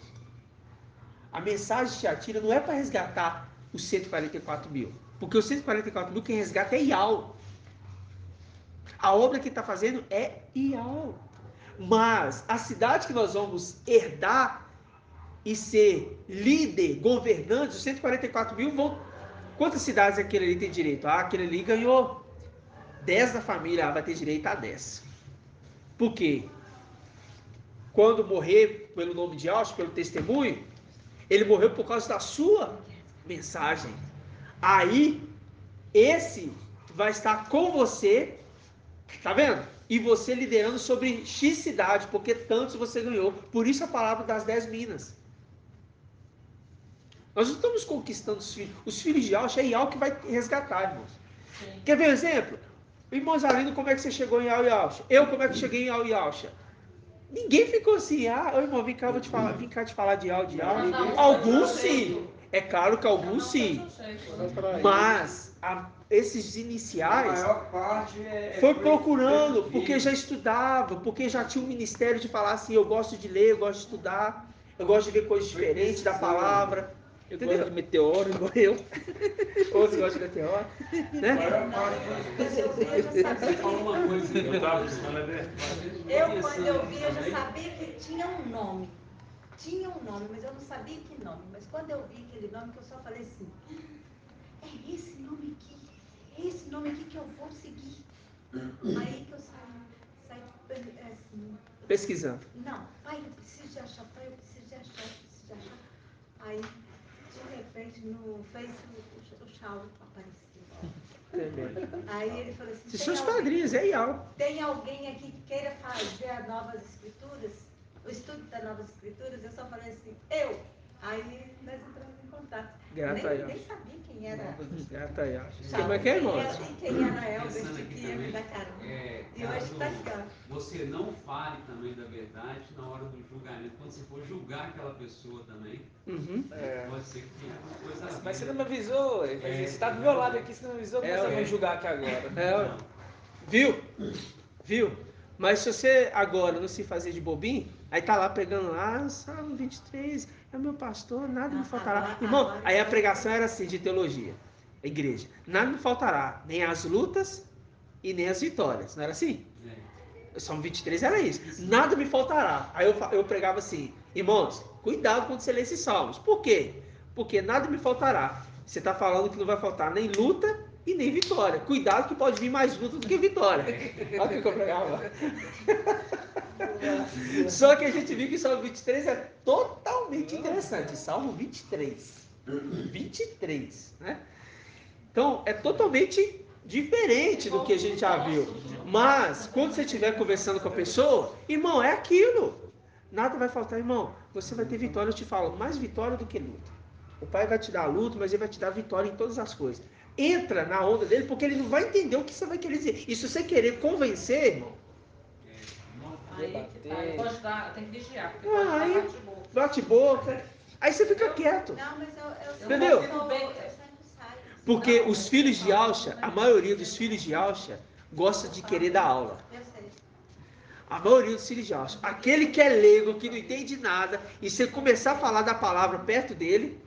Speaker 1: A mensagem de Tiatira não é para resgatar os 144 mil, porque os 144 mil quem resgata é Ial. A obra que está fazendo é Ial. Mas a cidade que nós vamos herdar e ser líder, governante, os 144 mil vão... Quantas cidades aquele ali tem direito? Aquele ali ganhou 10 da família, vai ter direito a 10. Por quê? Quando morrer pelo nome de Auschwitz, pelo testemunho, ele morreu por causa da sua mensagem. Aí, esse vai estar com você, tá vendo? E você liderando sobre X cidade, porque tantos você ganhou. Por isso a palavra das 10 minas. Nós não estamos conquistando os filhos. Os filhos de Auschwitz é Ial que vai resgatar, irmãos. Sim. Quer ver um exemplo? Irmão Zalino, como é que você chegou em Ial e Auschwitz? Eu, como é que cheguei em Ial e Auschwitz? Ninguém ficou assim, irmão, vem cá, vim cá te falar de Ial, de Ial. Alguns sim. É claro que alguns sim. Mas esses iniciais
Speaker 2: A maior parte
Speaker 1: foi procurando, porque já estudava, porque já tinha um ministério de falar assim, eu gosto de ler, eu gosto de estudar, eu gosto de ver coisas diferentes da palavra.
Speaker 7: Eu gosto de meteoro, igual eu.
Speaker 1: Outros gostam de meteoro. Né?
Speaker 9: Você falou uma coisa que eu estava
Speaker 6: Quando eu vi, eu já sabia que tinha um nome. Tinha um nome, mas eu não sabia que nome. Mas quando eu vi aquele nome, que eu só falei assim, é esse nome aqui que eu vou seguir. Aí que eu saí assim,
Speaker 1: pesquisando.
Speaker 6: Não, pai, eu preciso de achar, eu preciso de achar. Aí, de repente, no Facebook, o Charles apareceu. Aí ele falou assim,
Speaker 1: seus padrinhos, é Ial.
Speaker 6: Tem alguém aqui que queira fazer as novas escrituras? O estudo das novas escrituras? Eu só falei assim, eu. Aí nós entramos em contato. Nem sabia quem era.
Speaker 1: Grata a Ial.
Speaker 6: Como é
Speaker 1: que é, irmão?
Speaker 6: Quem era Elbert, que ia me dar carona. E hoje está aqui, ó.
Speaker 9: Você não fale também da verdade na hora do julgamento. Quando você for julgar aquela pessoa também, pode ser que tenha alguma coisa.
Speaker 7: Mas você não me avisou. Você está do meu lado aqui, você não me avisou, mas vamos julgar aqui agora.
Speaker 1: Viu? Mas se você agora não se fazer de bobinho, aí tá lá pregando lá, Salmo 23, é meu pastor, nada me faltará. Irmão, aí a pregação era assim, de teologia, a igreja. Nada me faltará, nem as lutas e nem as vitórias. Não era assim? Salmo 23 era isso. Nada me faltará. Aí eu pregava assim, irmãos, cuidado quando você lê esses salmos. Por quê? Porque nada me faltará. Você está falando que não vai faltar nem luta e nem vitória. Cuidado que pode vir mais luta do que vitória. Olha o que eu pregava. Só que a gente viu que o Salmo 23 é totalmente interessante. Salmo 23. 23, né? Então, é totalmente diferente do que a gente já viu. Mas, quando você estiver conversando com a pessoa, irmão, é aquilo. Nada vai faltar, irmão. Você vai ter vitória, eu te falo, mais vitória do que luta. O Pai vai te dar luta, mas Ele vai te dar vitória em todas as coisas. Entra na onda dele, porque ele não vai entender o que você vai querer dizer. E se você querer convencer, irmão...
Speaker 5: Aí pode dar, tem que vigiar, porque
Speaker 1: aí bate boca. Aí você fica quieto.
Speaker 6: Não, mas eu
Speaker 1: entendeu?
Speaker 6: saio.
Speaker 1: Porque os filhos de Auschwitz, a maioria dos filhos de Auschwitz, gosta de querer dar aula.
Speaker 6: Eu sei.
Speaker 1: A maioria dos filhos de Auschwitz. Aquele que é leigo, que não entende nada, e você começar a falar da palavra perto dele,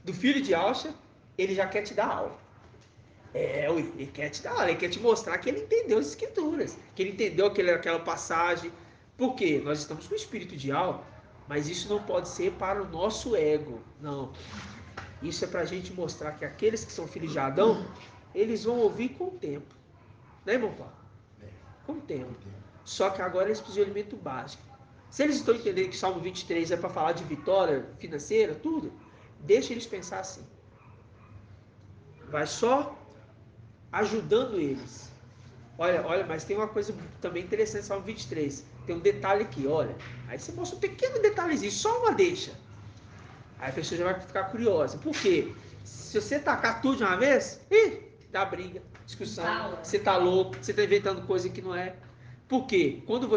Speaker 1: do filho de Auschwitz, ele já quer te dar aula. Ele quer te dar aula, ele quer te mostrar que ele entendeu as escrituras, que ele entendeu aquela passagem. Por quê? Nós estamos com o espírito de aula, mas isso não pode ser para o nosso ego, não. Isso é para a gente mostrar que aqueles que são filhos de Adão eles vão ouvir com o tempo. Né, irmão Paulo? Com o tempo. Só que agora eles precisam de alimento básico. Se eles estão entendendo que Salmo 23 é para falar de vitória financeira, tudo, deixa eles pensar assim. Vai só ajudando eles. Olha, mas tem uma coisa também interessante, Salmo 23. Tem um detalhe aqui, olha. Aí você mostra um pequeno detalhezinho, só uma deixa. Aí a pessoa já vai ficar curiosa. Por quê? Se você tacar tudo de uma vez, dá briga, discussão. Você tá louco, você tá inventando coisa que não é. Por quê? Quando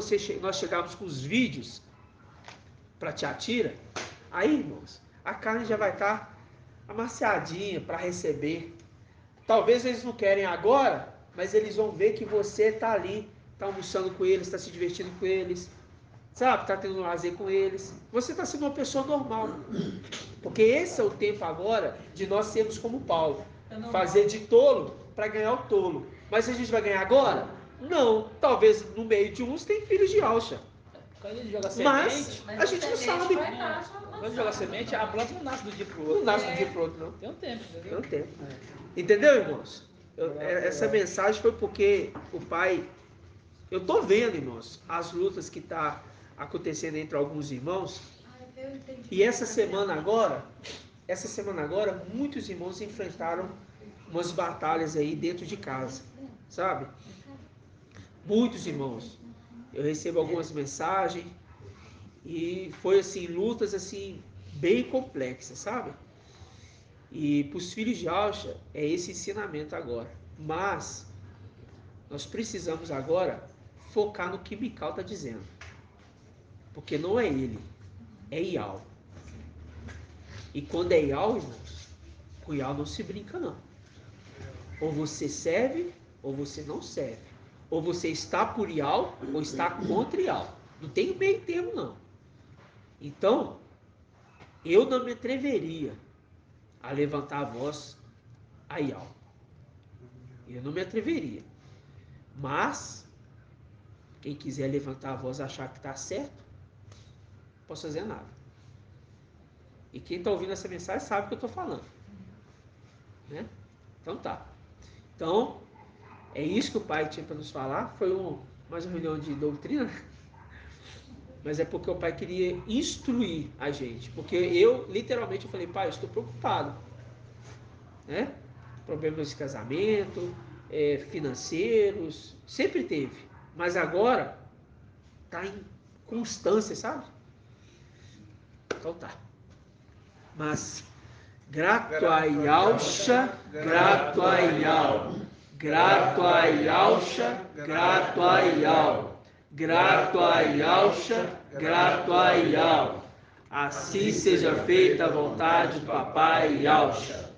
Speaker 1: nós chegarmos com os vídeos para Tiatira, aí, irmãos, a carne já vai estar amaciadinha para receber. Talvez eles não querem agora, mas eles vão ver que você está ali, está almoçando com eles, está se divertindo com eles, sabe? Está tendo um lazer com eles. Você está sendo uma pessoa normal. Porque esse é o tempo agora de nós sermos como Paulo. Fazer de tolo para ganhar o tolo. Mas a gente vai ganhar agora? Não. Talvez no meio de uns tem filhos de alcha.
Speaker 7: Quando ele joga semente,
Speaker 1: mas a gente não sabe.
Speaker 7: Quando joga semente, a planta não nasce do dia para o outro.
Speaker 1: Não nasce do dia para o outro, não.
Speaker 7: Tem um tempo, entendeu?
Speaker 1: Tem um tempo. Entendeu, irmãos? Essa mensagem foi porque o pai... Eu estou vendo, irmãos, as lutas que estão acontecendo entre alguns irmãos. E essa semana agora, muitos irmãos enfrentaram umas batalhas aí dentro de casa, sabe? Muitos irmãos. Eu recebo algumas mensagens e foi assim, lutas assim, bem complexas, sabe? E para os filhos de Alcha é esse ensinamento agora. Mas nós precisamos agora focar no que Mical está dizendo. Porque não é ele, é Ial. E quando é Ial, irmãos, com Ial não se brinca não. Ou você serve, ou você não serve. Ou você está por Ial, ou está contra Ial. Não tem meio termo não. Então, eu não me atreveria a levantar a voz a Ial. Eu não me atreveria. Mas, quem quiser levantar a voz e achar que está certo, não posso fazer nada. E quem está ouvindo essa mensagem sabe o que eu estou falando. Né? Então tá. Então, é isso que o pai tinha para nos falar. Foi mais uma reunião de doutrina. Mas é porque o pai queria instruir a gente. Porque eu, literalmente, eu falei, pai, eu estou preocupado. Né? Problemas de casamento, financeiros, sempre teve. Mas agora, está em constância, sabe? Então tá. Mas, grato a Yalcha, grato a Ial. Grato a Yalcha, grato a Ial. Grato a Yalcha, grato a Ial. Assim seja feita a vontade do papai Yalcha.